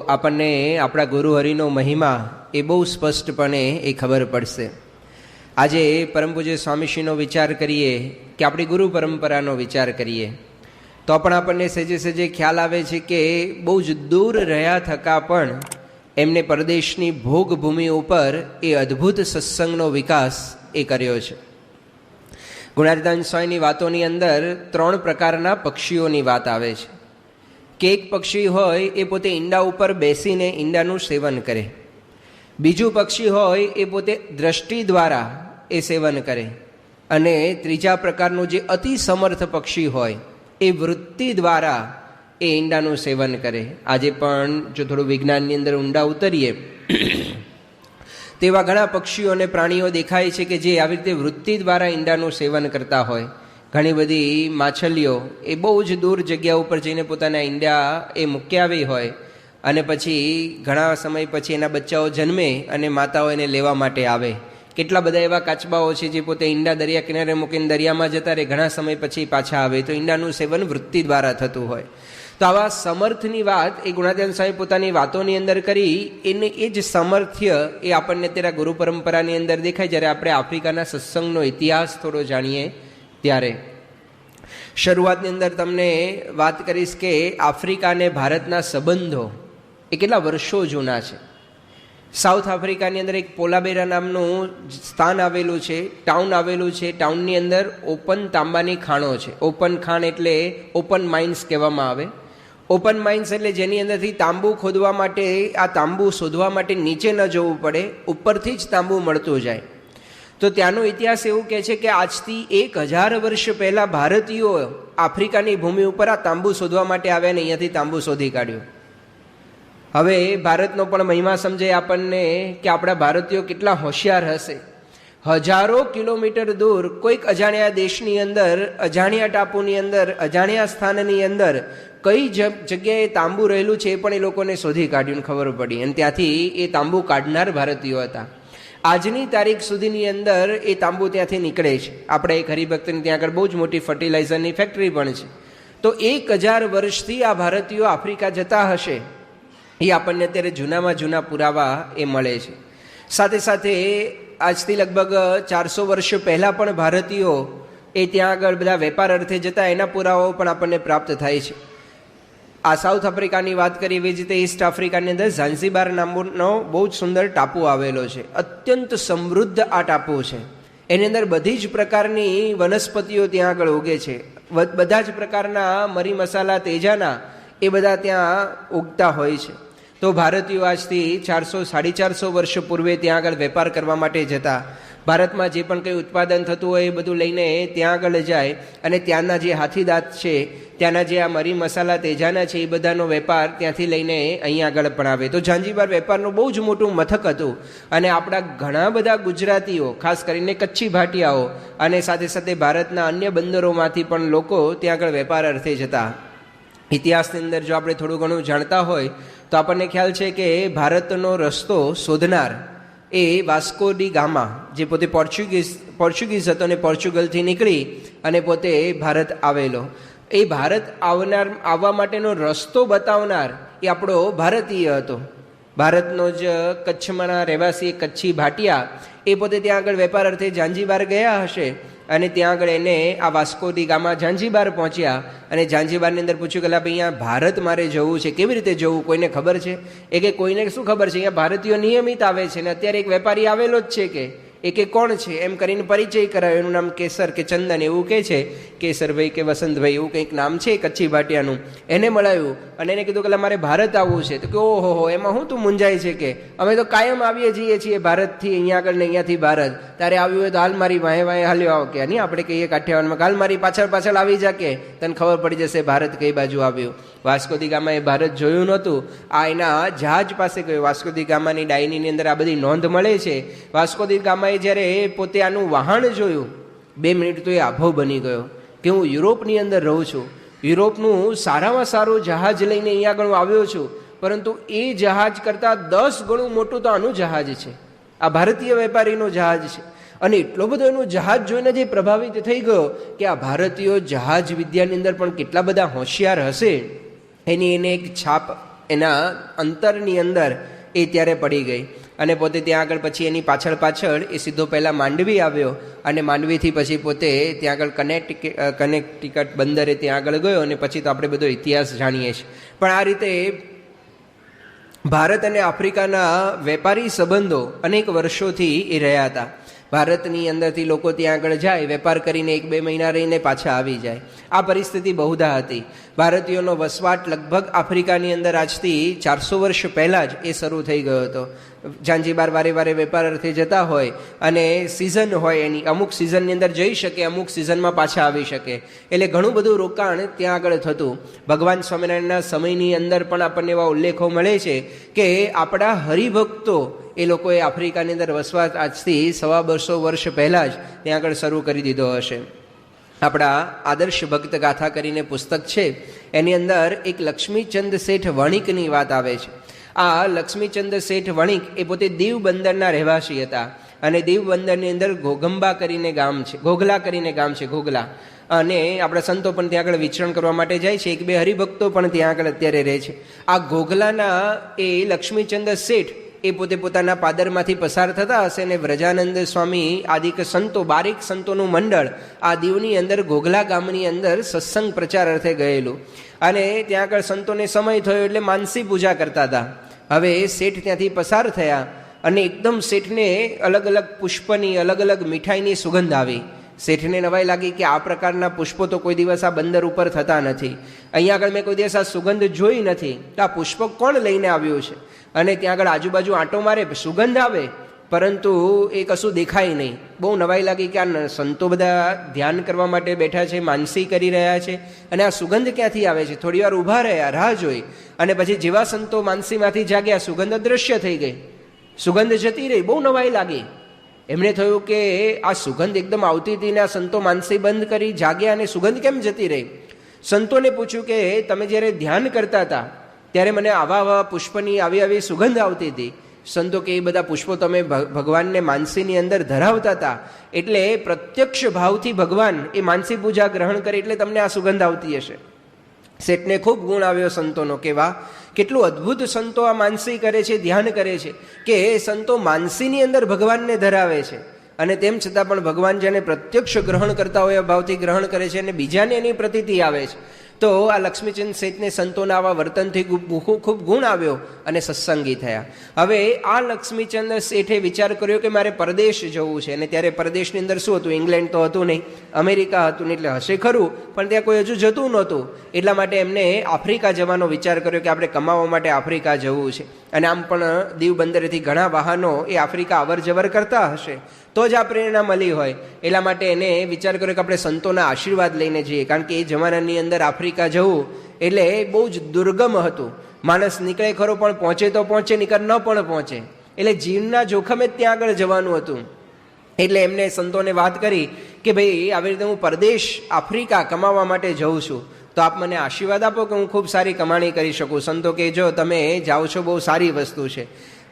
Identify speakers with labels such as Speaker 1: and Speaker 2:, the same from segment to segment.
Speaker 1: આપણને આપણા ગુરુહરિનો મહિમા એ બહુ સ્પષ્ટપણે એ ખબર પડશે. આજે પરમ પૂજ્ય સ્વામીશ્રીનો વિચાર કરીએ કે આપણી ગુરુ પરંપરાનો વિચાર કરીએ તો પણ આપણને સહેજે સહેજે ખ્યાલ આવે છે કે બહુ જ દૂર રહ્યા થતાં પણ એમને પરદેશની ભોગભૂમિ ઉપર એ અદ્ભુત સત્સંગનો વિકાસ એ કર્યો છે. ગુણાતીતાનંદ સ્વામીની વાતોની અંદર 3 પ્રકારના પક્ષીઓની વાત આવે છે કે એક પક્ષી હોય એ પોતે ઈંડા ઉપર બેસીને ઈંડાનું સેવન કરે, બીજું પક્ષી હોય એ પોતે દ્રષ્ટિ દ્વારા એ સેવન કરે, અને ત્રીજા પ્રકારનું જે અતિ સમર્થ પક્ષી હોય એ વૃત્તિ દ્વારા એ ઈંડાનું સેવન કરે. આજે પણ જો થોડું વિજ્ઞાનની અંદર ઊંડા ઉતરીએ તેવા ઘણા પક્ષીઓ અને પ્રાણીઓ દેખાય છે કે જે આવી રીતે વૃત્તિ દ્વારા ઈંડાનું સેવન કરતા હોય. ઘણી બધી માછલીઓ એ બહુ જ દૂર જગ્યા ઉપર જઈને પોતાના ઈંડા એ મૂકી આવી હોય અને પછી ઘણા સમય પછી એના બચ્ચાઓ જન્મે અને માતાઓ એને લેવા માટે આવે. કેટલા બધા એવા કાચબાઓ છે જે પોતે ઈંડા દરિયા કિનારે મૂકીને દરિયામાં જતા રહે, ઘણા સમય પછી પાછા આવે, તો ઈંડાનું સેવન વૃત્તિ દ્વારા થતું હોય. તો આવા સમર્થની વાત એ ગુણાતીતાનંદ સ્વામી પોતાની વાતોની અંદર કરી. એને એ જ સામર્થ્ય એ આપણને અત્યારે ગુરુ પરંપરાની અંદર દેખાય. જ્યારે આપણે આફ્રિકાના સત્સંગનો ઇતિહાસ થોડો જાણીએ ત્યારે શરૂઆતની અંદર તમને વાત કરીશ કે આફ્રિકા અને ભારતના સંબંધો એ કેટલા વર્ષો જૂના છે. સાઉથ આફ્રિકાની અંદર એક પોલાબેરા નામનું સ્થાન આવેલું છે, ટાઉન આવેલું છે. ટાઉનની અંદર ઓપન તાંબાની ખાણો છે. ઓપન ખાણ એટલે ઓપન માઇન્સ કહેવામાં આવે. ઓપન માઇન્સ એટલે જેની અંદરથી તાંબુ ખોદવા માટે, આ તાંબુ શોધવા માટે નીચે ન જવું પડે, ઉપરથી જ તાંબુ મળતું જાય. તો ત્યાંનો ઇતિહાસ એવું કહે છે કે આજથી 1000 વર્ષ પહેલાં ભારતીયો આફ્રિકાની ભૂમિ ઉપર આ તાંબુ શોધવા માટે આવ્યા અને અહીંયાથી તાંબુ શોધી કાઢ્યું. હવે ભારતનો પણ મહિમા સમજાય આપણને કે આપણા ભારતીયો કેટલા હોશિયાર હશે. હજારો કિલોમીટર દૂર કોઈક અજાણ્યા દેશની અંદર, અજાણ્યા ટાપુની અંદર, અજાણ્યા સ્થાનની અંદર કઈ જગ્યાએ તાંબુ રહેલું છે એ પણ એ લોકોને શોધી કાઢ્યું, ખબર પડી, અને ત્યાંથી એ તાંબુ કાઢનાર ભારતીયો હતા. આજની તારીખ સુધીની અંદર એ તાંબુ ત્યાંથી નીકળે છે. આપણે એક હરિભક્તની ત્યાં આગળ બહુ જ મોટી ફર્ટિલાઇઝરની ફેક્ટરી પણ છે. તો 1000 વર્ષથી આ ભારતીયો આફ્રિકા જતા હશે એ આપણને અત્યારે જૂનામાં જૂના પુરાવા એ મળે છે. સાથે સાથે આજથી લગભગ 400 વર્ષ પહેલાં પણ ભારતીયો એ ત્યાં આગળ બધા વેપાર અર્થે જતા, એના પુરાવાઓ પણ આપણને પ્રાપ્ત થાય છે. આ સાઉથ આફ્રિકાની વાત કરીએ, એવી જ રીતે ઈસ્ટ આફ્રિકાની અંદર ઝાંઝીબાર નામનો બહુ જ સુંદર ટાપુ આવેલો છે. અત્યંત સમૃદ્ધ આ ટાપુ છે. એની અંદર બધી જ પ્રકારની વનસ્પતિઓ ત્યાં આગળ ઉગે છે. બધા જ પ્રકારના મરી મસાલા, તેજાના એ બધા ત્યાં ઉગતા હોય છે. તો ભારતીયો આજથી 400-450 વર્ષ પૂર્વે ત્યાં આગળ વેપાર કરવા માટે જતા. ભારતમાં જે પણ કંઈ ઉત્પાદન થતું હોય એ બધું લઈને ત્યાં આગળ જાય અને ત્યાંના જે હાથીદાંત છે, ત્યાંના જે આ મરી મસાલા, તેજાના છે, એ બધાનો વેપાર ત્યાંથી લઈને અહીંયા આગળ પણ આવે. તો ઝાંઝીબાર વેપારનું બહુ જ મોટું મથક હતું. અને આપણા ઘણા બધા ગુજરાતીઓ, ખાસ કરીને કચ્છી ભાટિયાઓ અને સાથે સાથે ભારતના અન્ય બંદરોમાંથી પણ લોકો ત્યાં આગળ વેપાર અર્થે જતા. ઇતિહાસની અંદર જો આપણે થોડું ઘણું જાણતા હોય તો આપણને ખ્યાલ છે કે ભારતનો રસ્તો શોધનાર એ વાસ્કો ડી ગામા, જે પોતે પોર્ચુગીઝ હતો અને પોર્ચુગલથી નીકળી અને પોતે ભારત આવેલો. એ ભારત આવવા માટેનો રસ્તો બતાવનાર એ આપણો ભારતીય હતો. ભારતનો જ કચ્છમાંના રહેવાસી કચ્છી ભાટિયા એ પોતે ત્યાં આગળ વેપાર અર્થે ઝાંઝીબાર ગયા હશે અને ત્યાં આગળ એને આ વાસ્કો ડી ગામા ઝાંઝીબાર પહોંચ્યા અને ઝાંઝીબારની અંદર પૂછ્યું કે ભાઈ અહીંયા ભારત મારે જવું છે, કેવી રીતે જવું, કોઈને ખબર છે? એ કે કોઈને શું ખબર છે, અહીંયા ભારતીયો નિયમિત આવે છે ને અત્યારે એક વેપારી આવેલો જ છે કે કોણ છે એમ કરીને પરિચય કરાયો. એનું નામ કેસર કે ચંદન એવું કહે છે, કેસરભાઈ કે વસંતભાઈ એવું કંઈક નામ છે કચ્છી ભાટિયાનું. એને મળાયું અને એને કીધું કે મારે ભારત આવવું છે. તો કે ઓહો, એમાં હું તું મૂંઝાય છે કે અમે તો કાયમ આવીએ જઈએ છીએ ભારતથી અહીંયા આગળ ને અહીંયાથી ભારત. તારે આવ્યું હોય તો હાલ મારી વાહે વાહે હાલ્યો આવો કે નહીં, આપણે કહીએ કાઠિયાવાડમાં હાલ મારી પાછળ આવી જા કે તને ખબર પડી જશે ભારત કઈ બાજુ આવ્યું. વાસ્કો દી ગામાએ ભારત જોયું નહોતું. આ એના જહાજ પાસે ગયો. વાસ્કો દી ગામાની ડાયરીની અંદર આ બધી નોંધ મળે છે. વાસ્કો દી ગામાએ જ્યારે પોતે આનું વહાણ જોયું, 2 મિનિટ તો એ આભો બની ગયો કે હું યુરોપની અંદર રહું છું, યુરોપનું સારામાં સારું જહાજ લઈને અહીંયા આગળ આવ્યો છું, પરંતુ એ જહાજ કરતાં 10 ગણું મોટું તો આનું જહાજ છે, આ ભારતીય વેપારીનું જહાજ છે. અને એટલો બધો એનું જહાજ જોઈને જે પ્રભાવિત થઈ ગયો કે આ ભારતીયો જહાજ વિદ્યાની અંદર પણ કેટલા બધા હોશિયાર હશે, એની એને એક છાપ એના અંતરની અંદર એ ત્યારે પડી ગઈ અને પોતે ત્યાં આગળ પછી એની પાછળ એ સીધો પહેલાં માંડવી આવ્યો અને માંડવીથી પછી પોતે ત્યાં આગળ કનેક્ટિકટ બંદરે ત્યાં આગળ ગયો અને પછી તો આપણે બધો ઇતિહાસ જાણીએ છીએ. પણ આ રીતે ભારત અને આફ્રિકાના વેપારી સંબંધો અનેક વર્ષોથી એ રહ્યા હતા. ભારતની અંદરથી લોકો ત્યાં આગળ જાય, વેપાર કરીને 1-2 મહિના રહીને પાછા આવી જાય. આ પરિસ્થિતિ બહુધા હતી. ભારતીયોનો વસવાટ લગભગ આફ્રિકાની અંદર આજથી 400 વર્ષ પહેલાં જ એ શરૂ થઈ ગયો હતો. ઝાંઝીબાર વારે વેપાર અર્થે જતા હોય અને સિઝન હોય એની, અમુક સિઝનની અંદર જઈ શકે, અમુક સિઝનમાં પાછા આવી શકે, એટલે ઘણું બધું રોકાણ ત્યાં આગળ થતું. ભગવાન સ્વામિનારાયણના સમયની અંદર પણ આપણને એવા ઉલ્લેખો મળે છે કે આપણા હરિભક્તો એ લોકોએ આફ્રિકાની અંદર વસવાટ આજથી 250 વર્ષ પહેલાં જ ત્યાં આગળ શરૂ કરી દીધો હશે. આપણા આદર્શ ભક્ત ગાથા કરીને પુસ્તક છે, એની અંદર એક લક્ષ્મીચંદ શેઠ વણિકની વાત આવે છે. આ લક્ષ્મીચંદ શેઠ વણિક એ પોતે દીવ બંદરના રહેવાસી હતા અને દીવ બંદરની અંદર ઘોઘંબા કરીને ગામ છે, ઘોઘલા કરીને ગામ છે, ઘોઘલા. અને આપણા સંતો પણ ત્યાં આગળ વિચરણ કરવા માટે જાય છે, 1-2 હરિભક્તો પણ ત્યાં આગળ અત્યારે રહે છે. આ ઘોઘલાના એ લક્ષ્મીચંદ શેઠ એ પોતે પોતાના પાદરમાંથી પસાર થતા હશે અને વ્રજાનંદ સ્વામી આદિક સંતો, બારીક સંતોનું મંડળ આ દીવની અંદર ઘોઘલા ગામની અંદર સત્સંગ પ્રચાર અર્થે ગયેલું અને ત્યાં આગળ સંતોને સમય થયો એટલે માનસી પૂજા કરતા હતા. હવે શેઠ ત્યાંથી પસાર થયા અને એકદમ શેઠને અલગ અલગ પુષ્પની, અલગ અલગ મીઠાઈની સુગંધ આવી. શેઠને નવાઈ લાગી કે આ પ્રકારના પુષ્પો તો કોઈ દિવસ આ બંદર ઉપર થતા નથી, અહીંયા આગળ મેં કોઈ દિવસ આ સુગંધ જોઈ નથી, તો આ પુષ્પ કોણ લઈને આવ્યું છે? અને ત્યાં આગળ આજુબાજુ આંટો મારે, સુગંધ આવે પરંતુ એ કશું દેખાય નહીં. બહુ નવાઈ લાગી કે આ સંતો બધા ધ્યાન કરવા માટે બેઠા છે, માનસી કરી રહ્યા છે અને આ સુગંધ ક્યાંથી આવે છે? થોડી વાર ઊભા રહ્યા, રાહ જોઈ અને પછી જેવા સંતો માનસીમાંથી જાગ્યા, સુગંધ અદૃશ્ય થઈ ગઈ, સુગંધ જતી રહી. બહુ નવાઈ લાગી. એમને થયું કે આ સુગંધ એકદમ આવતી હતી ને આ સંતો માનસી બંધ કરી જાગ્યા અને સુગંધ કેમ જતી રહી? સંતોને પૂછ્યું કે તમે જ્યારે ધ્યાન કરતા હતા ત્યારે મને આવા પુષ્પની આવી સુગંધ આવતી હતી. સંતો કે એ બધા પુષ્પો તમે ભગવાનને માનસીની અંદર ધરાવતા હતા એટલે પ્રત્યક્ષ ભાવથી ભગવાન એ માનસી પૂજા ગ્રહણ કરે એટલે તમને આ સુગંધ આવતી હશે. શેઠને ખૂબ ગુણ આવ્યો સંતોનો કે વાહ, કેટલું અદ્ભુત સંતો આ માનસી કરે છે, ધ્યાન કરે છે કે સંતો માનસીની અંદર ભગવાનને ધરાવે છે અને તેમ છતાં પણ ભગવાન જેને પ્રત્યક્ષ ગ્રહણ કરતા હોય ભાવથી ગ્રહણ કરે છે અને બીજાને એની પ્રતીતિ આવે છે. તો આ લક્ષ્મીચંદ શેઠને સંતોના આવા વર્તનથી ખૂબ ગુણ આવ્યો અને સત્સંગી થયા. હવે આ લક્ષ્મીચંદ શેઠે વિચાર કર્યો કે મારે પરદેશ જવું છે અને ત્યારે પરદેશની અંદર શું હતું? ઇંગ્લેન્ડ તો હતું નહીં, અમેરિકા હતું નહીં, એટલે હશે ખરું પણ ત્યાં કોઈ હજુ જતું નહોતું. એટલા માટે એમને આફ્રિકા જવાનો વિચાર કર્યો કે આપણે કમાવા માટે આફ્રિકા જવું છે અને આમ પણ દીવ બંદરેથી ઘણા વાહનો એ આફ્રિકા અવર જવર કરતા હશે તો જ આ પ્રેરણા મળી હોય. એટલા માટે એને વિચાર કર્યો કે આપણે સંતોના આશીર્વાદ લઈને જઈએ, કારણ કે એ જમાનાની અંદર આફ્રિકા જવું એટલે બહુ જ દુર્ગમ હતું. માણસ નીકળે ખરો પણ પહોંચે તો પહોંચે, નીકળ ન પણ પહોંચે, એટલે જીવના જોખમે જ ત્યાં આગળ જવાનું હતું. એટલે એમને સંતોને વાત કરી કે ભાઈ આવી રીતે હું પરદેશ આફ્રિકા કમાવા માટે જઉં છું, તો આપ મને આશીર્વાદ આપો કે હું ખૂબ સારી કમાણી કરી શકું. સંતો કે જો તમે જાઓ છો બહુ સારી વસ્તુ છે,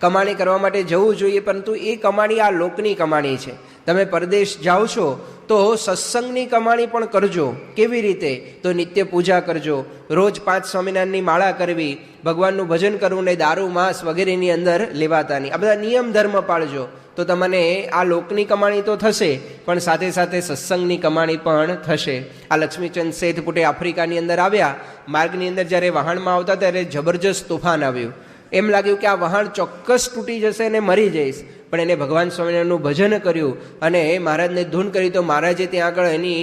Speaker 1: કમાણી કરવા માટે જવું જોઈએ, પરંતુ એ કમાણી આ લોકની કમાણી છે. તમે પરદેશ જાઓ છો તો સત્સંગની કમાણી પણ કરજો. કેવી રીતે? તો નિત્ય પૂજા કરજો, રોજ 5 સ્વામિનારાયણની માળા કરવી, ભગવાનનું ભજન કરવું ને દારૂ માંસ વગેરેની અંદર લેવાતા નહીં. આ બધા નિયમ ધર્મ પાળજો તો તમને આ લોકની કમાણી તો થશે પણ સાથે સાથે સત્સંગની કમાણી પણ થશે. આ લક્ષ્મીચંદ શેઠ પોતે આફ્રિકાની અંદર આવ્યા. માર્ગની અંદર જ્યારે વહાણમાં આવતા ત્યારે જબરજસ્ત તોફાન આવ્યું. એમ લાગ્યું કે આ વહાણ ચોક્કસ તૂટી જશે અને મરી જઈશ, પણ એને ભગવાન સ્વામિનારાયણનું ભજન કર્યું અને મહારાજને ધૂન કરી તો મહારાજે ત્યાં આગળ એની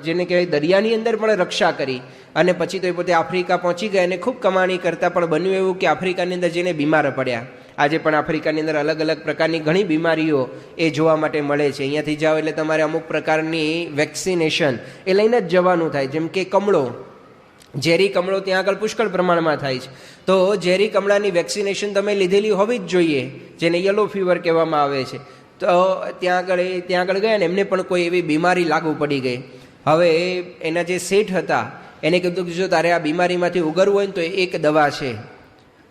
Speaker 1: જેને કહેવાય દરિયાની અંદર પણ રક્ષા કરી અને પછી તો એ પોતે આફ્રિકા પહોંચી ગયા અને ખૂબ કમાણી કરતા. પણ બન્યું એવું કે આફ્રિકાની અંદર જઈને બીમાર પડ્યા. આજે પણ આફ્રિકાની અંદર અલગ અલગ પ્રકારની ઘણી બીમારીઓ એ જોવા માટે મળે છે. અહીંયાથી જાઓ એટલે તમારે અમુક પ્રકારની વેક્સિનેશન એ લઈને જ જવાનું થાય. જેમ કે કમળો, ઝેરી કમળો ત્યાં આગળ પુષ્કળ પ્રમાણમાં થાય છે, તો ઝેરી કમળાની વેક્સિનેશન તમે લીધેલી હોવી જ જોઈએ, જેને યલો ફીવર કહેવામાં આવે છે. તો ત્યાં આગળ ગયા ને એમને પણ કોઈ એવી બીમારી લાગુ પડી ગઈ. હવે એના જે શેઠ હતા એને કીધું કે જો તારે આ બીમારીમાંથી ઉગરવું હોય ને તો એક દવા છે,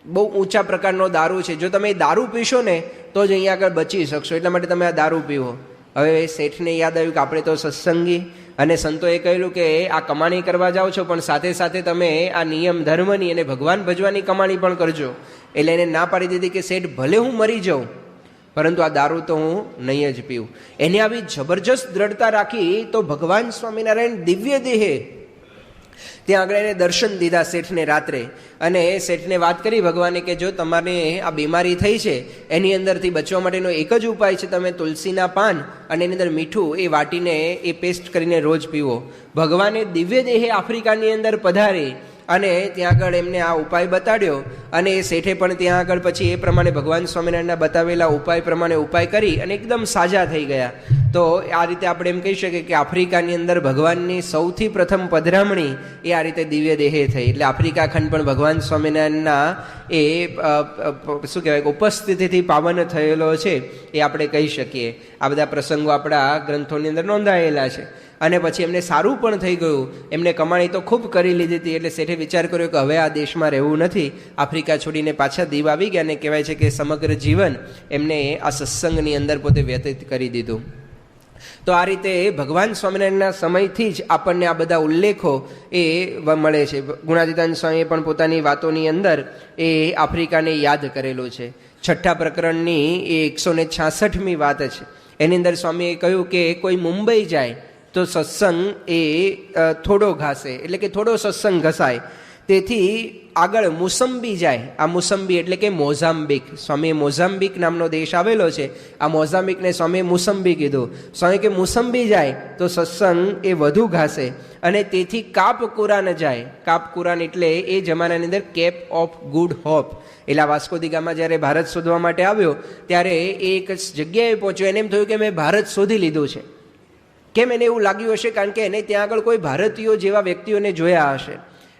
Speaker 1: બહુ ઊંચા પ્રકારનો દારૂ છે, જો તમે દારૂ પીશો ને તો જ અહીંયા આગળ બચી શકશો, એટલા માટે તમે આ દારૂ પીવો. હવે શેઠને યાદ આવ્યું કે આપણે તો સત્સંગી અને સંતોએ કહેલું કે આ કમાણી કરવા જાઓ છો પણ સાથે સાથે તમે આ નિયમ ધર્મની અને ભગવાન ભજવાની કમાણી પણ કરજો. એટલે એને ના પાડી દીધી કે શેઠ ભલે હું મરી જાઉં પરંતુ આ દારૂ તો હું નહીં જ પીવું. એને આવી જબરજસ્ત દ્રઢતા રાખી તો ભગવાન સ્વામિનારાયણ દિવ્ય દેહે ત્યાં આગળ એને દર્શન દીધા શેઠને રાત્રે. અને શેઠને વાત કરી ભગવાને કે જો તમારે આ બીમારી થઈ છે એની અંદરથી બચવા માટેનો એક જ ઉપાય છે, તમે તુલસીના પાન અને એની અંદર મીઠું એ વાટીને એ પેસ્ટ કરીને રોજ પીવો. ભગવાને દિવ્ય દેહે આફ્રિકાની અંદર પધારી અને ત્યાં આગળ એમને આ ઉપાય બતાડ્યો. અને એ શેઠે પણ ત્યાં આગળ પછી એ પ્રમાણે ભગવાન સ્વામિનારાયણના બતાવેલા ઉપાય પ્રમાણે ઉપાય કરી અને એકદમ સાજા થઈ ગયા. તો આ રીતે આપણે એમ કહી શકીએ કે આફ્રિકાની અંદર ભગવાનની સૌથી પ્રથમ પધરામણી એ આ રીતે દિવ્ય દેહે થઈ. એટલે આફ્રિકા ખંડ પણ ભગવાન સ્વામિનારાયણના એ શું કહેવાય કે ઉપસ્થિતિથી પાવન થયેલો છે એ આપણે કહી શકીએ. આ બધા પ્રસંગો આપણા ગ્રંથોની અંદર નોંધાયેલા છે. અને પછી એમને સારું પણ થઈ ગયું. એમને કમાણી તો ખૂબ કરી લીધી હતી. એટલે શેઠે વિચાર કર્યો કે હવે આ દેશમાં રહેવું નથી, આફ્રિકા છોડીને પાછા દીવ આવી ગયા. અને કહેવાય છે કે સમગ્ર જીવન એમને આ સત્સંગની અંદર પોતે વ્યતીત કરી દીધું. તો આ રીતે ભગવાન સ્વામિનારાયણના સમયથી જ આપણને આ બધા ઉલ્લેખો એ મળે છે. ગુણાતીતાન સ્વામીએ પણ પોતાની વાતોની અંદર એ આફ્રિકાને યાદ કરેલું છે. 6ઠ્ઠા પ્રકરણની એ 166મી વાત છે. એની અંદર સ્વામીએ કહ્યું કે કોઈ મુંબઈ જાય તો સત્સંગ એ થોડો ઘાસે, એટલે કે થોડો સત્સંગ ઘસાય. તેથી આગળ મુસંબી જાય. આ મુસંબી એટલે કે મોઝામ્બિક. સ્વામીએ મોઝામ્બિક નામનો દેશ આવેલો છે. આ મોઝામ્બિકને સ્વામીએ મુસંબી કીધું. સ્વામી કે મુસંબી જાય તો સત્સંગ એ વધુ ઘાસે. અને તેથી કાપ કુરાન જાય. કાપ કુરાન એટલે એ જમાનાની અંદર કેપ ઓફ ગુડ હોપ. એટલે વાસ્કો દી ગામા જ્યારે ભારત શોધવા માટે આવ્યો ત્યારે એ એક જગ્યાએ પહોંચ્યો. એને એમ થયું કે મેં ભારત શોધી લીધું છે. કેમ એને એવું લાગ્યું હશે? કારણ કે એને ત્યાં આગળ કોઈ ભારતીયો જેવા વ્યક્તિઓને જોયા હશે.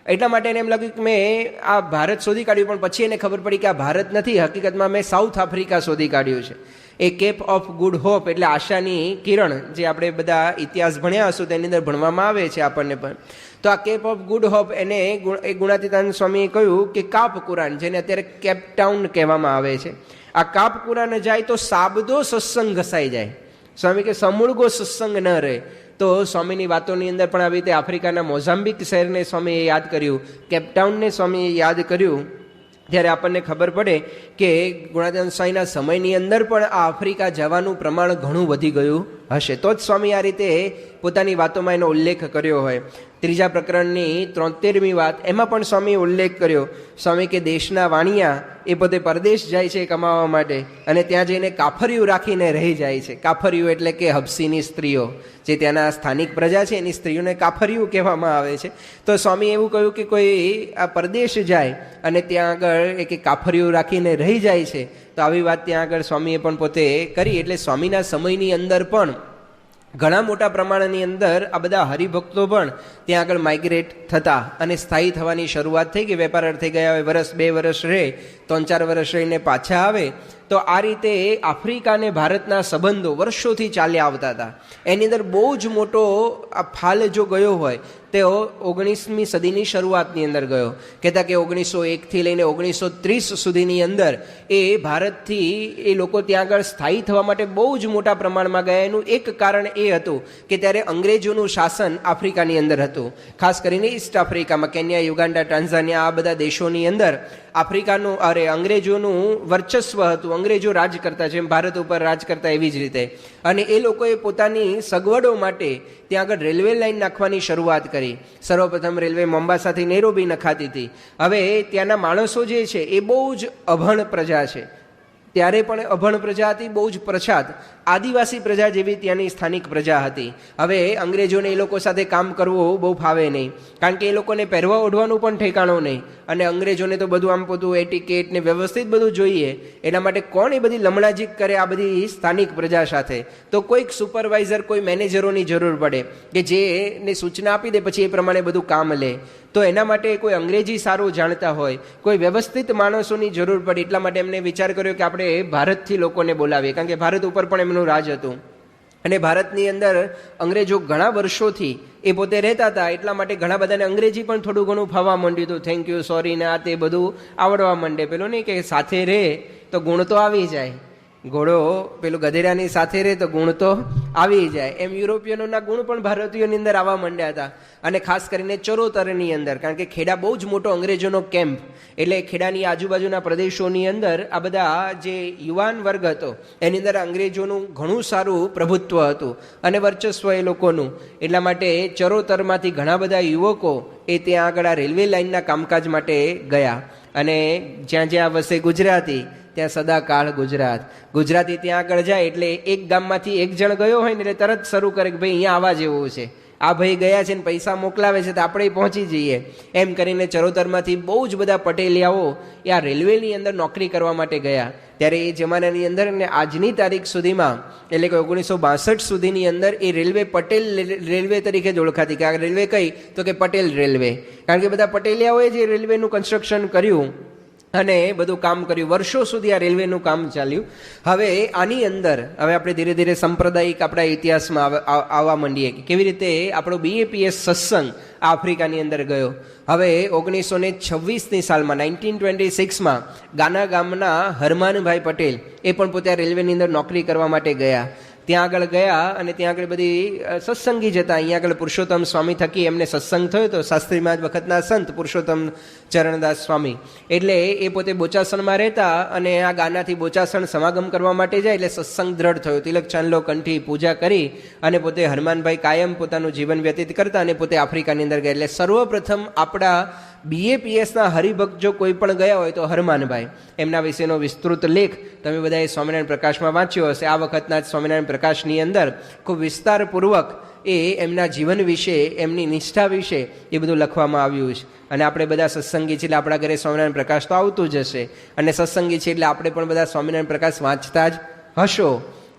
Speaker 1: એટલા માટે એને એમ લાગ્યું કે મેં આ ભારત શોધી કાઢ્યું. પણ પછી એને ખબર પડી કે આ ભારત નથી, હકીકતમાં મેં સાઉથ આફ્રિકા શોધી કાઢ્યું છે. એ કેપ ઓફ ગુડ હોપ એટલે આશાની કિરણ, જે આપણે બધા ઇતિહાસ ભણ્યા હશું તેની અંદર ભણવામાં આવે છે આપણને પણ. તો આ કેપ ઓફ ગુડ હોપ એને એ ગુણાતીતાન સ્વામીએ કહ્યું કે કાપ કુરાન, જેને અત્યારે કેપટાઉન કહેવામાં આવે છે, આ કાપ કુરાન જાય તો સાબદો સત્સંગ ઘસાઈ જાય. સ્વામી કે સમૂળગો સત્સંગ ન રહે. તો સ્વામીની વાતોની અંદર પણ આવી રીતે આફ્રિકાના મોઝામ્બિક શહેરને સ્વામીએ યાદ કર્યું, કેપટાઉનને સ્વામીએ યાદ કર્યું. ત્યારે આપણને ખબર પડે કે ગુણાતીતાન સ્વામીના સમયની અંદર પણ આ આફ્રિકા જવાનું પ્રમાણ ઘણું વધી ગયું હશે. તો જ સ્વામી આ રીતે પોતાની વાતોમાં એનો ઉલ્લેખ કર્યો હોય. 3જા પ્રકરણની 73મી વાત, એમાં પણ સ્વામીએ ઉલ્લેખ કર્યો. સ્વામી કે દેશના વાણિયા એ પોતે પરદેશ જાય છે કમાવા માટે અને ત્યાં જઈને કાફરિયું રાખીને રહી જાય છે. કાફરિયું એટલે કે હબસીની સ્ત્રીઓ, જે ત્યાંના સ્થાનિક પ્રજા છે એની સ્ત્રીઓને કાફરિયું કહેવામાં આવે છે. તો સ્વામી એવું કહ્યું કે કોઈ આ પરદેશ જાય અને ત્યાં આગળ એક કાફરિયું રાખીને રહી જાય છે. તો આવી વાત ત્યાં આગળ સ્વામીએ પણ પોતે કરી. એટલે સ્વામીના સમયની અંદર પણ ઘણા મોટા પ્રમાણની અંદર આ બધા હરિભક્તો પણ ત્યાં આગળ માઇગ્રેટ થતા અને સ્થાયી થવાની શરૂઆત થઈ ગઈ. વેપાર થઈ ગયા હોય, વર્ષ 2 વર્ષ રહે, 3-4 વર્ષ રહીને પાછા આવે. તો આ રીતે આફ્રિકા અને ભારતના સંબંધો વર્ષોથી ચાલ્યા આવતા હતા. એની અંદર બહુ જ મોટો આ ફાલ જો ગયો હોય તેઓ 19મી સદીની શરૂઆતની અંદર ગયો. કહેતા કે 1901થી લઈને 1930 સુધીની અંદર એ ભારતથી એ લોકો ત્યાં આગળ સ્થાયી થવા માટે બહુ જ મોટા પ્રમાણમાં ગયા. એનું એક કારણ એ હતું કે ત્યારે અંગ્રેજોનું શાસન આફ્રિકાની અંદર હતું. ખાસ કરીને ઈસ્ટ આફ્રિકામાં કેન્યા, યુગાન્ડા, ટાન્ઝાનિયા આ બધા દેશોની અંદર આફ્રિકાનું અંગ્રેજોનું વર્ચસ્વ હતું. અંગ્રેજો રાજ કરતા જેમ ભારત ઉપર રાજ કરતા એવી જ રીતે. અને એ લોકોએ પોતાની સગવડો માટે ત્યાં આગળ રેલવે લાઇન નાખવાની શરૂઆત કરી. સર્વપ્રથમ રેલવે મોમ્બાસાથી નૈરોબી નખાતી હતી. હવે ત્યાંના માણસો જે છે એ બહુ જ અભણ પ્રજા છે. ત્યારે પણ અભણ પ્રજા હતી, બહુ જ પ્રછાત આદિવાસી પ્રજા જેવી ત્યાંની સ્થાનિક પ્રજા હતી. હવે અંગ્રેજોને એ લોકો સાથે કામ કરવું બહુ ફાવે નહીં, કારણ કે એ લોકોને પહેરવા ઓઢવાનું પણ ઠેકાણું નહીં. અને અંગ્રેજોને તો બધું આમ પોતું એટિકેટ ને વ્યવસ્થિત બધું જોઈએ. એના માટે કોણ એ બધી લમણાજીક કરે આ બધી સ્થાનિક પ્રજા સાથે? તો કોઈક સુપરવાઇઝર, કોઈ મેનેજરોની જરૂર પડે કે જેને સૂચના આપી દે પછી એ પ્રમાણે બધું કામ લે. તો એના માટે કોઈ અંગ્રેજી સારું જાણતા હોય, કોઈ વ્યવસ્થિત માણસોની જરૂર પડે. એટલા માટે એમને વિચાર કર્યો કે આપણે ભારતથી લોકોને બોલાવીએ, કારણ કે ભારત ઉપર પણ એમનું રાજ હતું. અને ભારતની અંદર અંગ્રેજો ઘણા વર્ષોથી એ પોતે રહેતા હતા. એટલા માટે ઘણા બધાને અંગ્રેજી પણ થોડું ઘણું ફાવવા માંડ્યું હતું. થેન્ક યુ, સોરી ને આ તે બધું આવડવા માંડે. પેલું નહીં કે સાથે રહે તો ગુણ તો આવી જાય. ઘોડો પેલું ગધેડાની સાથે રહે તો ગુણ તો આવી જાય, એમ યુરોપિયનોના ગુણ પણ ભારતીયોની અંદર આવવા માંડ્યા હતા. અને ખાસ કરીને ચરોતરની અંદર, કારણ કે ખેડા બહુ જ મોટો અંગ્રેજોનો કેમ્પ, એટલે ખેડાની આજુબાજુના પ્રદેશોની અંદર આ બધા જે યુવાન વર્ગ હતો એની અંદર અંગ્રેજોનું ઘણું સારું પ્રભુત્વ હતું અને વર્ચસ્વ એ લોકોનું. એટલા માટે ચરોતરમાંથી ઘણા બધા યુવકો એ ત્યાં આગળ આ રેલવે લાઇનના કામકાજ માટે ગયા. અને જ્યાં જ્યાં વસે ગુજરાતી ત્યાં સદાકાળ ગુજરાત. ગુજરાતી ત્યાં આગળ જાય એટલે એક ગામમાંથી એક જણ ગયો હોય ને એટલે તરત શરૂ કરે કે ભાઈ અહીંયા આવવા જેવું છે, આ ભાઈ ગયા છે ને પૈસા મોકલાવે છે તો આપણે પહોંચી જઈએ. એમ કરીને ચરોતરમાંથી બહુ જ બધા પટેલિયાઓ એ આ રેલવેની અંદર નોકરી કરવા માટે ગયા. ત્યારે એ જમાનાની અંદર ને આજની તારીખ સુધીમાં એટલે કે 1962 સુધીની અંદર એ રેલવે પટેલ રેલવે તરીકે જ ઓળખાતી. કે આ રેલવે કઈ તો કે પટેલ રેલવે, કારણ કે બધા પટેલિયાઓએ જે રેલવેનું કન્સ્ટ્રક્શન કર્યું અને બધું કામ કર્યું. વર્ષો સુધી આ રેલવેનું કામ ચાલ્યું. હવે આની અંદર હવે આપણે ધીરે ધીરે સાંપ્રદાયિક આપણા ઇતિહાસમાં આવવા માંડીએ કે કેવી રીતે આપણો BAPS સત્સંગ આફ્રિકાની અંદર ગયો. હવે 1926ની સાલમાં 1926માં ગાના ગામના હરમાનભાઈ પટેલ એ પણ પોતે રેલવેની અંદર નોકરી કરવા માટે ગયા. ત્યાં આગળ ગયા અને ત્યાં આગળ બધી સત્સંગી જ હતા. અહીંયા આગળ પુરુષોત્તમ સ્વામી થકી એમને સત્સંગ થયો હતો, શાસ્ત્રી મહારાજ વખતના સંત પુરુષોત્તમ ચરણદાસ સ્વામી. એટલે એ પોતે બોચાસણમાં રહેતા અને આ ગાનાથી બોચાસણ સમાગમ કરવા માટે જાય એટલે સત્સંગ દ્રઢ થયો. તિલક ચાંદલો કંઠી પૂજા કરી અને પોતે હરમાનભાઈ કાયમ પોતાનું જીવન વ્યતીત કરતા અને પોતે આફ્રિકાની અંદર ગયા. એટલે સર્વપ્રથમ આપણા BAPSના હરિભક્ત જો કોઈ પણ ગયા હોય તો હરમાનભાઈ. એમના વિશેનો વિસ્તૃત લેખ તમે બધાએ સ્વામિનારાયણ પ્રકાશમાં વાંચ્યો હશે. આ વખતના જ સ્વામિનારાયણ પ્રકાશની અંદર ખૂબ વિસ્તારપૂર્વક એ એમના જીવન વિશે, એમની નિષ્ઠા વિશે એ બધું લખવામાં આવ્યું છે. અને આપણે બધા સત્સંગી છીએ એટલે આપણા ઘરે સ્વામિનારાયણ પ્રકાશ તો આવતું જ હશે, અને સત્સંગી છે એટલે આપણે પણ બધા સ્વામિનારાયણ પ્રકાશ વાંચતા જ હશો.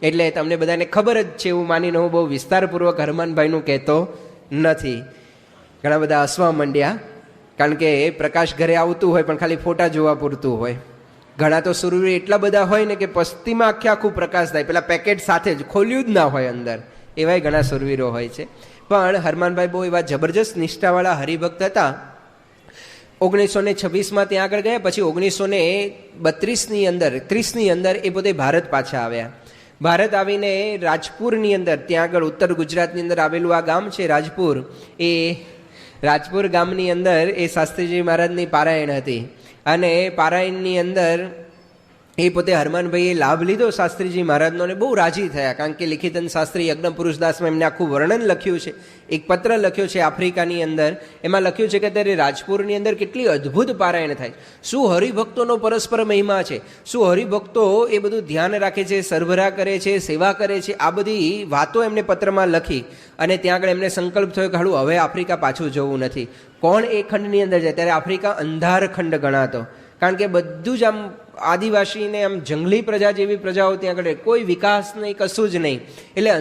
Speaker 1: એટલે તમને બધાને ખબર જ છે એવું માનીને હું બહુ વિસ્તારપૂર્વક હરમાનભાઈનું કહેતો નથી. ઘણા બધા હસવા માંડ્યા, કારણ કે પ્રકાશ ઘરે આવતું હોય પણ ખાલી ફોટા જોવા પૂરતું હોય. ઘણા તો સુરવીર એટલા બધા હોય ને કે પસ્તીમાં આખું પ્રકાશ થાય, પેલા પેકેટ સાથે જ ખોલ્યું જ ના હોય અંદર, એવાય ઘણા સુરવીરો હોય છે. પણ હરમાનભાઈ બહુ એવા જબરજસ્ત નિષ્ઠાવાળા હરિભક્ત હતા. 1926માં ત્યાં આગળ ગયા. પછી 1932ની અંદર એ પોતે ભારત પાછા આવ્યા. ભારત આવીને રાજપુરની અંદર, ત્યાં આગળ ઉત્તર ગુજરાતની અંદર આવેલું આ ગામ છે રાજપુર, એ રાજપુર ગામની અંદર એ શાસ્ત્રીજી મહારાજની પારાયણ હતી. અને પારાયણની અંદર એ પોતે હરમાનભાઈએ લાભ લીધો શાસ્ત્રીજી મહારાજનો અને બહુ રાજી થયા. કારણ કે લિખિતન શાસ્ત્રી યજ્ઞ પુરુષદાસમાં એમને આખું વર્ણન લખ્યું છે, એક પત્ર લખ્યો છે આફ્રિકાની અંદર. એમાં લખ્યું છે કે અત્યારે રાજપુરની અંદર કેટલી અદ્ભુત પારાયણ થાય, શું હરિભક્તોનો પરસ્પર મહિમા છે, શું હરિભક્તો એ બધું ધ્યાન રાખે છે, સરભરા કરે છે, સેવા કરે છે. આ બધી વાતો એમને પત્રમાં લખી અને ત્યાં આગળ એમને સંકલ્પ થયો કે હાલું હવે આફ્રિકા પાછું જવું નથી. કોણ એ ખંડની અંદર જાય? ત્યારે આફ્રિકા અંધાર ખંડ ગણાતો, કારણ કે બધું જ આમ આદિવાસીને આમ જંગલી પ્રજા જેવી પ્રજાઓ ત્યાં આગળ, કોઈ વિકાસ નહીં, કશું જ નહીં. એટલે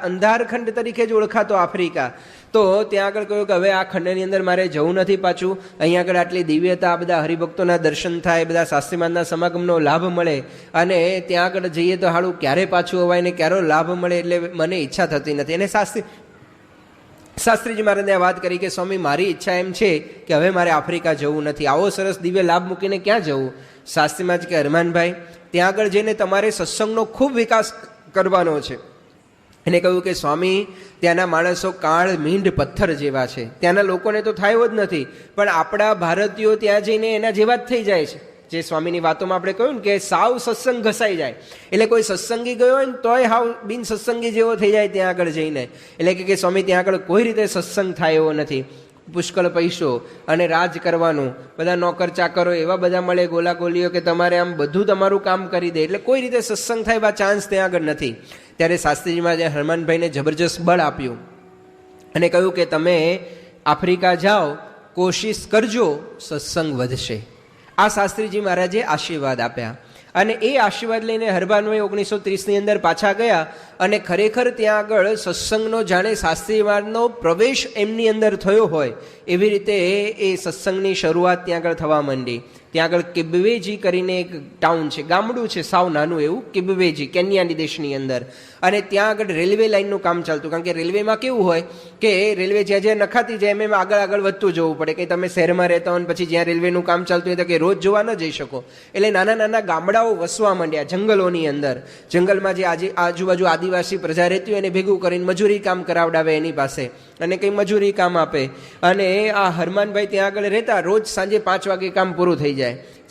Speaker 1: અંધારખંડ તરીકે જ ઓળખાતો આફ્રિકા. તો ત્યાં આગળ કહ્યું કે હવે આ ખંડની અંદર મારે જવું નથી પાછું. અહીંયા આગળ આટલી દિવ્યતા, બધા હરિભક્તોના દર્શન થાય, બધા શાસ્ત્રીમાનના સમાગમનો લાભ મળે, અને ત્યાં આગળ જઈએ તો હાળું ક્યારે પાછું અવાય ને ક્યારે લાભ મળે, એટલે મને ઈચ્છા થતી નથી. અને શાસ્ત્રીજી મહારાજને વાત કરી કે સ્વામી મારી ઈચ્છા એમ છે કે હવે મારે આફ્રિકા જવું નથી, આવો સરસ દિવ્ય લાભ મૂકીને ક્યાં જવું? શાસ્ત્રીમાં જ કે હરમાનભાઈ ત્યાં આગળ જઈને તમારે સત્સંગનો ખૂબ વિકાસ કરવાનો છે. એને કહ્યું કે સ્વામી ત્યાંના માણસો કાળ મીંઢ પથ્થર જેવા છે, ત્યાંના લોકોને તો થાય જ નથી, પણ આપણા ભારતીયો ત્યાં જઈને એના જેવા જ થઈ જાય છે. જે સ્વામીની વાતોમાં આપણે કહ્યું ને કે સાવ સત્સંગ ઘસાઈ જાય, એટલે કોઈ સત્સંગી ગયો હોય ને તોય હાવ બિન સત્સંગી જેવો થઈ જાય ત્યાં આગળ જઈને. એટલે કે સ્વામી ત્યાં આગળ કોઈ રીતે સત્સંગ થાય એવો નથી. પુષ્કળ પૈસો અને રાજ કરવાનું, બધા નોકર ચાકરો એવા બધા મળે, ગોલાગોલીઓ કે તમારે આમ બધું તમારું કામ કરી દે, એટલે કોઈ રીતે સત્સંગ થાય એવા ચાન્સ ત્યાં આગળ નથી. ત્યારે શાસ્ત્રીજીમાં જે હરમાનભાઈને જબરજસ્ત બળ આપ્યું અને કહ્યું કે તમે આફ્રિકા જાઓ, કોશિશ કરજો, સત્સંગ વધશે. આ શાસ્ત્રીજી મહારાજે આશીર્વાદ આપ્યા. અને એ આશીર્વાદ લઈને હરમાનભાઈ 1930ની અંદર પાછા ગયા અને ખરેખર ત્યાં આગળ સત્સંગનો જાણે શાસ્ત્રીવાદનો પ્રવેશ એમની અંદર થયો હોય એવી રીતે એ સત્સંગની શરૂઆત ત્યાં આગળ થવા માંડી. ત્યાં આગળ કિબ્બેજી કરીને એક ટાઉન છે, ગામડું છે સાવ નાનું એવું, કિબ્બેજી કેન્યાની દેશની અંદર. અને ત્યાં આગળ રેલવે લાઇનનું કામ ચાલતું, કારણ કે રેલવેમાં કેવું હોય કે રેલવે જ્યાં જ્યાં નખાતી જાય એમ આગળ આગળ વધતું જવું પડે. કે તમે શહેરમાં રહેતા હો ને પછી જ્યાં રેલવેનું કામ ચાલતું હોય તો કે રોજ જોવા ન જઈ શકો, એટલે નાના નાના ગામડાઓ વસવા માંડ્યા જંગલોની અંદર. જંગલમાં જે આજુબાજુ આદિવાસી પ્રજા રહેતી હોય એને ભેગું કરીને મજૂરી કામ કરાવડાવે એની પાસે, અને કંઈ મજૂરી કામ આપે. અને આ હરમાનભાઈ ત્યાં આગળ રહેતા, રોજ સાંજે 5 વાગે કામ પૂરું થઈ જાય.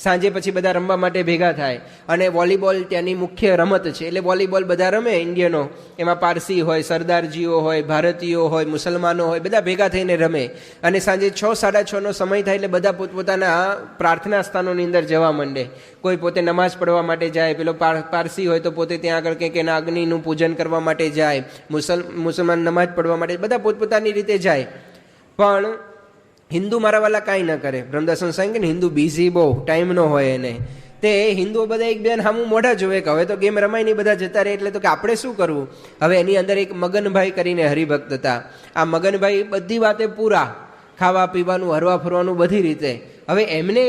Speaker 1: સાંજે પછી બધા રમવા માટે ભેગા થાય, અને વોલીબોલ ત્યાંની મુખ્ય રમત છે, એટલે વોલીબોલ બધા રમે ઇન્ડિયનો. એમાં પારસી હોય, સરદારજીઓ હોય, ભારતીયો હોય, મુસલમાનો હોય, બધા ભેગા થઈને રમે. અને સાંજે 6-6:30નો સમય થાય એટલે બધા પોતપોતાના પ્રાર્થના સ્થાનોની અંદર જવા માંડે. કોઈ પોતે નમાઝ પડવા માટે જાય, પેલો પારસી હોય તો પોતે ત્યાં આગળ કંઈક એના અગ્નિનું પૂજન કરવા માટે જાય, મુસલમાન નમાઝ પડવા માટે, બધા પોતપોતાની રીતે જાય. પણ હિન્દુ મારાવાલા કાંઈ ન કરે. બ્રહ્મદાસન સાંઈ કે હિન્દુ બિઝી બહુ, ટાઈમ ન હોય એને. તે હિન્દુઓ બધા એક બેન સામું મોઢા જોવે કે હવે તો ગેમ રમાય નહીં, બધા જતા રહે, એટલે તો કે આપણે શું કરવું. હવે એની અંદર એક મગનભાઈ કરીને હરિભક્ત હતા. આ મગનભાઈ બધી વાતે પૂરા, ખાવા પીવાનું, હરવા ફરવાનું, બધી રીતે. હવે એમને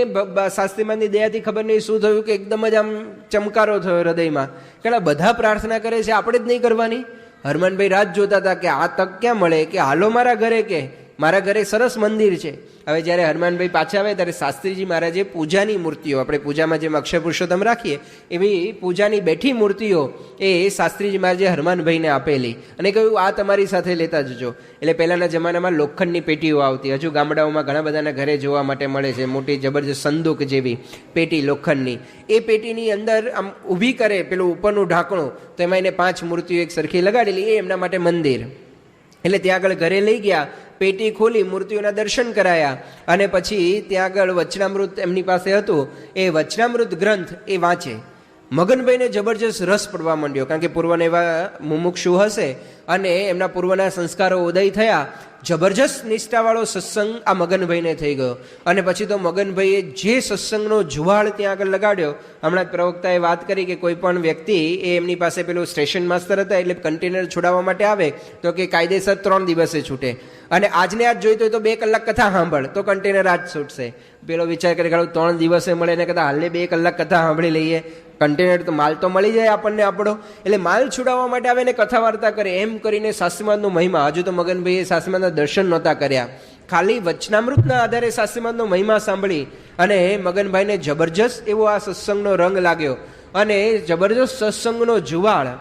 Speaker 1: શાસ્ત્રીમાનની દયાથી ખબર નહીં શું થયું કે એકદમ જ આમ ચમકારો થયો હૃદયમાં કે બધા પ્રાર્થના કરે છે, આપણે જ નહીં કરવાની. હરમાનભાઈ રાત જોતા હતા કે આ તક ક્યાં મળે, કે હાલો મારા ઘરે, કે મારા ઘરે સરસ મંદિર છે. હવે જ્યારે હરમાનભાઈ પાછા આવે ત્યારે શાસ્ત્રીજી મહારાજે પૂજાની મૂર્તિઓ, આપણે પૂજામાં જેમ અક્ષર પુરુષોત્તમ રાખીએ એવી પૂજાની બેઠી મૂર્તિઓ એ શાસ્ત્રીજી મહારાજે હરમાનભાઈને આપેલી, અને કહ્યું આ તમારી સાથે લેતા જજો. એટલે પહેલાંના જમાનામાં લોખંડની પેટીઓ આવતી, હજુ ગામડાઓમાં ઘણા બધાના ઘરે જોવા માટે મળે છે, મોટી જબરજસ્ત સંદૂક જેવી પેટી લોખંડની. એ પેટીની અંદર આમ ઊભી કરે પેલું ઉપરનું ઢાંકણું, તો એમાં એને 5 મૂર્તિઓ એક સરખી લગાડેલી, એ એમના માટે મંદિર. એટલે ત્યાં આગળ ઘરે લઈ ગયા, પેટી ખોલી, મૂર્તિઓના દર્શન કરાયા, અને પછી ત્યાં આગળ વચનામૃત એમની પાસે હતું, એ વચનામૃત ગ્રંથ એ વાંચે. મગનભાઈને જબરજસ્ત રસ પડવા માંડ્યો, કારણ કે પૂર્વના એવા મુમુક્ષુ હશે અને એમના પૂર્વના સંસ્કારો ઉદય થયા. જબરજસ્ત નિષ્ઠાવાળો સત્સંગ આ મગનભાઈને થઈ ગયો. અને પછી તો મગનભાઈએ જે સત્સંગનો જુવાળ ત્યાં આગળ લગાડ્યો, હમણાં જ પ્રવક્તાએ વાત કરી કે કોઈ પણ વ્યક્તિ એ એમની પાસે પેલું સ્ટેશન માસ્તર હતા, એટલે કન્ટેનર છોડાવવા માટે આવે તો કે કાયદેસર 3 દિવસે છૂટે, અને આજને આજ જોઈતો હોય તો 2 કલાક કથા સાંભળ તો કન્ટેનર આજ છૂટશે. પેલો વિચાર કરે કે 3 દિવસે મળે, ને કદાચ હાલને 2 કલાક કથા સાંભળી લઈએ, કન્ટેનર તો માલ તો મળી જાય આપણને આપણો. એટલે માલ છોડાવવા માટે આવે ને કથા વાર્તા કરે, એમ કરીને શાસ્ત્રીમાનનો મહિમા. હજુ તો મગનભાઈએ શાસ્ત્રીમાનના દર્શન નહોતા કર્યા, ખાલી વચનામૃતના આધારે શાસ્ત્રીમાનનો મહિમા સાંભળી અને મગનભાઈને જબરજસ્ત એવો આ સત્સંગનો રંગ લાગ્યો. અને જબરજસ્ત સત્સંગનો જુવાળ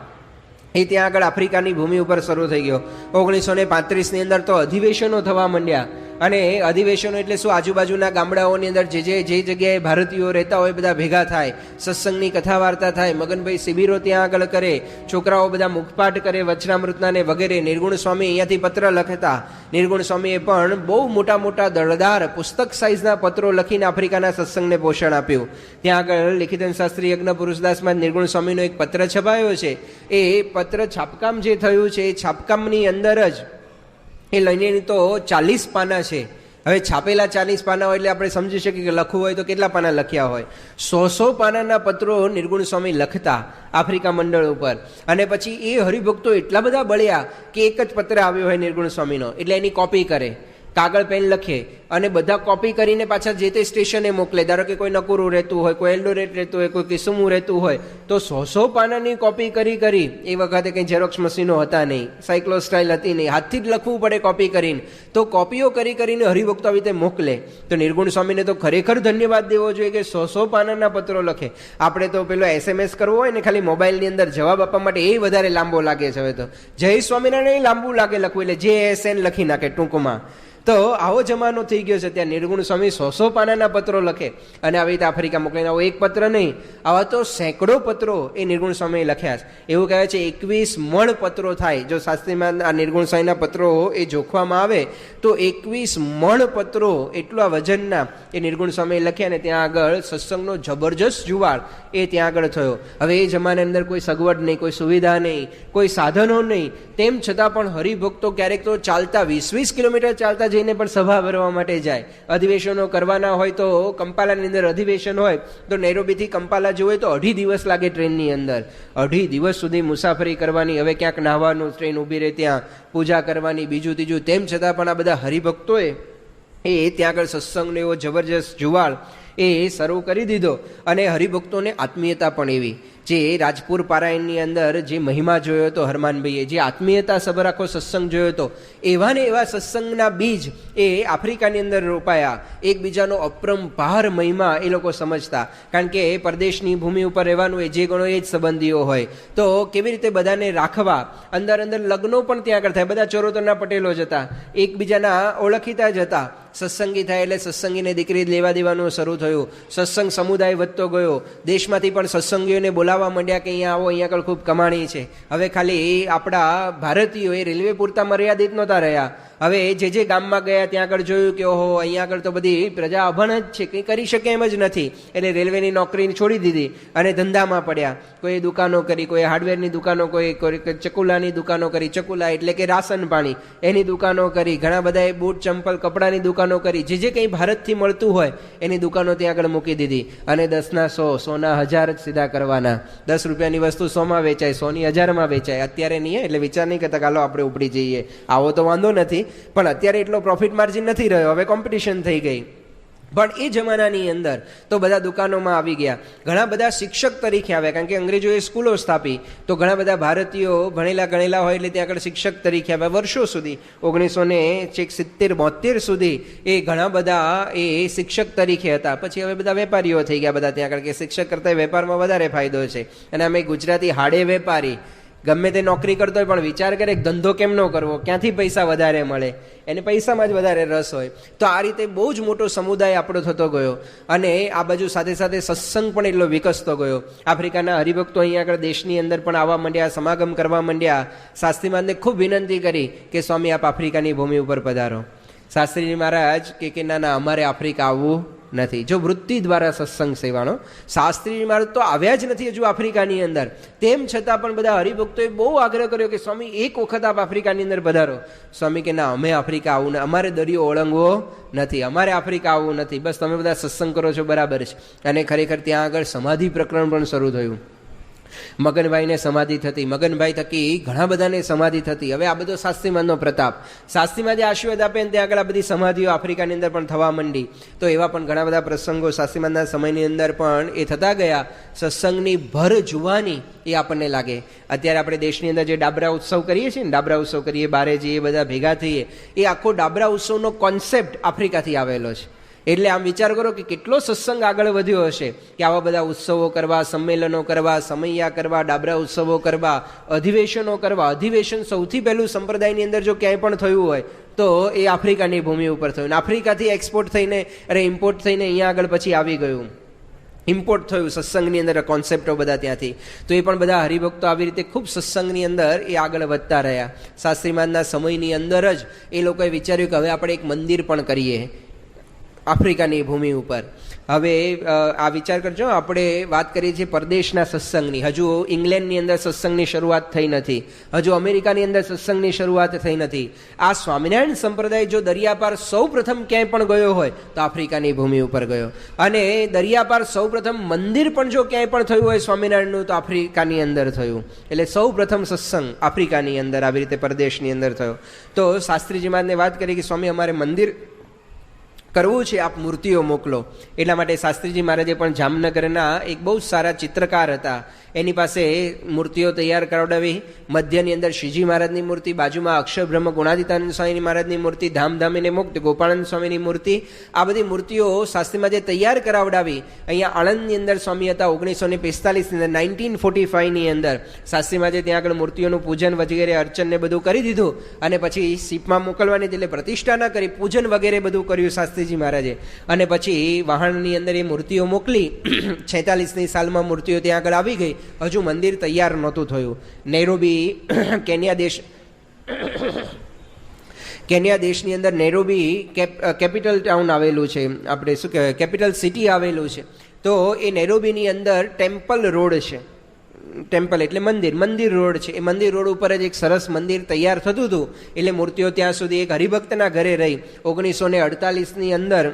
Speaker 1: એ ત્યાં આગળ આફ્રિકાની ભૂમિ ઉપર શરૂ થઈ ગયો. 1935ની અંદર તો અધિવેશનો થવા માંડ્યા. અને અધિવેશનો એટલે શું, આજુબાજુના ગામડાઓની અંદર જે જગ્યાએ ભારતીયો રહેતા હોય બધા ભેગા થાય, સત્સંગની કથા વાર્તા થાય. મગનભાઈ શિબિરો ત્યાં આગળ કરે, છોકરાઓ બધા મુખપાઠ કરે વચનામૃતના ને વગેરે. નિર્ગુણ સ્વામી અહીંયાથી પત્ર લખતા. નિર્ગુણ સ્વામીએ પણ બહુ મોટા મોટા દળદાર પુસ્તક સાઇઝના પત્રો લખીને આફ્રિકાના સત્સંગને પોષણ આપ્યું. ત્યાં આગળ લિખિતન શાસ્ત્રી યજ્ઞ પુરુષદાસમાં નિર્ગુણ સ્વામીનો એક પત્ર છપાયો છે. એ પત્ર છાપકામ જે થયું છે, એ છાપકામની અંદર જ એ લઈને તો 40 પાના છે. હવે છાપેલા 40 પાના હોય એટલે આપણે સમજી શકીએ કે લખવું હોય તો કેટલા પાના લખ્યા હોય. 100 પાનાના પત્રો નિર્ગુણ સ્વામી લખતા આફ્રિકા મંડળ ઉપર. અને પછી એ હરિભક્તો એટલા બધા બળ્યા કે એક જ પત્ર આવ્યો હોય નિર્ગુણ સ્વામીનો, એટલે એની કોપી કરે, કાગળ પેન લખે, અને બધા કોપી કરીને પાછા જે તે સ્ટેશને મોકલે. ધારો કે કોઈ નકુરું રહેતું હોય, કોઈ એલ્ડોરેટ રહેતું હોય, કોઈ કિસુમું રહેતું હોય, તો 100 પાનાની કોપી કરી. એ વખતે કંઈ ઝેરોક્સ મશીનો હતા નહીં, સાયક્લો સ્ટાઇલ હતી નહીં, હાથથી જ લખવું પડે કોપી કરીને. તો કોપીઓ કરીને હરિભક્તો આવી રીતે મોકલે. તો નિર્ગુણ સ્વામીને તો ખરેખર ધન્યવાદ દેવો જોઈએ કે 100 પાનાના પત્રો લખે. આપણે તો પેલો SMS કરવો હોય ને ખાલી મોબાઈલની અંદર જવાબ આપવા માટે, એ વધારે લાંબો લાગે છે. હવે તો જય સ્વામિનારાયણ લાંબુ લાગે લખવું, એટલે JSN લખી નાખે ટૂંકમાં. તો આવો જમાનો થઈ ગયો છે. ત્યાં નિર્ગુણ સ્વામી 100 પાનાના પત્રો લખે અને આવી રીતે આફ્રિકા મોકલીને. આવો એક પત્ર નહીં, આવા તો સેંકડો પત્રો એ નિર્ગુણ સ્વામીએ લખ્યા છે. એવું કહે છે 21 મણ પત્રો થાય. જો શાસ્ત્રીમાં આ નિર્ગુણ સ્વામીના પત્રો એ જોખવામાં આવે તો 21 મણ પત્રો, એટલા વજનના એ નિર્ગુણ સ્વામીએ લખ્યા. ને ત્યાં આગળ સત્સંગનો જબરજસ્ત જુવાળ એ ત્યાં આગળ થયો. હવે એ જમાનાની અંદર કોઈ સગવડ નહીં, કોઈ સુવિધા નહીં, કોઈ સાધનો નહીં, તેમ છતાં પણ હરિભક્તો ક્યારેક તો ચાલતા 20-20 કિલોમીટર ચાલતા જઈને પણ સભા ભરવા માટે માટે જાય. અધિવેશનો કરવાના હોય તો કંપાલાની અંદર અધિવેશન હોય તો નૈરોબીથી કંપાલા જવું હોય તો 2.5 દિવસ લાગે ટ્રેનની અંદર. 2.5 દિવસ સુધી મુસાફરી કરવાની, હવે ક્યાંક નાહવાનું, ટ્રેન ઊભી રહે ત્યાં પૂજા કરવાની, બીજું ત્રીજું. તેમ છતાં પણ આ બધા હરિભક્તોએ ત્યાં આગળ સત્સંગનો એવો જબરજસ્ત જુવાળ એ શરૂ કરી દીધો. અને હરિભક્તોને આત્મીયતા પણ એવી, જે રાજપુર પારાયણની અંદર જે મહિમા જોયો હતો હરમાનભાઈએ, જે આત્મીયતા સબર આખો સત્સંગ જોયો હતો, એવા ને એવા સત્સંગના બીજ એ આફ્રિકાની અંદર રોપાયા. એકબીજાનો અપરંપાર મહિમા એ લોકો સમજતા, કારણ કે પરદેશની ભૂમિ ઉપર રહેવાનું એ જે ગણો એ જ સંબંધીઓ હોય, તો કેવી રીતે બધાને રાખવા. અંદર અંદર લગ્નો પણ ત્યાં આગળ થાય, બધા ચરોતરના પટેલો જ હતા, એકબીજાના ઓળખીતા જ હતા. સત્સંગી થાય એટલે સત્સંગીને દીકરી લેવા દેવાનું શરૂ થયું. સત્સંગ સમુદાય વધતો ગયો. દેશમાંથી પણ સત્સંગીઓને બોલાવવા માંડ્યા કે અહીંયા આવો, અહીંયા આગળ ખૂબ કમાણી છે. હવે ખાલી આપણા ભારતીયો એ રેલવે પૂરતા મર્યાદિત નહોતા રહ્યા. હવે જે ગામમાં ગયા ત્યાં આગળ જોયું કે ઓહો, અહીંયા આગળ તો બધી પ્રજા અભણ જ છે, કંઈ કરી શકે એમ જ નથી. એટલે રેલવેની નોકરી છોડી દીધી અને ધંધામાં પડ્યા. કોઈ દુકાનો કરી, કોઈ હાર્ડવેરની દુકાનો, કોઈ ચકુલાની દુકાનો કરી, ચકુલા એટલે કે રાશન પાણી એની દુકાનો કરી, ઘણા બધાએ બૂટ ચંપલ કપડાની દુકાનો કરી. જે કંઈ ભારતથી મળતું હોય એની દુકાનો ત્યાં આગળ મૂકી દીધી. અને 10ના 100, 100ના 1000 જ સીધા કરવાના. 10 રૂપિયાની વસ્તુ 100માં વેચાય, 100ની 1000માં વેચાય. અત્યારે નહીં, એટલે વિચાર નહીં કરતા કાલો આપણે ઉપડી જઈએ, આવો તો વાંધો નથી, પણ અત્યારે એટલો પ્રોફિટ માર્જિન નથી રહ્યો, હવે કોમ્પિટિશન થઈ ગઈ. પણ એ જમાનાની અંદર તો બધા દુકાનોમાં આવી ગયા. ઘણા બધા શિક્ષક તરીકે આવ્યા, કારણ કે અંગ્રેજોએ સ્કૂલો સ્થાપી, તો ઘણા બધા ભારતીયો ભણેલા ગણેલા હોય એટલે ત્યાં આગળ શિક્ષક તરીકે આવ્યા. વર્ષો સુધી 1970-72 સુધી એ ઘણા બધા એ શિક્ષક તરીકે હતા. પછી હવે બધા વેપારીઓ થઈ ગયા બધા ત્યાં આગળ, કે શિક્ષક કરતાં વેપારમાં વધારે ફાયદો છે. અને અમે ગુજરાતી હાડે વેપારી, ગમે તે નોકરી કરતો હોય પણ વિચાર કરે ધંધો કેમ ન કરવો, ક્યાંથી પૈસા વધારે મળે, એને પૈસામાં જ વધારે રસ હોય. તો આ રીતે બહુ જ મોટો સમુદાય આપણો થતો ગયો. અને આ બાજુ સાથે સાથે સત્સંગ પણ એટલો વિકસતો ગયો. આફ્રિકાના હરિભક્તો અહીંયા આગળ દેશની અંદર પણ આવવા માંડ્યા, સમાગમ કરવા માંડ્યા. શાસ્ત્રીમાનને ખૂબ વિનંતી કરી કે સ્વામી આપ આફ્રિકાની ભૂમિ ઉપર પધારો. શાસ્ત્રીજી મહારાજ કે ના, અમારે આફ્રિકા આવવું નથી. જો વૃત્તિ દ્વારા સત્સંગ સેવાનો, શાસ્ત્રીજી મહારાજ તો આવ્યા જ નથી હજુ આફ્રિકાની અંદર. તેમ છતાં પણ બધા હરિભક્તોએ બહુ આગ્રહ કર્યો કે સ્વામી એક વખત આપ આફ્રિકાની અંદર પધારો. સ્વામી કે ના, અમે આફ્રિકા આવવું ને, અમારે દરિયો ઓળંગવો નથી, અમારે આફ્રિકા આવવું નથી, બસ તમે બધા સત્સંગ કરો છો બરાબર છે. અને ખરેખર ત્યાં આગળ સમાધિ પ્રકરણ પણ શરૂ થયું. મગનભાઈને સમાધિ થતી, મગનભાઈ થકી ઘણા બધાને સમાધિ થતી. હવે આ બધો શાસ્ત્રીમાનનો પ્રતાપ, શાસ્ત્રીમાં જે આશીર્વાદ આપે ને ત્યાં આગળ આ બધી સમાધિઓ આફ્રિકાની અંદર પણ થવા માંડી. તો એવા પણ ઘણા બધા પ્રસંગો શાસ્ત્રીમાનના સમયની અંદર પણ એ થતા ગયા. સત્સંગની ભર જુવાની એ આપણને લાગે. અત્યારે આપણે દેશની અંદર જે ડાબરા ઉત્સવ કરીએ છીએ ને, ડાબરા ઉત્સવ કરીએ, બારે જઈએ, બધા ભેગા થઈએ, એ આખો ડાબરા ઉત્સવનો કોન્સેપ્ટ આફ્રિકાથી આવેલો છે. એટલે આમ વિચાર કરો કે કેટલો સત્સંગ આગળ વધ્યો હશે કે આવા બધા ઉત્સવો કરવા, સંમેલનો કરવા, સમૈયા કરવા, ડાબરા ઉત્સવો કરવા, અધિવેશનો કરવા. અધિવેશન સૌથી પહેલું સંપ્રદાયની અંદર જો ક્યાંય પણ થયું હોય તો એ આફ્રિકાની ભૂમિ ઉપર થયું. આફ્રિકાથી એક્સપોર્ટ થઈને ઇમ્પોર્ટ થઈને અહીંયા આગળ પછી આવી ગયું, ઇમ્પોર્ટ થયું સત્સંગની અંદર કોન્સેપ્ટો બધા ત્યાંથી. તો એ પણ બધા હરિભક્તો આવી રીતે ખૂબ સત્સંગની અંદર એ આગળ વધતા રહ્યા. શાસ્ત્રીમાનના સમયની અંદર જ એ લોકોએ વિચાર્યું કે હવે આપણે એક મંદિર પણ કરીએ આફ્રિકાની ભૂમિ ઉપર. હવે આ વિચાર કરજો, આપણે વાત કરીએ છીએ પરદેશના સત્સંગની. હજુ ઇંગ્લેન્ડની અંદર સત્સંગની શરૂઆત થઈ નથી, હજુ અમેરિકાની અંદર સત્સંગની શરૂઆત થઈ નથી. આ સ્વામિનારાયણ સંપ્રદાય જો દરિયાપાર સૌ પ્રથમ ક્યાંય પણ ગયો હોય તો આફ્રિકાની ભૂમિ ઉપર ગયો. અને દરિયાપાર સૌ પ્રથમ મંદિર પણ જો ક્યાંય પણ થયું હોય સ્વામિનારાયણનું તો આફ્રિકાની અંદર થયું. એટલે સૌ પ્રથમ સત્સંગ આફ્રિકાની અંદર આવી રીતે પરદેશની અંદર થયો. તો શાસ્ત્રીજી મહારાજને વાત કરી કે સ્વામી અમારે મંદિર કરવું છે, આપ મૂર્તિઓ મોકલો. એટલા માટે શાસ્ત્રીજી મહારાજે પણ જામનગરના એક બહુ સારા ચિત્રકાર હતા, એની પાસે મૂર્તિઓ તૈયાર કરાવડાવી. મધ્યની અંદર શ્રીજી મહારાજની મૂર્તિ, બાજુમાં અક્ષર બ્રહ્મ ગુણાદિતાનંદ સ્વામી મહારાજની મૂર્તિ, ધામધામીને મુક્ત ગોપાળાનંદ સ્વામીની મૂર્તિ. આ બધી મૂર્તિઓ શાસ્ત્રીમાં જે તૈયાર કરાવડાવી. અહીંયા આણંદની અંદર સ્વામી હતા 1945 અંદર, 1945ની અંદર શાસ્ત્રીમાં જે ત્યાં આગળ મૂર્તિઓનું પૂજન વગેરે અર્ચનને બધું કરી દીધું. અને પછી શીપમાં મોકલવાની, એટલે પ્રતિષ્ઠા ન કરી, પૂજન વગેરે બધું કર્યું શાસ્ત્રીજી મહારાજે. અને પછી વાહણની અંદર એ મૂર્તિઓ મોકલી. 46ની સાલમાં મૂર્તિઓ ત્યાં આગળ આવી ગઈ. હજુ મંદિર તૈયાર નહોતું થયું. નૈરોબી કેન્યા દેશની અંદર નૈરોબી કેપિટલ ટાઉન આવેલું છે, આપણે શું કહેવાય કેપિટલ સિટી આવેલું છે. તો એ નૈરોબીની અંદર ટેમ્પલ રોડ છે, ટેમ્પલ એટલે મંદિર રોડ છે. એ મંદિર રોડ ઉપર જ એક સરસ મંદિર તૈયાર થતું હતું. એટલે મૂર્તિઓ ત્યાં સુધી એક હરિભક્તના ઘરે રહી 1948ની અંદર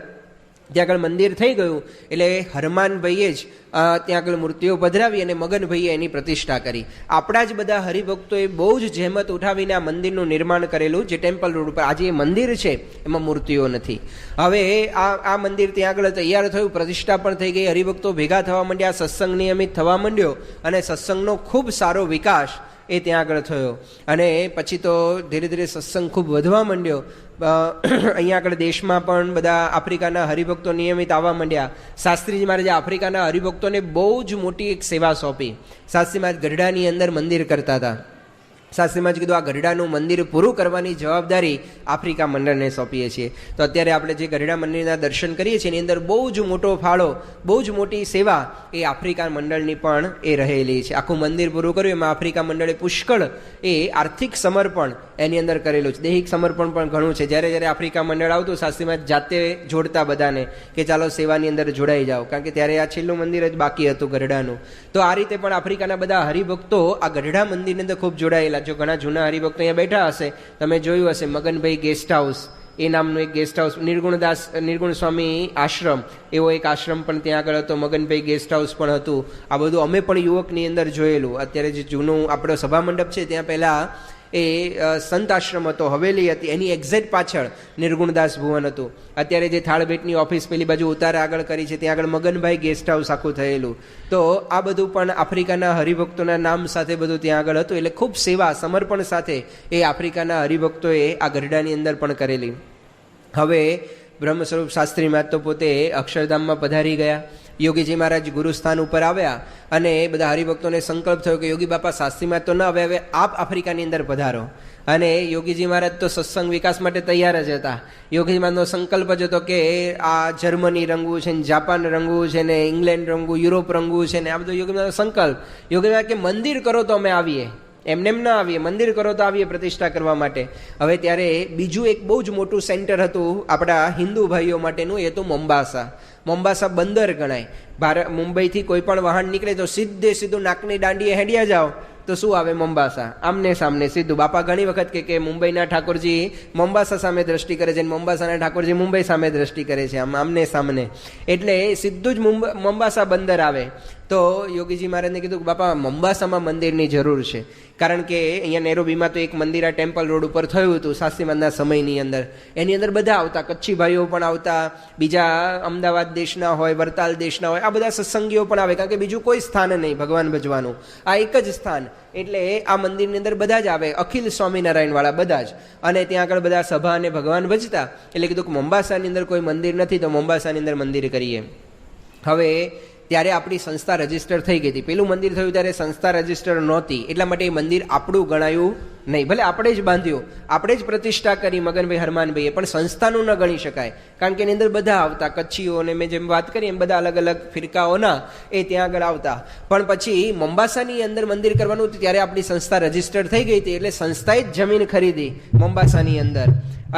Speaker 1: ત્યાં આગળ મંદિર થઈ ગયું. એટલે હરમાનભાઈએ જ ત્યાં આગળ મૂર્તિઓ પધરાવી અને મગનભાઈએ એની પ્રતિષ્ઠા કરી. આપણા જ બધા હરિભક્તોએ બહુ જ જહેમત ઉઠાવીને આ મંદિરનું નિર્માણ કરેલું, જે ટેમ્પલ રોડ ઉપર આજે એ મંદિર છે એમાં મૂર્તિઓ નથી. હવે આ મંદિર ત્યાં આગળ તૈયાર થયું, પ્રતિષ્ઠા પણ થઈ ગઈ, હરિભક્તો ભેગા થવા માંડ્યા, સત્સંગ નિયમિત થવા માંડ્યો અને સત્સંગનો ખૂબ સારો વિકાસ એ ત્યાં આગળ થયો. અને પછી તો ધીરે ધીરે સત્સંગ ખૂબ વધવા માંડ્યો. અહીંયા આગળ દેશમાં પણ બધા આફ્રિકાના હરિભક્તો નિયમિત આવવા માંડ્યા. શાસ્ત્રીજી મહારાજે આફ્રિકાના હરિભક્તોને બહુ જ મોટી એક સેવા સોંપી. શાસ્ત્રી મહારાજ ગઢડાની અંદર મંદિર કરતા હતા. શાસ્ત્રી મહારાજ કીધું આ ગઢડાનું મંદિર પૂરું કરવાની જવાબદારી આફ્રિકા મંડળને સોંપીએ છીએ. તો અત્યારે આપણે જે ગઢડા મંદિરના દર્શન કરીએ છીએ એની અંદર બહુ જ મોટો ફાળો, બહુ જ મોટી સેવા એ આફ્રિકા મંડળની પણ એ રહેલી છે. આખું મંદિર પૂરું કર્યું એમાં આફ્રિકા મંડળે પુષ્કળ એ આર્થિક સમર્પણ એની અંદર કરેલું છે, દૈહિક સમર્પણ પણ ઘણું છે. જ્યારે જ્યારે આફ્રિકા મંડળ આવતું શાસ્ત્રી મહારાજ જાતે જોડતા બધાને કે ચાલો સેવાની અંદર જોડાઈ જાઓ, કારણ કે ત્યારે આ છેલ્લું મંદિર જ બાકી હતું ગઢડાનું. તો આ રીતે પણ આફ્રિકાના બધા હરિભક્તો આ ગઢડા મંદિરની અંદર ખૂબ જોડાયેલા. જો ઘણા જૂના હરિભક્તો અહીંયા બેઠા હશે, તમે જોયું હશે મગનભાઈ ગેસ્ટ હાઉસ એ નામનું એક ગેસ્ટ હાઉસ, નિર્ગુણ સ્વામી આશ્રમ એવો એક આશ્રમ પણ ત્યાં આગળ હતો, મગનભાઈ ગેસ્ટ હાઉસ પણ હતું. આ બધું અમે પણ યુવકની અંદર જોયેલું. અત્યારે જે જૂનું આપણો સભા મંડપ છે ત્યાં પહેલાં એ સંત આશ્રમ હતો, હવેલી હતી, એની એક્ઝેક્ટ પાછળ નિર્ગુણદાસ ભુવન હતું. અત્યારે જે થાળબેટની ઓફિસ પેલી બાજુ ઉતારે આગળ કરી છે ત્યાં આગળ મગનભાઈ ગેસ્ટ હાઉસ આખું થયેલું. તો આ બધું પણ આફ્રિકાના હરિભક્તોના નામ સાથે બધું ત્યાં આગળ હતું. એટલે ખૂબ સેવા સમર્પણ સાથે એ આફ્રિકાના હરિભક્તોએ આ ગઢડાની અંદર પણ કરેલી. હવે બ્રહ્મ સ્વરૂપ શાસ્ત્રી મહારાજ તો પોતે અક્ષરધામમાં પધારી ગયા. યોગીજી મહારાજ ગુરુસ્થાન ઉપર આવ્યા અને બધા હરિભક્તોને સંકલ્પ થયો કે યોગી બાપા શાસ્ત્રી મહારાજ તો ન આવે, હવે આપ આફ્રિકાની અંદર પધારો. અને યોગીજી મહારાજ તો સત્સંગ વિકાસ માટે તૈયાર જ હતા. યોગીજી મહારાજનો સંકલ્પ જ હતો કે આ જર્મની રંગવું છે ને, જાપાન રંગવું છે ને, ઇંગ્લેન્ડ રંગવું, યુરોપ રંગવું છે ને, આ બધું યોગી મહારાજનો સંકલ્પ. યોગી મહારાજ કે મંદિર કરો તો અમે આવીએ, એમને એમ ના આવીએ, મંદિર કરો તો આવીએ પ્રતિષ્ઠા કરવા માટે. હવે ત્યારે બીજું એક બહુ જ મોટું સેન્ટર હતું આપણા હિન્દુ ભાઈઓ માટેનું, એ હતું મોમ્બાસા. મોમ્બાસા બંદર ગણાય. મુંબઈથી કોઈ પણ વાહન નીકળે તો સીધું નાકની દાંડીએ હેડ્યા જાઓ તો શું આવે? મોમ્બાસા. આમને સામને સીધું. બાપા ઘણી વખત કે મુંબઈના ઠાકોરજી મોમ્બાસા સામે દ્રષ્ટિ કરે છે, મોમ્બાસાના ઠાકોરજી મુંબઈ સામે દ્રષ્ટિ કરે છે, આમને સામને. એટલે સીધું જ મોમ્બાસા બંદર આવે. તો યોગીજી મહારાજને કીધું કે બાપા મોમ્બાસામાં મંદિરની જરૂર છે, કારણ કે અહીંયા નેરોબીમાં તો એક મંદિર આ ટેમ્પલ રોડ ઉપર થયું હતું શાસ્ત્રી મહારાજના સમયની અંદર. એની અંદર બધા આવતા, કચ્છી ભાઈઓ પણ આવતા, બીજા અમદાવાદ દેશના હોય, વરતાલ દેશના હોય, આ બધા સત્સંગીઓ પણ આવે, કારણ કે બીજું કોઈ સ્થાન નહીં ભગવાન ભજવાનું, આ એક જ સ્થાન. એટલે આ મંદિરની અંદર બધા જ આવે, અખિલ સ્વામિનારાયણ વાળા બધા જ. અને ત્યાં આગળ બધા સભા અને ભગવાન ભજતા. એટલે કીધું કે મોમ્બાસાની અંદર કોઈ મંદિર નથી તો મોમ્બાસાની અંદર મંદિર કરીએ. હવે ત્યારે આપણી સંસ્થા રજીસ્ટર થઈ ગઈ હતી. પેલું મંદિર થયું ત્યારે સંસ્થા રજીસ્ટર નહોતી, એટલા માટે એ મંદિર આપણું ગણાયું નહીં. ભલે આપણે જ બાંધ્યું, આપણે જ પ્રતિષ્ઠા કરી મગનભાઈ હરમાનભાઈએ, પણ સંસ્થાનું ન ગણી શકાય, કારણ કે એની અંદર બધા આવતા, કચ્છીઓ અને મેં જેમ વાત કરી એમ બધા અલગ અલગ ફિરકાઓના એ ત્યાં આગળ આવતા. પણ પછી મોમ્બાસાની અંદર મંદિર કરવાનું હતું ત્યારે આપણી સંસ્થા રજીસ્ટર થઈ ગઈ હતી. એટલે સંસ્થાએ જ જમીન ખરીદી મોમ્બાસાની અંદર.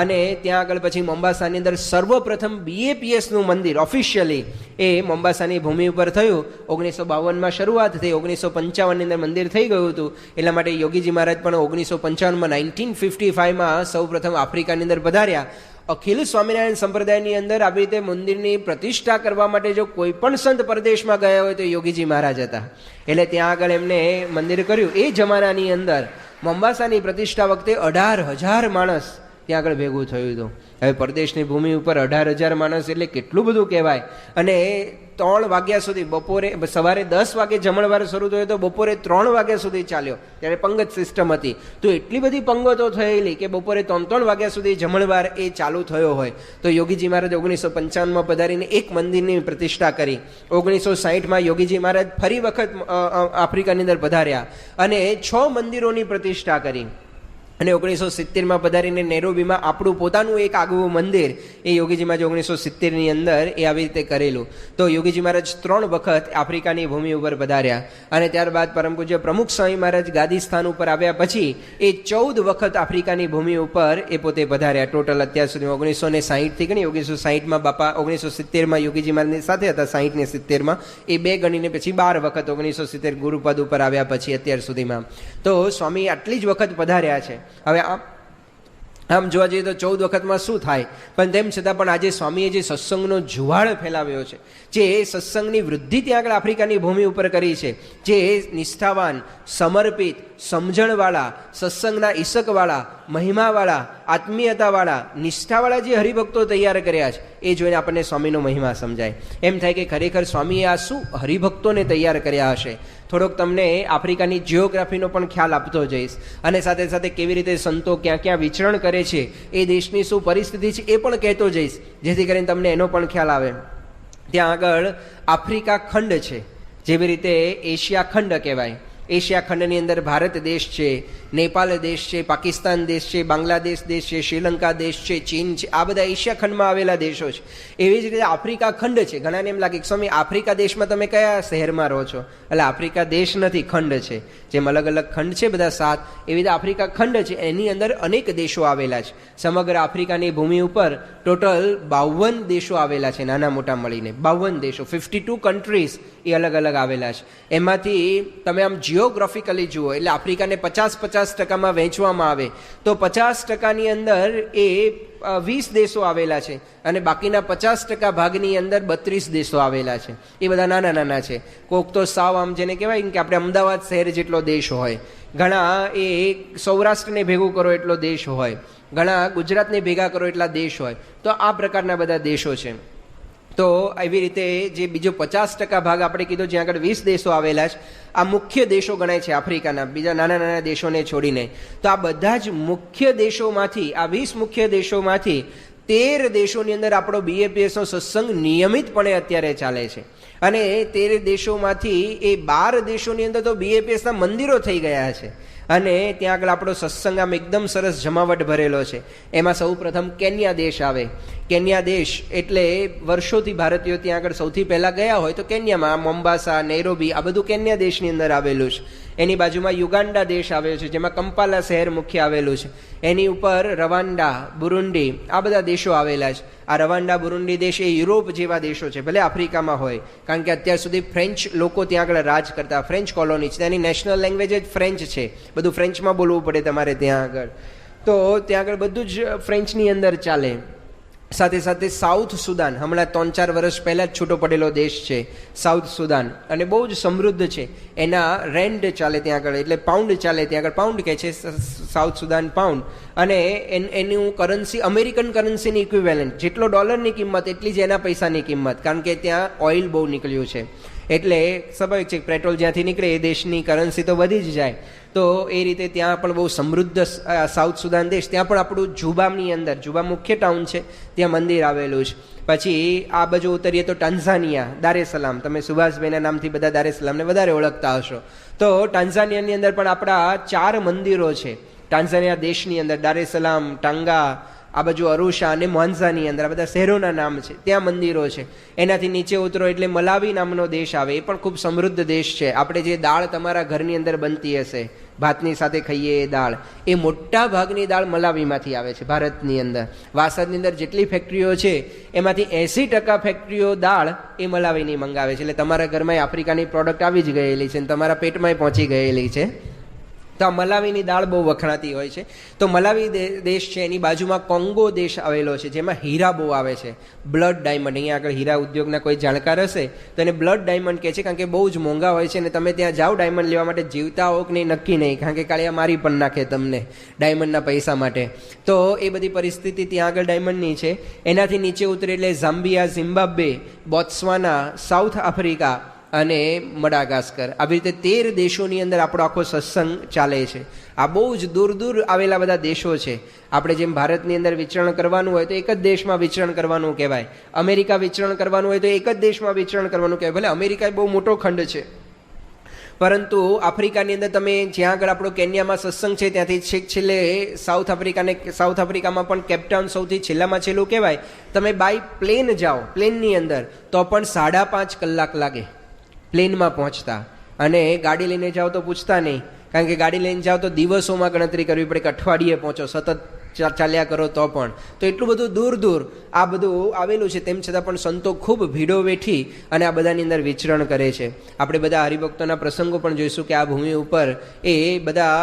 Speaker 1: અને ત્યાં આગળ પછી મોમ્બાસાની અંદર સર્વપ્રથમ BAPSનું મંદિર ઓફિશિયલી એ મોમ્બાસાની ભૂમિ ઉપર થયું. 1952માં શરૂઆત થઈ, 1955ની અંદર મંદિર થઈ ગયું હતું. એટલા માટે યોગીજી મહારાજ પણ 1955માં 1955માં સૌ પ્રથમ આફ્રિકાની અંદર પધાર્યા. અખિલ સ્વામિનારાયણ સંપ્રદાયની અંદર આવી રીતે મંદિરની પ્રતિષ્ઠા કરવા માટે જો કોઈ પણ સંત પરદેશમાં ગયા હોય તો યોગીજી મહારાજ હતા. એટલે ત્યાં આગળ એમને મંદિર કર્યું. એ જમાનાની અંદર મોમ્બાસાની પ્રતિષ્ઠા વખતે 18,000 માણસ ત્યાં આગળ ભેગું થયું હતું. હવે પરદેશની ભૂમિ ઉપર 18,000 માણસ એટલે કેટલું બધું કહેવાય. અને 3 વાગ્યા સુધી, બપોરે સવારે 10 વાગે જમણવાર શરૂ થયો તો બપોરે 3 વાગ્યા સુધી ચાલ્યો. ત્યારે પંગત સિસ્ટમ હતી, તો એટલી બધી પંગતો થયેલી કે બપોરે 3 વાગ્યા સુધી જમણવાર એ ચાલુ થયો હોય. તો યોગીજી મહારાજ 1955માં પધારીને એક મંદિરની પ્રતિષ્ઠા કરી. 1960માં યોગીજી મહારાજ ફરી વખત આફ્રિકાની અંદર પધાર્યા અને 6 મંદિરોની પ્રતિષ્ઠા કરી. અને 1970માં પધારીને નેરોબીમાં આપણું પોતાનું એક આગવું મંદિર એ યોગીજી મહારાજ 1970ની અંદર એ આવી રીતે કરેલું. તો યોગીજી મહારાજ 3 વખત આફ્રિકાની ભૂમિ ઉપર પધાર્યા અને ત્યારબાદ પરમ પૂજ્ય પ્રમુખ સ્વામી મહારાજ ગાદી સ્થાન ઉપર આવ્યા પછી એ 14 વખત આફ્રિકાની ભૂમિ ઉપર એ પોતે પધાર્યા. ટોટલ અત્યાર સુધીમાં 1960થી ગણી 1960માં બાપા 1970માં યોગીજી મહારાજની સાથે હતા, 60 ને 70માં એ 2 ગણીને પછી 12 વખત 1970 ગુરુપદ ઉપર આવ્યા પછી અત્યાર સુધીમાં. તો સ્વામી આટલી જ વખત પધાર્યા છે. હવે આમ જોવા જઈએ તો 14 વખતમાં શું થાય, પણ તેમ છતાં પણ આજે સ્વામીએ જે સત્સંગનો જુવાળ ફેલાવ્યો છે, જે સત્સંગની વૃદ્ધિ ત્યાં આગળ આફ્રિકાની ભૂમિ ઉપર કરી છે, જે નિષ્ઠાવાન, સમર્પિત, સમજણવાળા, સત્સંગના ઈસકવાળા, મહિમાવાળા, આત્મીયતાવાળા, નિષ્ઠાવાળા જે હરિભક્તો તૈયાર કર્યા છે, એ જોઈને આપણને સ્વામીનો મહિમા સમજાય. એમ થાય કે ખરેખર સ્વામીએ આ શું હરિભક્તોને તૈયાર કર્યા હશે. થોડોક તમને આફ્રિકાની જિયોગ્રાફીનો પણ ખ્યાલ આપતો જઈશ અને સાથે સાથે કેવી રીતે સંતો ક્યાં ક્યાં વિચરણ કરે છે, એ દેશની શું પરિસ્થિતિ છે એ પણ કહેતો જઈશ, જેથી કરીને તમને એનો પણ ખ્યાલ આવે. ત્યાં આગળ આફ્રિકા ખંડ છે, જેવી રીતે એશિયા ખંડ કહેવાય. એશિયા ખંડની અંદર ભારત દેશ છે, નેપાળ દેશ છે, પાકિસ્તાન દેશ છે, બાંગ્લાદેશ દેશ છે, શ્રીલંકા દેશ છે, ચીન છે, આ બધા એશિયા ખંડમાં આવેલા દેશો છે. એવી જ રીતે આફ્રિકા ખંડ છે. ઘણાને એમ લાગે કે સ્વામી આફ્રિકા દેશમાં તમે કયા શહેરમાં રહો છો? એટલે આફ્રિકા દેશ નથી, ખંડ છે. જેમ અલગ અલગ ખંડ છે બધા 7, એવી રીતે આફ્રિકા ખંડ છે. એની અંદર અનેક દેશો આવેલા છે. સમગ્ર આફ્રિકાની ભૂમિ ઉપર ટોટલ 52 દેશો આવેલા છે, નાના મોટા મળીને 52 દેશો, 52 કન્ટ્રીઝ એ અલગ અલગ આવેલા છે. એમાંથી તમે આમ જિયોગ્રાફિકલી જુઓ એટલે આફ્રિકાને 50-50% વહેંચવામાં આવે તો 50%ની અંદર એ 20 દેશો આવેલા છે અને બાકીના 50% ભાગની અંદર 32 દેશો આવેલા છે. એ બધા નાના નાના છે. કોક તો સાવ આમ જેને કહેવાય કે આપણે અમદાવાદ શહેર જેટલો દેશ હોય, ઘણા એ સૌરાષ્ટ્રને ભેગું કરો એટલો દેશ હોય, ઘણા ગુજરાતને ભેગા કરો એટલા દેશ હોય. તો આ પ્રકારના બધા દેશો છે. તો એવી રીતે જે બીજો 50% ભાગ આપણે કીધો, જ્યાં આગળ 20 દેશો આવેલા છે, આ મુખ્ય દેશો ગણાય છે આફ્રિકાના, બીજા નાના નાના દેશોને છોડીને. તો આ બધા જ મુખ્ય દેશોમાંથી, આ 20 મુખ્ય દેશોમાંથી 13 દેશોની અંદર આપણો BAPSનો સત્સંગ નિયમિતપણે અત્યારે ચાલે છે. અને 13 દેશોમાંથી એ 12 દેશોની અંદર તો BAPSના મંદિરો થઈ ગયા છે. અને ત્યાં આગળ આપણો સત્સંગ આમ એકદમ સરસ જમાવટ ભરેલો છે. એમાં સૌ પ્રથમ કેન્યા દેશ આવે. કેન્યા દેશ એટલે વર્ષોથી ભારતીયો ત્યાં આગળ સૌથી પહેલાં ગયા હોય તો કેન્યામાં મોમ્બાસા, નૈરોબી આ બધું કેન્યા દેશની અંદર આવેલું છે. એની બાજુમાં યુગાન્ડા દેશ આવેલો છે, જેમાં કંપાલા શહેર મુખ્ય આવેલું છે. એની ઉપર રવાન્ડા, બુરુંડી આ બધા દેશો આવેલા છે. આ રવાન્ડા, બુરુંડી દેશ એ યુરોપ જેવા દેશો છે, ભલે આફ્રિકામાં હોય, કારણ કે અત્યાર સુધી ફ્રેન્ચ લોકો ત્યાં આગળ રાજ કરતા, ફ્રેન્ચ કોલોની છે. તેની નેશનલ લેંગ્વેજ જ ફ્રેન્ચ છે, બધું ફ્રેન્ચમાં બોલવું પડે તમારે ત્યાં આગળ. તો ત્યાં આગળ બધું જ ફ્રેન્ચની અંદર ચાલે. સાથે સાથે સાઉથ સુદાન હમણાં 3-4 વર્ષ પહેલાં જ છૂટો પડેલો દેશ છે સાઉથ સુદાન, અને બહુ જ સમૃદ્ધ છે. એના રેન્ડ ચાલે ત્યાં આગળ, એટલે પાઉન્ડ ચાલે ત્યાં આગળ, પાઉન્ડ કહે છે સાઉથ સુદાન પાઉન્ડ. અને એનું કરન્સી અમેરિકન કરન્સીની ઇક્વિવેલન્ટ, જેટલો ડોલરની કિંમત એટલી જ એના પૈસાની કિંમત, કારણ કે ત્યાં ઓઇલ બહુ નીકળ્યું છે. એટલે સ્વાભાવિક છે પેટ્રોલ જ્યાંથી નીકળે એ દેશની કરન્સી તો વધી જ જાય. તો એ રીતે ત્યાં પણ બહુ સમૃદ્ધ સાઉથ સુદાન દેશ. ત્યાં પણ આપણું જુબાની અંદર, જુબા મુખ્ય ટાઉન છે, ત્યાં મંદિર આવેલું છે. પછી આ બાજુ ઉતરીએ તો ટાન્ઝાનિયા, દારેસલામ, તમે સુભાષભાઈના નામથી બધા દારેસલામને વધારે ઓળખતા હશો. તો ટાન્ઝાનિયાની અંદર પણ આપણા 4 મંદિરો છે. ટાન્ઝાનિયા દેશની અંદર દારેસલામ, ટાંગા, આ બાજુ અરુષા અને મોન્ઝાની અંદર આ બધા શહેરોના નામ છે, ત્યાં મંદિરો છે. એનાથી નીચે ઉતરો એટલે મલાવી નામનો દેશ આવે, એ પણ ખૂબ સમૃદ્ધ દેશ છે. આપણે જે દાળ તમારા ઘરની અંદર બનતી હશે, ભાતની સાથે ખાઈએ એ દાળ, એ મોટા ભાગની દાળ મલાવીમાંથી આવે છે ભારતની અંદર. વાસદની અંદર જેટલી ફેક્ટરીઓ છે એમાંથી 80% ફેક્ટરીઓ દાળ એ મલાવીની મંગાવે છે. એટલે તમારા ઘરમાં આફ્રિકાની પ્રોડક્ટ આવી જ ગયેલી છે અને તમારા પેટમાંય પહોંચી ગયેલી છે. તો આ મલાવીની દાળ બહુ વખણાતી હોય છે. તો મલાવી દેશ છે, એની બાજુમાં કોંગો દેશ આવેલો છે, જેમાં હીરા બહુ આવે છે, બ્લડ ડાયમંડ. અહીંયા આગળ હીરા ઉદ્યોગના કોઈ જાણકાર હશે તો એને બ્લડ ડાયમંડ કહે છે, કારણ કે બહુ જ મોંઘા હોય છે. અને તમે ત્યાં જાઓ ડાયમંડ લેવા માટે, જીવતા હો કે નહીં નક્કી નહીં, કારણ કે કાળિયા મારી પણ નાખે તમને ડાયમંડના પૈસા માટે. તો એ બધી પરિસ્થિતિ ત્યાં આગળ ડાયમંડની છે. એનાથી નીચે ઉતરે એટલે Zambia, Zimbabwe, Botswana, south Africa અને મડાગાસ્કર, આવી રીતે 13 દેશોની અંદર આપણો આખો સત્સંગ ચાલે છે. આ બહુ જ દૂર દૂર આવેલા બધા દેશો છે. આપણે જેમ ભારતની અંદર વિચરણ કરવાનું હોય તો એક જ દેશમાં વિચરણ કરવાનું કહેવાય, અમેરિકા વિચરણ કરવાનું હોય તો એક જ દેશમાં વિચરણ કરવાનું કહેવાય. ભલે અમેરિકા બહુ મોટો ખંડ છે, પરંતુ આફ્રિકાની અંદર તમે જ્યાં આગળ આપણો કેન્યામાં સત્સંગ છે ત્યાંથી છેક છેલ્લે સાઉથ આફ્રિકામાં પણ કેપટાઉન સૌથી છેલ્લામાં છેલ્લું કહેવાય. તમે બાય પ્લેન જાઓ, પ્લેનની અંદર તો પણ 5.5 કલાક લાગે પ્લેનમાં પહોંચતા. અને ગાડી લઈને જાઓ તો પૂછતા નહીં, કારણ કે ગાડી લઈને જાઓ તો દિવસોમાં ગણતરી કરવી પડે કે અઠવાડિયે પહોંચો, સતત ચાલ્યા કરો તો પણ. તો એટલું બધું દૂર દૂર આ બધું આવેલું છે, તેમ છતાં પણ સંતો ખૂબ ભીડો વેઠી અને આ બધાની અંદર વિચરણ કરે છે. આપણે બધા હરિભક્તોના પ્રસંગો પણ જોઈશું કે આ ભૂમિ ઉપર એ બધા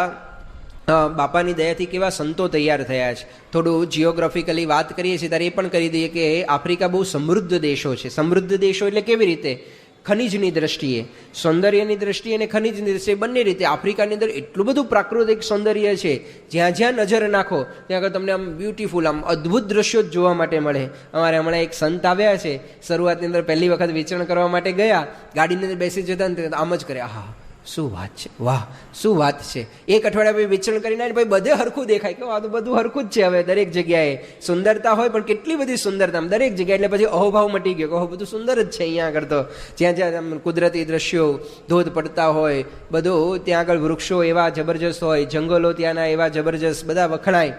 Speaker 1: બાપાની દયાથી કેવા સંતો તૈયાર થયા છે. થોડું જિયોગ્રાફિકલી વાત કરીએ છીએ ત્યારે એ પણ કરી દઈએ કે આફ્રિકા બહુ સમૃદ્ધ દેશો છે. સમૃદ્ધ દેશો એટલે કેવી રીતે? ખનિજની દ્રષ્ટિએ, સૌંદર્યની દ્રષ્ટિએ અને ખનિજની દ્રષ્ટિએ બંને રીતે. આફ્રિકાની અંદર એટલું બધું પ્રાકૃતિક સૌંદર્ય છે, જ્યાં જ્યાં નજર નાખો ત્યાં આગળ તમને આમ બ્યુટીફુલ, આમ અદ્ભુત દ્રશ્યો જ જોવા માટે મળે. અમારે હમણાં એક સંત આવ્યા છે, શરૂઆતની અંદર પહેલી વખત વિચરણ કરવા માટે ગયા, ગાડીની અંદર બેસી જતા ને આમ જ કરે, આહા શું વાત છે, વાહ શું વાત છે. એક અઠવાડિયા પછી વિચરણ કરીને ભાઈ બધે હરખું દેખાય કે આ તો બધું હરખું જ છે. હવે દરેક જગ્યાએ સુંદરતા હોય પણ કેટલી બધી સુંદરતા દરેક જગ્યાએ. એટલે પછી અહોભાવ મટી ગયો કે બધું સુંદર જ છે અહીંયા આગળ. તો જ્યાં જ્યાં કુદરતી દ્રશ્યો, ધોધ પડતા હોય, બધું ત્યાં આગળ વૃક્ષો એવા જબરજસ્ત હોય, જંગલો ત્યાંના એવા જબરજસ્ત બધા વખણાય.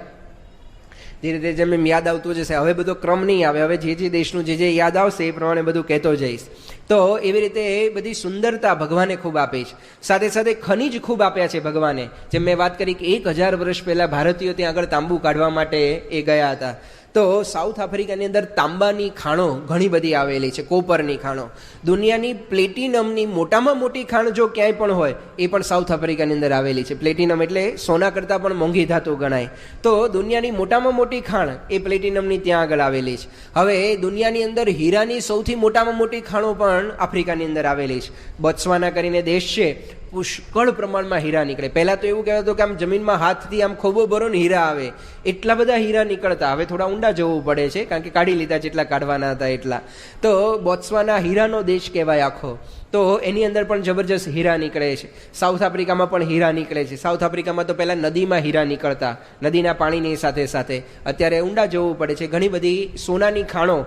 Speaker 1: ધીરે ધીરે જેમ એમ યાદ આવતું જશે. હવે બધો ક્રમ નહીં આવે, હવે જે દેશનું જે યાદ આવશે એ પ્રમાણે બધું કહેતો જઈશ. તો એવી રીતે બધી સુંદરતા ભગવાને ખૂબ આપી છે. સાથે સાથે ખનિજ ખૂબ આપ્યા છે ભગવાને. જેમ મેં વાત કરી કે 1000 વર્ષ પહેલાં ભારતીયો ત્યાં આગળ તાંબુ કાઢવા માટે એ ગયા હતા. તો સાઉથ આફ્રિકાની અંદર તાંબાની ખાણો ઘણી બધી આવેલી છે, કોપરની ખાણો. દુનિયાની પ્લેટિનમની મોટામાં મોટી ખાણ જો ક્યાંય પણ હોય એ પણ સાઉથ આફ્રિકાની અંદર આવેલી છે. પ્લેટિનમ એટલે સોના કરતાં પણ મોંઘી ધાતુ ગણાય. તો દુનિયાની મોટામાં મોટી ખાણ એ પ્લેટિનમની ત્યાં આગળ આવેલી છે. હવે દુનિયાની અંદર હીરાની સૌથી મોટામાં મોટી ખાણો પણ આફ્રિકાની અંદર આવેલી છે. બોત્સવાના કરીને દેશ છે, પુષ્કળ પ્રમાણમાં હીરા નીકળે. પહેલાં તો એવું કહેવાતું કે આમ જમીનમાં હાથથી આમ ખોબો ભરો ને હીરા આવે, એટલા બધા હીરા નીકળતા. હવે થોડા ઊંડા જવું પડે છે, કારણ કે કાઢી લીધા જેટલા કાઢવાના હતા એટલા. તો બોત્સવાના હીરાનો દેશ કહેવાય આખો. તો એની અંદર પણ જબરજસ્ત હીરા નીકળે છે. સાઉથ આફ્રિકામાં પણ હીરા નીકળે છે. સાઉથ આફ્રિકામાં તો પહેલાં નદીમાં હીરા નીકળતા, નદીના પાણીની સાથે સાથે. અત્યારે ઊંડા જવું પડે છે. ઘણી બધી સોનાની ખાણો,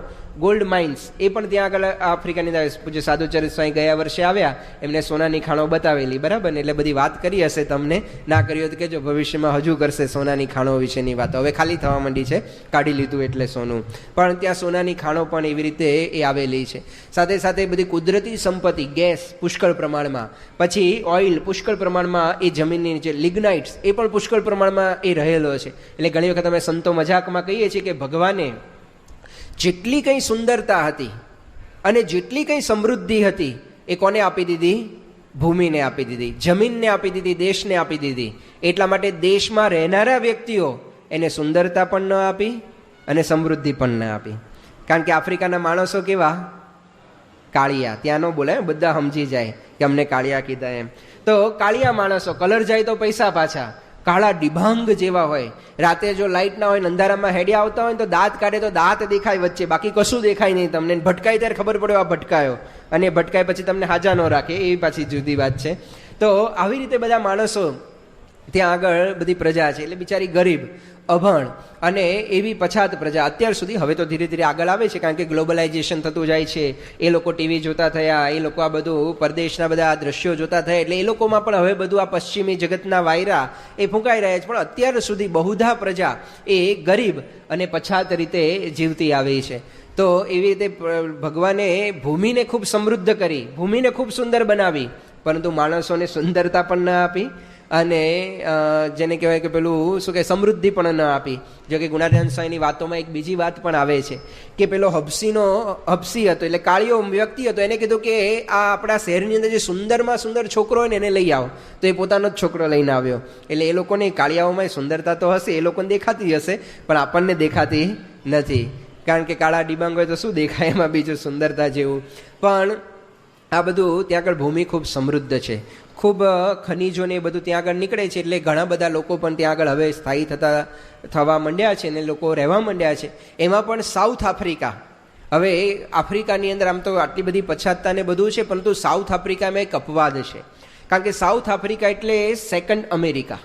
Speaker 1: ગોલ્ડ માઇન્સ એ પણ ત્યાં આગળ આફ્રિકાની અંદર. પૂજ્ય સાધુચરિત સ્વામી ગયા વર્ષે આવ્યા, એમને સોનાની ખાણો બતાવેલી, બરાબર ને? એટલે બધી વાત કરી હશે, તમને ના કરી હોય તો કહેજો, ભવિષ્યમાં હજુ કરશે સોનાની ખાણો વિશેની વાતો. હવે ખાલી થવા માંડી છે, કાઢી લીધું એટલે સોનું. પણ ત્યાં સોનાની ખાણો પણ એવી રીતે એ આવેલી છે. સાથે સાથે બધી કુદરતી સંપત્તિ, ગેસ પુષ્કળ પ્રમાણમાં, પછી ઓઇલ પુષ્કળ પ્રમાણમાં એ જમીનની નીચે, લિગ્નાઇટ્સ એ પણ પુષ્કળ પ્રમાણમાં એ રહેલો છે. એટલે ઘણી વખત અમે સંતો મજાકમાં કહીએ છીએ કે ભગવાને જેટલી કંઈ સુંદરતા હતી અને જેટલી કંઈ સમૃદ્ધિ હતી એ કોને આપી દીધી? ભૂમિને આપી દીધી, જમીનને આપી દીધી, દેશને આપી દીધી. એટલા માટે દેશમાં રહેનારા વ્યક્તિઓ એને સુંદરતા પણ ન આપી અને સમૃદ્ધિ પણ ન આપી. કારણ કે આફ્રિકાના માણસો કેવા? કાળિયા. ત્યાં ન બોલાય, બધા સમજી જાય કે અમને કાળિયા કીધા એમ. તો કાળિયા માણસો, કલર જાય તો પૈસા પાછા. કાળા ડિભાંગ જેવા હોય. રાતે જો લાઇટ ના હોય, અંધારામાં હેડિયા આવતા હોય તો દાંત કાઢે તો દાંત દેખાય વચ્ચે, બાકી કશું દેખાય નહીં તમને. ભટકાય ત્યારે ખબર પડે આ ભટકાયો, અને ભટકાય પછી તમને હાજા ન રાખે, એ પાછી જુદી વાત છે. તો આવી રીતે બધા માણસો ત્યાં આગળ બધી પ્રજા છે. એટલે બિચારી ગરીબ, અભણ અને એવી પછાત પ્રજા અત્યાર સુધી. હવે તો ધીરે ધીરે આગળ આવે છે, કારણ કે ગ્લોબલાઇઝેશન થતું જાય છે. એ લોકો ટીવી જોતા થયા, એ લોકો આ બધું પરદેશના બધા દ્રશ્યો જોતા થયા, એટલે એ લોકોમાં પણ હવે બધું આ પશ્ચિમી જગતના વાયરા એ ફૂંકાઈ રહ્યા છે. પણ અત્યાર સુધી બહુધા પ્રજા એ ગરીબ અને પછાત રીતે જીવતી આવી છે. તો એવી રીતે ભગવાને ભૂમિને ખૂબ સમૃદ્ધ કરી, ભૂમિને ખૂબ સુંદર બનાવી, પરંતુ માણસોને સુંદરતા પણ ન આપી અને જેને કહેવાય કે પેલું શું કહે, સમૃદ્ધિ પણ ન આપી. જો કે ગુણાઢ્યાન સ્વામીની વાતોમાં એક બીજી વાત પણ આવે છે કે પેલો હબસી હતો, એટલે કાળિયો વ્યક્તિ હતો. એને કીધું કે આ આપણા શહેરની અંદર જે સુંદરમાં સુંદર છોકરો હોય ને એને લઈ આવો. તો એ પોતાનો જ છોકરો લઈને આવ્યો. એટલે એ લોકોને કાળિયાઓમાં સુંદરતા તો હશે, એ લોકોને દેખાતી હશે, પણ આપણને દેખાતી નથી. કારણ કે કાળા ડિબાંગ હોય તો શું દેખાય એમાં બીજું સુંદરતા જેવું. પણ આ બધું ત્યાં આગળ ભૂમિ ખૂબ સમૃદ્ધ છે, ખૂબ ખનીજો ને એ બધું ત્યાં આગળ નીકળે છે. એટલે ઘણા બધા લોકો પણ ત્યાં આગળ હવે સ્થાયી થવા માંડ્યા છે અને લોકો રહેવા માંડ્યા છે. એમાં પણ સાઉથ આફ્રિકા. હવે આફ્રિકાની અંદર આમ તો આટલી બધી પછાતતા ને બધું છે, પરંતુ સાઉથ આફ્રિકામાં એક અપવાદ છે. કારણ કે સાઉથ આફ્રિકા એટલે સેકન્ડ અમેરિકા.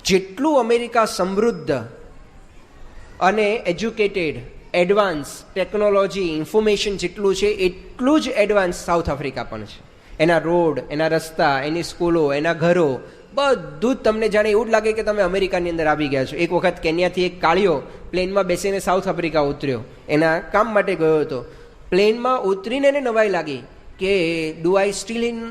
Speaker 1: જેટલું અમેરિકા સમૃદ્ધ અને એજ્યુકેટેડ, એડવાન્સ ટેકનોલોજી, ઇન્ફોર્મેશન જેટલું છે, એટલું જ એડવાન્સ સાઉથ આફ્રિકા પણ છે. એના રોડ, એના રસ્તા, એની સ્કૂલો, એના ઘરો, બધું જ તમને જાણે એવું જ લાગે કે તમે અમેરિકાની અંદર આવી ગયા છો. એક વખત કેન્યાથી એક કાળિયો પ્લેનમાં બેસીને સાઉથ આફ્રિકા ઉતર્યો, એના કામ માટે ગયો હતો. પ્લેનમાં ઉતરીને એને નવાઈ લાગી કે do I still in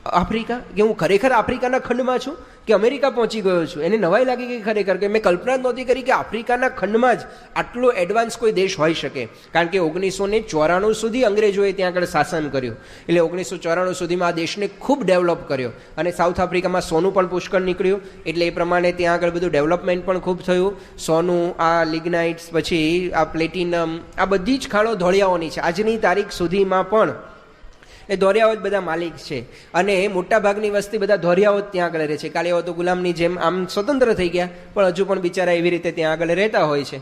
Speaker 1: Africa, કે હું ખરેખર આફ્રિકાના ખંડમાં છું કે અમેરિકા પહોંચી ગયો છું. એને નવાઈ લાગી કે ખરેખર કે મેં કલ્પના જ નહોતી કરી કે આફ્રિકાના ખંડમાં જ આટલો એડવાન્સ કોઈ દેશ હોઈ શકે. કારણ કે 1994 સુધી અંગ્રેજોએ ત્યાં આગળ શાસન કર્યું, એટલે 1994 સુધીમાં આ દેશને ખૂબ ડેવલપ કર્યો. અને સાઉથ આફ્રિકામાં સોનું પણ પુષ્કળ નીકળ્યું, એટલે એ પ્રમાણે ત્યાં આગળ બધું ડેવલપમેન્ટ પણ ખૂબ થયું. સોનું, આ લિગ્નાઇટ્સ, પછી આ પ્લેટિનમ, આ બધી જ ખાણો ધોળિયાઓની છે. આજની તારીખ સુધીમાં પણ એ ધોરિયાઓ જ બધા માલિક છે. અને મોટા ભાગની વસ્તી બધા ધોરિયાઓ જ ત્યાં આગળ રહે છે. કાળિયાઓ તો ગુલામની જેમ આમ સ્વતંત્ર થઈ ગયા, પણ હજુ પણ બિચારા એવી રીતે ત્યાં આગળ રહેતા હોય છે.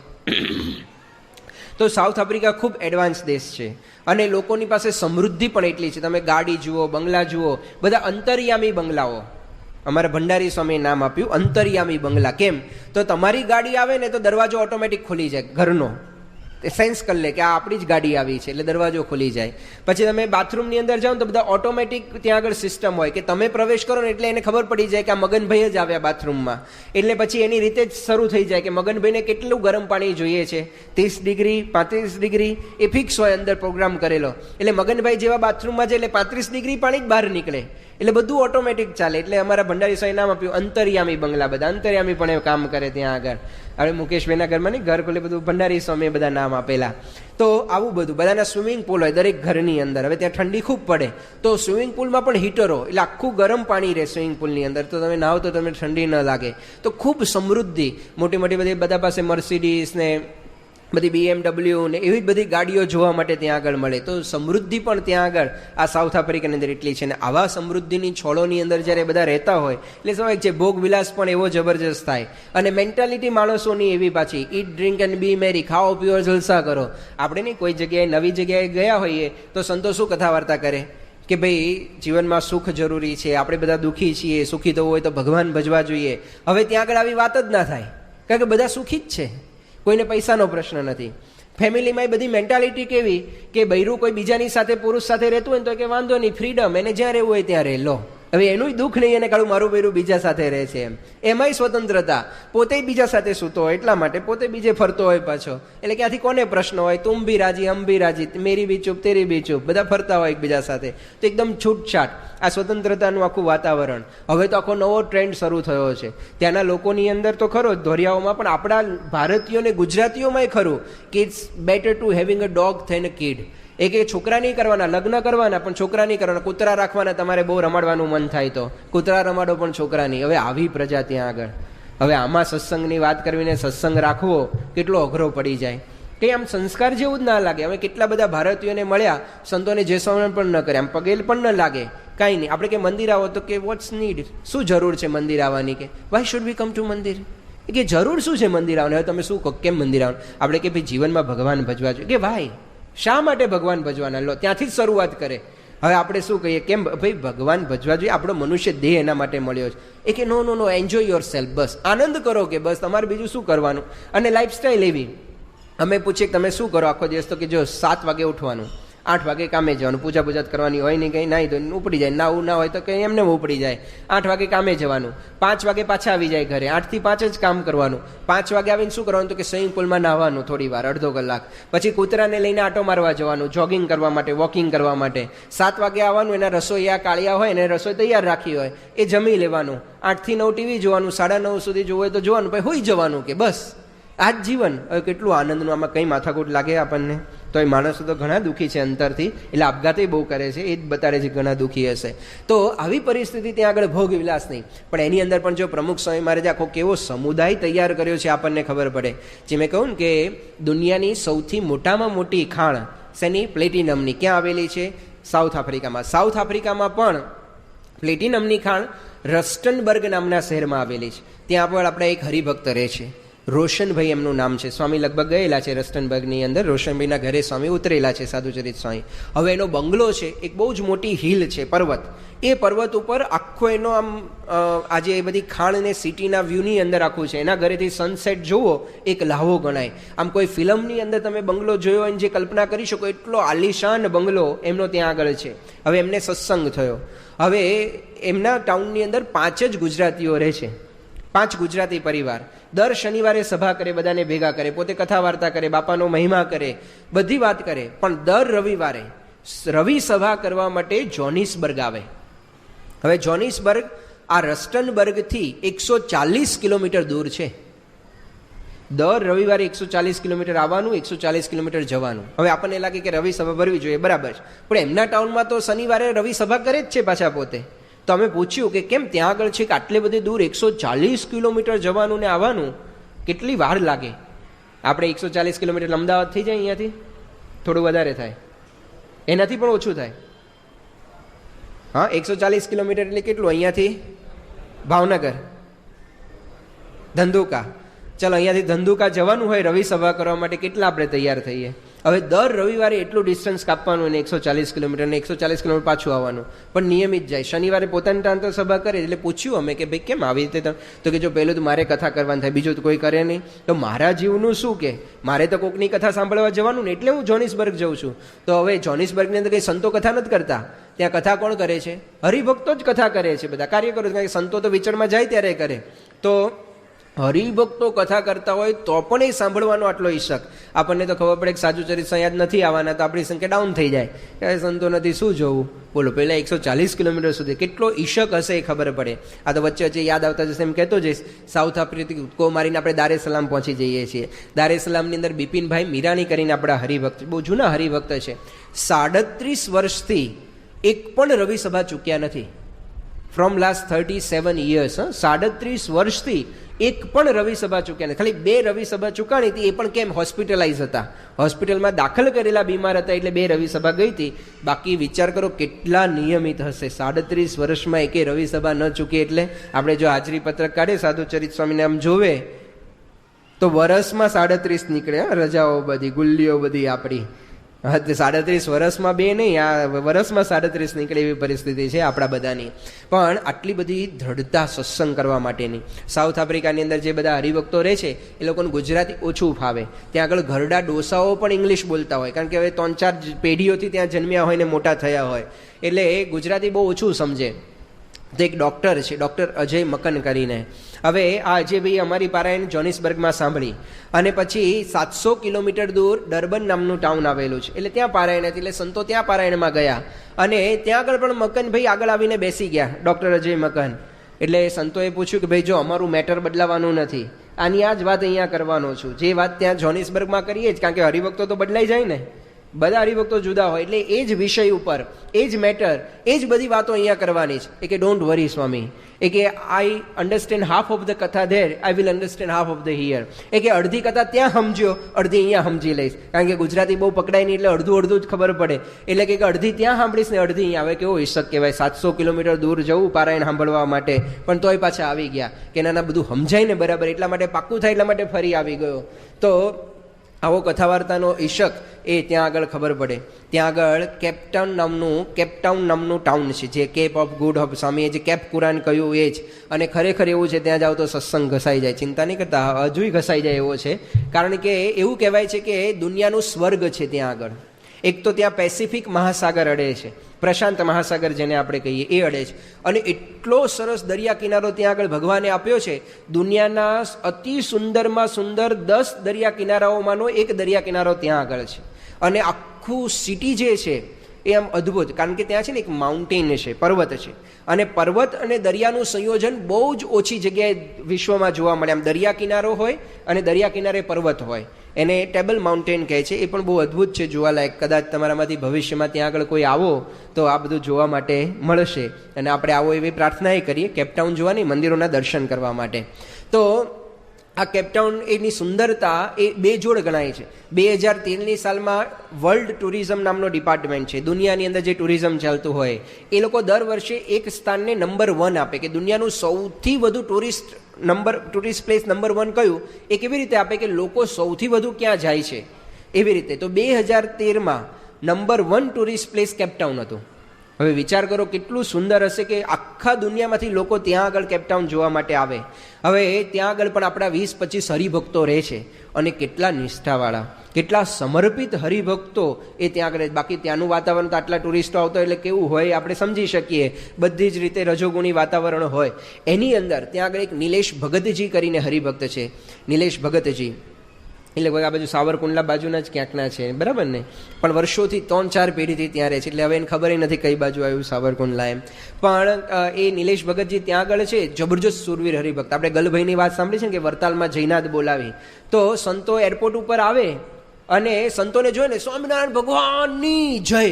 Speaker 1: તો સાઉથ આફ્રિકા ખૂબ એડવાન્સ દેશ છે અને લોકોની પાસે સમૃદ્ધિ પણ એટલી છે. તમે ગાડી જુઓ, બંગલા જુઓ, બધા અંતરિયામી બંગલાઓ. અમારા ભંડારી સ્વામીએ નામ આપ્યું અંતરિયામી બંગલા. કેમ? તો તમારી ગાડી આવે ને તો દરવાજો ઓટોમેટિક ખુલી જાય ઘરનો, સેન્સ કરી લે કે આ આપણી જ ગાડી આવી છે, એટલે દરવાજો ખુલી જાય. પછી તમે બાથરૂમની અંદર જાઓ તો બધા ઓટોમેટિક ત્યાં આગળ સિસ્ટમ હોય કે તમે પ્રવેશ કરો ને એટલે એને ખબર પડી જાય કે આ મગનભાઈ જ આવ્યા બાથરૂમમાં, એટલે પછી એની રીતે જ શરૂ થઈ જાય કે મગનભાઈને કેટલું ગરમ પાણી જોઈએ છે, 30 ડિગ્રી 35 ડિગ્રી, એ ફિક્સ હોય અંદર પ્રોગ્રામ કરેલો. એટલે મગનભાઈ જેવા બાથરૂમમાં જાય એટલે 35 ડિગ્રી પાણી જ બહાર નીકળે, એટલે બધું ઓટોમેટિક ચાલે. એટલે અમારા ભંડારી સાહેબ નામ આપ્યું અંતરિયામી બંગલા. બધા અંતરિયામી પણ એ કામ કરે ત્યાં આગળ. હવે મુકેશભાઈના ઘરમાં નહીં, ઘર ખોલે બધું ભંડારી સ્વામી બધા નામ આપેલા. તો આવું બધું, બધાના સ્વિમિંગ પુલ હોય દરેક ઘરની અંદર. હવે ત્યાં ઠંડી ખૂબ પડે તો સ્વિમિંગ પુલમાં પણ હીટરો, એટલે આખું ગરમ પાણી રહે સ્વિમિંગ પુલની અંદર, તો તમે નાહો તો તમને ઠંડી ન લાગે. તો ખૂબ સમૃદ્ધિ, મોટી મોટી બધી બધા પાસે મર્સિડીઝ ને બધી BMW ને એવી બધી ગાડીઓ જોવા માટે ત્યાં આગળ મળે. તો સમૃદ્ધિ પણ ત્યાં આગળ આ સાઉથ આફ્રિકાની અંદર એટલી છે. ને આવા સમૃદ્ધિની છોડોની અંદર જ્યારે બધા રહેતા હોય એટલે સ્વાભાવિક છે ભોગ વિલાસ પણ એવો જબરજસ્ત થાય. અને મેન્ટાલિટી માણસોની એવી પાછી, ઈટ ડ્રિંક એન્ડ બી મેરી, ખાઓ પીઓ જલસા કરો. આપણે નહીં કોઈ જગ્યાએ નવી જગ્યાએ ગયા હોઈએ તો સંતો શું કથા વાર્તા કરે કે ભાઈ જીવનમાં સુખ જરૂરી છે, આપણે બધા દુઃખી છીએ, સુખી થવું હોય તો ભગવાન ભજવા જોઈએ. હવે ત્યાં આગળ આવી વાત જ ના થાય, કારણ કે બધા સુખી જ છે, કોઈને પૈસાનો પ્રશ્ન નથી. ફેમિલીમાં એ બધી મેન્ટાલિટી કેવી કે બૈરું કોઈ બીજાની સાથે, પુરુષ સાથે રહેતું હોય ને તો કે વાંધો નહીં, ફ્રીડમ, એને જ્યાં રહેવું હોય ત્યાં રહે. લો, હવે એનું દુઃખ નહીં, એને કાળું મારું બૈરું બીજા સાથે રહે છે એમાંય સ્વતંત્રતા, પોતે બીજા સાથે સૂતો હોય એટલા માટે પોતે બીજે ફરતો હોય પાછો. એટલે ક્યાંથી કોને પ્રશ્ન હોય? તુમ ભી રાજી હમ ભી રાજી, મેરી બી ચૂપ તેરી બી ચૂપ, બધા ફરતા હોય એકબીજા સાથે. તો એકદમ છૂટછાટ, આ સ્વતંત્રતાનું આખું વાતાવરણ. હવે તો આખો નવો ટ્રેન્ડ શરૂ થયો છે ત્યાંના લોકોની અંદર તો ખરો, ધોરિયાઓમાં પણ, આપણા ભારતીયોને ગુજરાતીઓમાંય ખરું કે it's better to having a dog than a kid. એક છોકરા નહીં કરવાના, લગ્ન કરવાના પણ છોકરા નહીં કરવાના, કૂતરા રાખવાના. તમારે બહુ રમાડવાનું મન થાય તો કૂતરા રમાડો પણ છોકરા નહીં. હવે આવી પ્રજા ત્યાં આગળ. હવે આમાં સત્સંગની વાત કરવીને સત્સંગ રાખવો કેટલો અઘરો પડી જાય, કંઈ આમ સંસ્કાર જેવું જ ના લાગે. હવે કેટલા બધા ભારતીયોને મળ્યા, સંતોને જે સમરણ પણ ન કરે, આમ પગેલ પણ ન લાગે, કાંઈ નહીં. આપણે કે મંદિર આવો તો કે વોટ્સ નીડ, શું જરૂર છે મંદિર આવવાની, કે why should we come to mandir, કે જરૂર શું છે મંદિર આવવાની? હવે તમે શું કહો, કેમ મંદિર આવવાનું? આપણે કે ભાઈ જીવનમાં ભગવાન ભજવા જોઈએ. કે ભાઈ શા માટે ભગવાન ભજવાના? લો, ત્યાંથી જ શરૂઆત કરે. હવે આપણે શું કહીએ, કેમ ભાઈ ભગવાન ભજવા જોઈએ? આપણો મનુષ્ય દેહ એના માટે મળ્યો છે. એ કે નો નો નો, એન્જોય યોર સેલ્ફ, બસ આનંદ કરો, કે બસ તમારે બીજું શું કરવાનું. અને લાઈફસ્ટાઈલ એવી, અમે પૂછીએ તમે શું કરો આખો દિવસ, તો કે જો 7 વાગે ઉઠવાનું, 8 વાગે કામે જવાનું, પૂજા પૂજા કરવાની હોય નહીં, કંઈ નાહી તો ઉપડી જાય, નાવું ના હોય તો કંઈ એમને ઉપડી જાય. 8 વાગે કામે જવાનું, 5 વાગે પાછા આવી જાય ઘરે, 8 થી 5 જ કામ કરવાનું. 5 વાગે આવીને શું કરવાનું? તો કે સ્વિમિંગ પુલમાં નાહવાનું થોડી વાર, અડધો કલાક. પછી કૂતરાને લઈને આટો મારવા જવાનું, જોગિંગ કરવા માટે, વોકિંગ કરવા માટે. 7 વાગે આવવાનું, એના રસોઈયા કાળિયા હોય એને રસોઈ તૈયાર રાખી હોય એ જમી લેવાનું. 8 થી 9 ટીવી જોવાનું, 9:30 સુધી જોવું હોય તો જોવાનું, પછી હોઈ જવાનું. કે બસ આ જ જીવન. હવે કેટલું આનંદનું, આમાં કંઈ માથાકૂટ લાગે આપણને? તો એ માણસો તો ઘણા દુઃખી છે અંતરથી, એટલે આપઘાતે બહુ કરે છે, એ જ બતાડે છે ઘણા દુઃખી હશે. તો આવી પરિસ્થિતિ ત્યાં આગળ ભોગ વિલાસ નહીં. પણ એની અંદર પણ જો પ્રમુખ સ્વામી મહારાજે આખો કેવો સમુદાય તૈયાર કર્યો છે આપણને ખબર પડે. જે મેં કહું ને કે દુનિયાની સૌથી મોટામાં મોટી ખાણ શેની? પ્લેટિનમની. ક્યાં આવેલી છે? સાઉથ આફ્રિકામાં. સાઉથ આફ્રિકામાં પણ પ્લેટિનમની ખાણ રસ્ટનબર્ગ નામના શહેરમાં આવેલી છે. ત્યાં પણ આપણા એક હરિભક્ત રહે છે, રોશનભાઈ એમનું નામ છે. સ્વામી લગભગ ગયેલા છે રસ્ટનબર્ગની અંદર. રોશનભાઈના ઘરે સ્વામી ઉતરેલા છે, સાધુચરિત સ્વામી. હવે એનો બંગલો છે, એક બહુ જ મોટી હિલ છે, પર્વત. એ પર્વત ઉપર આખો એનો આમ આજે એ બધી ખાણ ને સિટીના વ્યૂની અંદર આખું છે. એના ઘરેથી સનસેટ જોવો એક લાહવો ગણાય. આમ કોઈ ફિલ્મની અંદર તમે બંગલો જોયો અને જે કલ્પના કરી શકો એટલો આલિશાન બંગલો એમનો ત્યાં આગળ છે. હવે એમને સત્સંગ થયો. હવે એમના ટાઉનની અંદર 5 જ ગુજરાતીઓ રહે છે, 5 ગુજરાતી પરિવાર. દર શનિવારે સભા કરે, બધાને ભેગા કરે, પોતે કથા વાર્તા કરે, બાપાનો મહિમા કરે, બધી વાત કરે. પણ દર રવિવારે રવિ સભા કરવા માટે જોનિસબર્ગ આવે. હવે જોનિસબર્ગ આ રસ્ટનબર્ગથી 140 કિલોમીટર દૂર છે. દર રવિવારે 140 કિલોમીટર આવવાનું, 140 કિલોમીટર જવાનું. હવે આપણને લાગે કે રવિ સભા ભરવી જોઈએ, બરાબર છે, પણ એમના ટાઉનમાં તો શનિવારે રવિ સભા કરે જ છે પાછા પોતે. તો અમે પૂછ્યું કે કેમ ત્યાં આગળ છે કે આટલે બધી દૂર 140 કિલોમીટર જવાનું ને આવવાનું, કેટલી વાર લાગે? આપણે 140 કિલોમીટર અમદાવાદ થઈ જાય, અહીંયાથી થોડું વધારે થાય, એનાથી પણ ઓછું થાય. હા, 140 કિલોમીટર એટલે કેટલું? અહીંયાથી ભાવનગર, ધંધુકા. ચાલો, અહીંયાથી ધંધુકા જવાનું હોય રવિ સભા કરવા માટે, કેટલા આપણે તૈયાર થઈએ? હવે દર રવિવારે એટલું ડિસ્ટન્સ કાપવાનું ને 140 કિલોમીટર ને 140 કિલોમીટર પાછું આવવાનું, પણ નિયમિત જાય. શનિવારે પોતાની ટાંતો સભા કરે. એટલે પૂછ્યું અમે કે ભાઈ કેમ આવી રીતે? તો કે જો પહેલું તો મારે કથા કરવાની થાય, બીજું તો કોઈ કરે નહીં. તો મારા જીવનું શું? કે મારે તો કોકની કથા સાંભળવા જવાનું ને, એટલે હું જોનિસબર્ગ જઉં છું. તો હવે જોનિસબર્ગની અંદર કંઈ સંતો કથા નથી કરતા. ત્યાં કથા કોણ કરે છે? હરિભક્તો જ કથા કરે છે, બધા કાર્યકરો. કારણ કે સંતો તો વિચરમાં જાય ત્યારે કરે. તો હરિભક્તો કથા કરતા હોય તો પણ એ સાંભળવાનો આટલો ઈશક. આપણને તો ખબર પડે કે સાધુચરિત યાદ નથી આવવાના તો આપણી સંખ્યા ડાઉન થઈ જાય, કે સંતો નથી, શું જોવું? બોલો, પહેલાં 140 કિલોમીટર સુધી કેટલો ઈશક હશે એ ખબર પડે. આ તો વચ્ચે વચ્ચે યાદ આવતા જશે એમ કહેતો જઈશ. સાઉથ આફ્રિકાથી ઉત્કો મારીને આપણે દાર એ સલામ પહોંચી જઈએ છીએ. દાર એ સલામની અંદર બિપિનભાઈ મીરાણી કરીને આપણા હરિભક્ત, બહુ જૂના હરિભક્ત છે. 37 વર્ષથી એક પણ રવિ સભા ચૂક્યા નથી. From last 37 years. 37 વર્ષથી એક પણ રવિ સભા ચૂક્યા નથી. ખાલી 2 રવિ સભા ચૂકાણી હતી, એ પણ કેમ? હોસ્પિટલાઇઝ હતા, હોસ્પિટલમાં દાખલ કરેલા, બીમાર હતા, એટલે 2 રવિ સભા ગઈ હતી. બાકી વિચાર કરો કેટલા નિયમિત હશે. 37 વર્ષમાં એકે રવિ સભા ન ચૂકી. એટલે આપણે જો હાજરી પત્રક કાઢે સાધુચરિત સ્વામીને આમ જોવે તો વર્ષમાં 37 નીકળે. રજાઓ બધી, ગુલ્લીઓ બધી આપણી. 37 વર્ષમાં 2 નહીં, આ વર્ષમાં 37 નીકળે એવી પરિસ્થિતિ છે આપણા બધાની. પણ આટલી બધી દ્રઢતા સત્સંગ કરવા માટેની. સાઉથ આફ્રિકાની અંદર જે બધા હરિભક્તો રહે છે એ લોકોને ગુજરાતી ઓછું ફાવે. ત્યાં આગળ ઘરડા ડોસાઓ પણ ઇંગ્લિશ બોલતા હોય, કારણ કે હવે 3-4 પેઢીઓથી ત્યાં જન્મ્યા હોય ને મોટા થયા હોય, એટલે એ ગુજરાતી બહુ ઓછું સમજે. તો એક ડૉક્ટર છે, ડૉક્ટર અજય મકન કરીને. હવે આ અજયભાઈ અમારી પારાયણ જોનિસબર્ગમાં સાંભળી, અને પછી 700 કિલોમીટર દૂર ડર્બન નામનું ટાઉન આવેલું છે, એટલે ત્યાં પારાયણ હતી. એટલે સંતો ત્યાં પારાયણમાં ગયા, અને ત્યાં આગળ પણ મકનભાઈ આગળ આવીને બેસી ગયા, ડૉક્ટર અજય મકન. એટલે સંતોએ પૂછ્યું કે ભાઈ જો અમારું મેટર બદલાવાનું નથી, આની આ જ વાત અહીંયા કરવાનો છું, જે વાત ત્યાં જોનિસબર્ગમાં કરીએ જ, કારણ કે હરિભક્તો તો બદલાઈ જાય ને, બધા હરિભક્તો જુદા હોય, એટલે એ જ વિષય ઉપર, એ જ મેટર, એ જ બધી વાતો અહીંયા કરવાની છે. એ કે ડોન્ટ વરી સ્વામી, એ કે I understand half of the katha there, I will understand half of the here. એ કે અડધી કથા ત્યાં સમજ્યો, અડધી અહીંયા સમજી લઈશ, કારણ કે ગુજરાતી બહુ પકડાય નહીં, એટલે અડધું જ ખબર પડે. એટલે કે અડધી ત્યાં સાંભળીશ ને અડધી અહીંયા. આવે કેવો ઈશક કહેવાય, 700 કિલોમીટર દૂર જવું પારાયણ સાંભળવા માટે, પણ તોય પાછા આવી ગયા કે નાના બધું સમજાય ને બરાબર, એટલા માટે પાક્કું થાય, એટલા માટે ફરી આવી ગયો. તો આવો કથા વાર્તાનો ઈશક એ ત્યાં આગળ ખબર પડે. ત્યાં આગળ કેપટાઉન નામનું ટાઉન છે, જે કેપ ઓફ ગુડ હોપ, સ્વામીએ જે કેપ કુરાન કહ્યું એ જ. અને ખરેખર એવું છે, ત્યાં જાઓ તો સત્સંગ ઘસાઈ જાય, ચિંતા નહીં કરતા, હજુય ઘસાઈ જાય એવો છે. કારણ કે એવું કહેવાય છે કે દુનિયાનું સ્વર્ગ છે ત્યાં આગળ. એક તો ત્યાં પેસિફિક મહાસાગર અડે છે, પ્રશાંત મહાસાગર જેને આપણે કહીએ એ અડે છે, અને એટલો સરસ દરિયા કિનારો ત્યાં આગળ ભગવાને આપ્યો છે. દુનિયાના અતિ સુંદરમાં સુંદર 10 દરિયા કિનારાઓમાંનો એક દરિયા કિનારો ત્યાં આગળ છે. અને આખું સિટી જે છે એ આમ અદ્ભુત, કારણ કે ત્યાં છે ને એક માઉન્ટેન છે, પર્વત છે, અને પર્વત અને દરિયાનું સંયોજન બહુ જ ઓછી જગ્યાએ વિશ્વમાં જોવા મળે. આમ દરિયા કિનારો હોય અને દરિયા કિનારે પર્વત હોય, એને ટેબલ માઉન્ટેન કહે છે. એ પણ બહુ અદ્ભુત છે, જોવાલાયક. કદાચ તમારામાંથી ભવિષ્યમાં ત્યાં આગળ કોઈ આવો તો આ બધું જોવા માટે મળશે. અને આપણે આવો એવી પ્રાર્થના એ કરીએ, કેપટાઉન જોવાની, મંદિરોના દર્શન કરવા માટે. તો આ કેપટાઉન એની સુંદરતા એ બેજોડ ગણાય છે. 2013ની સાલમાં વર્લ્ડ ટુરિઝમ નામનો ડિપાર્ટમેન્ટ છે, દુનિયાની અંદર જે ટુરિઝમ ચાલતું હોય એ લોકો દર વર્ષે એક સ્થાનને નંબર 1 આપે કે દુનિયાનું સૌથી વધુ ટુરિસ્ટ પ્લેસ નંબર 1 કયું, એ કેવી રીતે આપે કે લોકો સૌથી વધુ ક્યાં જાય છે એવી રીતે. તો 2013માં નંબર 1 ટુરિસ્ટ પ્લેસ કેપટાઉન હતું. હવે વિચાર કરો કેટલું સુંદર હશે કે આખા દુનિયામાંથી લોકો ત્યાં આગળ કેપટાઉન જોવા માટે આવે. હવે ત્યાં આગળ પણ આપણા 20-25 હરિભક્તો રહે છે અને કેટલા નિષ્ઠાવાળા, કેટલા સમર્પિત હરિભક્તો એ ત્યાં આગળ. બાકી ત્યાંનું વાતાવરણ તો આટલા ટુરિસ્ટો આવતો એટલે કેવું હોય આપણે સમજી શકીએ, બધી જ રીતે રજોગુણી વાતાવરણ હોય. એની અંદર ત્યાં આગળ એક નિલેશ ભગતજી કરીને હરિભક્ત છે. નિલેશ ભગતજી એટલે આ બાજુ સાવરકુંડલા બાજુના જ ક્યાંકના છે, બરાબર ને, પણ વર્ષોથી 3-4 પેઢીથી ત્યાં રહે છે, એટલે હવે એને ખબર નથી કઈ બાજુ આવ્યું સાવરકુંડલા એમ. પણ એ નિલેશ ભગતજી ત્યાં આગળ છે જબરજસ્ત સુરવીર હરિભક્ત. આપણે ગલભાઈની વાત સાંભળી છે ને કે વરતાલમાં જયનાથ બોલાવી, તો સંતો એરપોર્ટ ઉપર આવે અને સંતોને જોઈને સ્વામિનારાયણ ભગવાનની જય,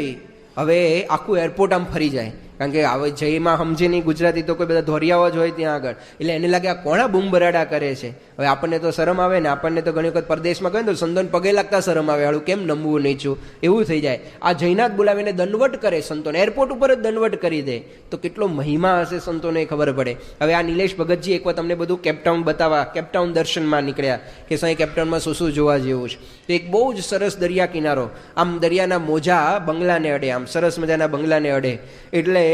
Speaker 1: હવે આખું એરપોર્ટ આમ ફરી જાય. કારણ કે હવે જયમાં સમજે નહીં ગુજરાતી, તો કોઈ બધા ધોરિયાઓ જ હોય ત્યાં આગળ, એટલે એને લાગે આ કોણા બૂમબરાડા કરે છે. હવે આપણને તો શરમ આવે ને, આપણને તો ઘણી વખત પરદેશમાં કહે તો સંતોને પગે લાગતા શરમ આવે, હાલું કેમ નમવું નીચું એવું થઈ જાય. આ જયનાથ બોલાવીને દંડવટ કરે સંતોને, એરપોર્ટ ઉપર જ દંડવટ કરી દે, તો કેટલો મહિમા હશે સંતોને ખબર પડે. હવે આ નિલેશ ભગતજી એકવાર તમને બધું કેપટાઉન બતાવવા, કેપટાઉન દર્શનમાં નીકળ્યા કે સાંઈ કેપટાઉનમાં શું શું જોવા જેવું છે. તો એક બહુ જ સરસ દરિયા કિનારો, આમ દરિયાના મોજા બંગલાને અડે, આમ સરસ મજાના બંગલાને અડે, એટલે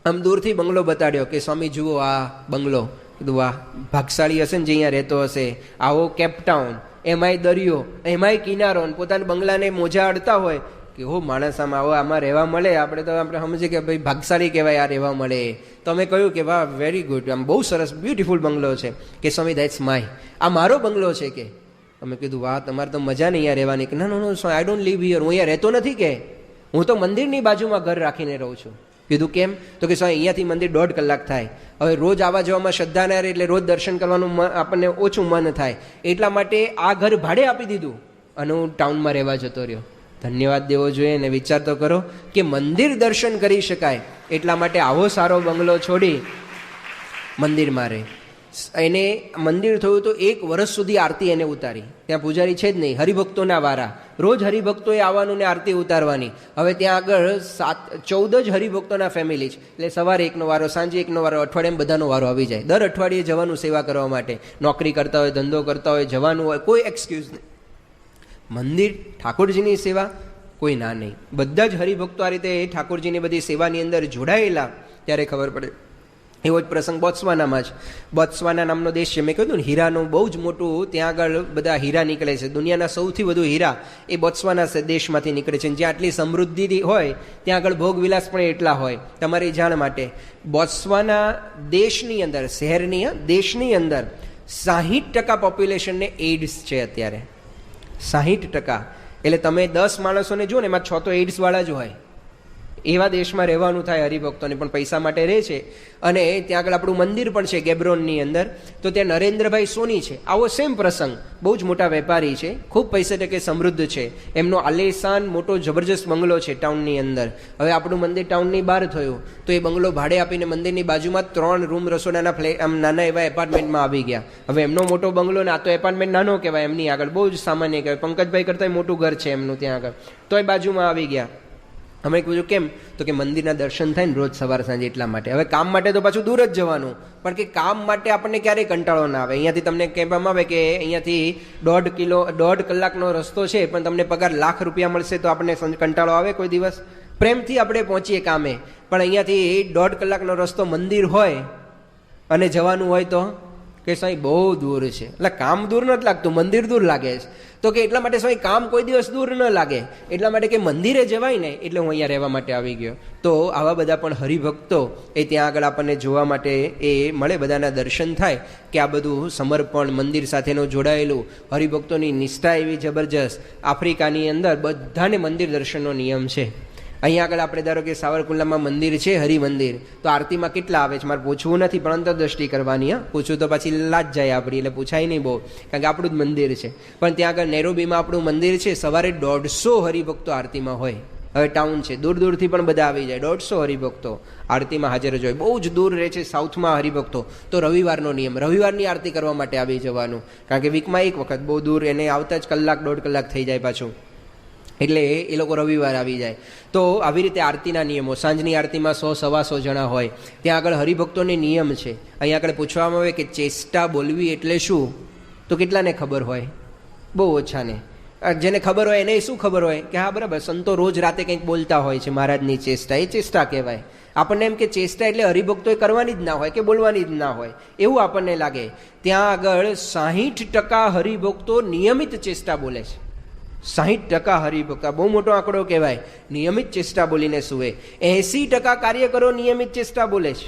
Speaker 1: આમ દૂરથી બંગલો બતાડ્યો કે સ્વામી જુઓ આ બંગલો. કીધું વાહ, ભાગશાળી હશે ને જે અહીંયા રહેતો હશે, આવો કેપટાઉન, એમાંય દરિયો, એમાંય કિનારો, પોતાના બંગલાને મોજા અડતા હોય કે હો માણસ આમ આવો આમાં રહેવા મળે, આપણે તો આપણે સમજીએ કે ભાઈ ભાગશાળી કહેવાય આ રહેવા મળે. તો અમે કહ્યું કે વાહ વેરી ગુડ, આમ બહુ સરસ બ્યુટીફુલ બંગલો છે. કે સ્વામી દેટ્સ માય, આ મારો બંગલો છે. કે અમે કીધું વાહ તમારે તો મજા નહીં અહીંયા રહેવાની. કે ના નો નો આઈ ડોન્ટ લીવ હિયર, હું અહીંયા રહેતો નથી, કે હું તો મંદિરની બાજુમાં ઘર રાખીને રહું છું. કીધું કેમ? તો કે સ્વામી અહીંયાથી મંદિર 1.5 કલાક થાય, હવે રોજ આવવા જવામાં શ્રદ્ધા ના રહે એટલે રોજ દર્શન કરવાનું આપણને ઓછું મન થાય, એટલા માટે આ ઘર ભાડે આપી દીધું અને હું ટાઉનમાં રહેવા જતો રહ્યો. ધન્યવાદ દેવો જોઈએ ને. વિચાર તો કરો કે મંદિર દર્શન કરી શકાય એટલા માટે આવો સારો બંગલો છોડી મંદિરમાં રહે. એને મંદિર થયું તો 1 વર્ષ સુધી આરતી એને ઉતારી. ત્યાં પૂજારી છે જ નહીં, હરિભક્તોના વારા, રોજ હરિભક્તોએ આવવાનું ને આરતી ઉતારવાની. હવે ત્યાં આગળ 14 જ હરિભક્તોના ફેમિલી છે, એટલે સવારે એકનો વારો, સાંજે એકનો વારો, અઠવાડિયામાં બધાનો વારો આવી જાય. દર અઠવાડિયે જવાનું સેવા કરવા માટે, નોકરી કરતા હોય, ધંધો કરતા હોય, જવાનું હોય, કોઈ એક્સક્યુઝ નહીં. મંદિર ઠાકોરજીની સેવા કોઈ ના નહીં. બધા જ હરિભક્તો આ રીતે ઠાકોરજીની બધી સેવાની અંદર જોડાયેલા, ત્યારે ખબર પડે. એવો જ પ્રસંગ બોત્સવાનામાં જ, બોત્સવાના નામનો દેશ છે, મેં કહ્યું ને હીરાનું બહુ જ મોટું, ત્યાં આગળ બધા હીરા નીકળે છે. દુનિયાના સૌથી વધુ હીરા એ બોત્સવાના દેશમાંથી નીકળે છે. જ્યાં આટલી સમૃદ્ધિ હોય ત્યાં આગળ ભોગવિલાસ પણ એટલા હોય. તમારી જાણ માટે બોત્સવાના દેશની અંદર, શહેરની દેશની અંદર 60% પોપ્યુલેશનને એઇડ્સ છે અત્યારે. 60%. એટલે તમે 10 માણસોને જુઓ ને એમાં 6 તો એઇડ્સવાળા જ હોય. એવા દેશમાં રહેવાનું થાય હરિભક્તોને, પણ પૈસા માટે રહે છે. અને ત્યાં આગળ આપણું મંદિર પણ છે ગેબ્રોનની અંદર, તો ત્યાં નરેન્દ્રભાઈ સોની છે. આવો સેમ પ્રસંગ, બહુ જ મોટા વેપારી છે, ખૂબ પૈસા ટકે સમૃદ્ધ છે. એમનો આલેશાન મોટો જબરજસ્ત બંગલો છે ટાઉનની અંદર. હવે આપણું મંદિર ટાઉનની બહાર થયું તો એ બંગલો ભાડે આપીને મંદિરની બાજુમાં 3 રૂમ રસોડાના ફ્લેટ, આમ નાના એવા એપાર્ટમેન્ટમાં આવી ગયા. હવે એમનો મોટો બંગલો ને આ તો એપાર્ટમેન્ટ નાનો કહેવાય, એમની આગળ બહુ જ સામાન્ય કહેવાય. પંકજભાઈ કરતાં મોટું ઘર છે એમનું ત્યાં આગળ, તો એ બાજુમાં આવી ગયા. અમે કીધું કેમ? તો કે મંદિરના દર્શન થાય ને રોજ સવાર સાંજે એટલા માટે. હવે કામ માટે તો પાછું દૂર જ જવાનું, પણ કે કામ માટે આપણને ક્યારેય કંટાળો ના આવે. અહીંયાથી તમને કહેવામાં આવે કે અહીંયાથી 1.5 કલાકનો રસ્તો છે, પણ તમને પગાર ₹1,00,000 મળશે, તો આપણને કંટાળો આવે કોઈ દિવસ? પ્રેમથી આપણે પહોંચીએ કામે. પણ અહીંયાથી 1.5 કલાકનો રસ્તો મંદિર હોય અને જવાનું હોય તો કે સાંઈ બહુ દૂર છે. એટલે કામ દૂર નથી લાગતું, મંદિર દૂર લાગે છે. તો કે એટલા માટે સાંઈ કામ કોઈ દિવસ દૂર ન લાગે, એટલા માટે કે મંદિરે જવાય ને, એટલે હું અહીંયા રહેવા માટે આવી ગયો. તો આવા બધા પણ હરિભક્તો એ ત્યાં આગળ આપણને જોવા માટે એ મળે, બધાના દર્શન થાય કે આ બધું સમર્પણ મંદિર સાથેનું જોડાયેલું, હરિભક્તોની નિષ્ઠા એવી જબરજસ્ત. આફ્રિકાની અંદર બધાને મંદિર દર્શનનો નિયમ છે. અહીંયા આગળ આપણે ધારો કે સાવરકુંડલામાં મંદિર છે, હરિમંદિર, તો આરતીમાં કેટલા આવે છે મારે પૂછવું નથી, પણ અંતરદ્રષ્ટિ કરવાની. પૂછવું તો પછી લાજ જાય આપણી, એટલે પૂછાય નહીં બહુ, કારણ કે આપણું જ મંદિર છે. પણ ત્યાં આગળ નેરોબીમાં આપણું મંદિર છે, સવારે 150 હરિભક્તો આરતીમાં હોય. હવે ટાઉન છે, દૂર દૂરથી પણ બધા આવી જાય, 150 હરિભક્તો આરતીમાં હાજર જ હોય. બહુ જ દૂર રહે છે સાઉથમાં હરિભક્તો, તો રવિવારનો નિયમ, રવિવારની આરતી કરવા માટે આવી જવાનું, કારણ કે વીકમાં એક વખત, બહુ દૂર એને આવતા જ કલાક 1.5 કલાક થઈ જાય પાછું, એટલે એ લોકો રવિવાર આવી જાય. તો આવી રીતે આરતીના નિયમો, સાંજની આરતીમાં 100-125 જણા હોય, ત્યાં આગળ હરિભક્તોને નિયમ છે. અહીં આગળ પૂછવામાં આવે કે ચેષ્ટા બોલવી એટલે શું, તો કેટલાને ખબર હોય? બહુ ઓછાને. જેને ખબર હોય એને શું ખબર હોય કે હા બરાબર, સંતો રોજ રાતે કંઈક બોલતા હોય છે મહારાજની ચેષ્ટા, એ ચેષ્ટા કહેવાય. આપણને એમ કે ચેષ્ટા એટલે હરિભક્તોએ કરવાની જ ના હોય કે બોલવાની જ ના હોય એવું આપણને લાગે. ત્યાં આગળ 60% હરિભક્તો નિયમિત ચેષ્ટા બોલે છે. 60% હરિભક્ત, બહુ મોટો આંકડો કહેવાય. નિયમિત ચેષ્ટા બોલીને સૂવે. 80% કાર્યકરો નિયમિત ચેષ્ટા બોલે છે.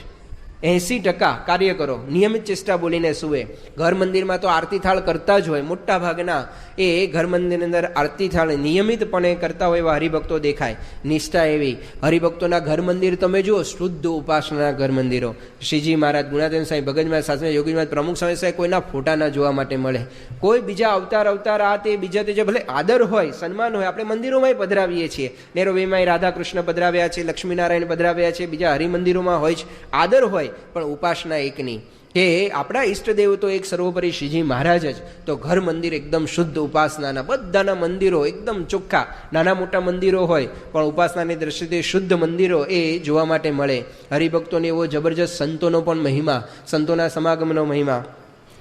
Speaker 1: 80% કાર્યકરો નિયમિત ચેષ્ટા બોલીને સૂવે. ઘર મંદિરમાં તો આરતી થાળ કરતા જ હોય, મોટા ભાગના એ ઘર મંદિરની અંદર આરતી થાળ નિયમિતપણે કરતા હોય એવા હરિભક્તો દેખાય. નિષ્ઠા એવી. હરિભક્તોના ઘર મંદિર તમે જુઓ, શુદ્ધ ઉપાસના ઘર મંદિરો. શ્રીજી મહારાજ, ગુણાતીન સાંઈ, ભગત મહારાજ, સાસણ યોગી મહારાજ, પ્રમુખ સ્વામી સાહેબ, કોઈના ફોટા ના જોવા માટે મળે. કોઈ બીજા અવતાર આ તે બીજા તે ભલે આદર હોય, સન્માન હોય, આપણે મંદિરોમાં પધરાવીએ છીએ. નેરોબીમાં રાધા કૃષ્ણ પધરાવ્યા છે, લક્ષ્મીનારાયણ પધરાવ્યા છે, બીજા હરિમંદિરોમાં હોય જ આદર હોય, પણ ઉપાસના એકની કે આપણા ઈષ્ટદેવ તો એક સર્વોપરી શ્રીજી મહારાજ જ. તો ઘર મંદિર એકદમ શુદ્ધ ઉપાસનાના, બધાના મંદિરો એકદમ ચોખ્ખા, નાના મોટા મંદિરો હોય પણ ઉપાસનાની દ્રષ્ટિએ શુદ્ધ મંદિરો એ જોવા માટે મળે. હરિભક્તોને એવો જબરજસ્ત સંતોનો પણ મહિમા, સંતોના સમાગમનો મહિમા.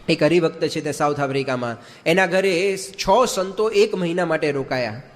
Speaker 1: એક હરિભક્ત છે તે સાઉથ આફ્રિકામાં, એના ઘરે 6 સંતો 1 મહિના માટે રોકાયા.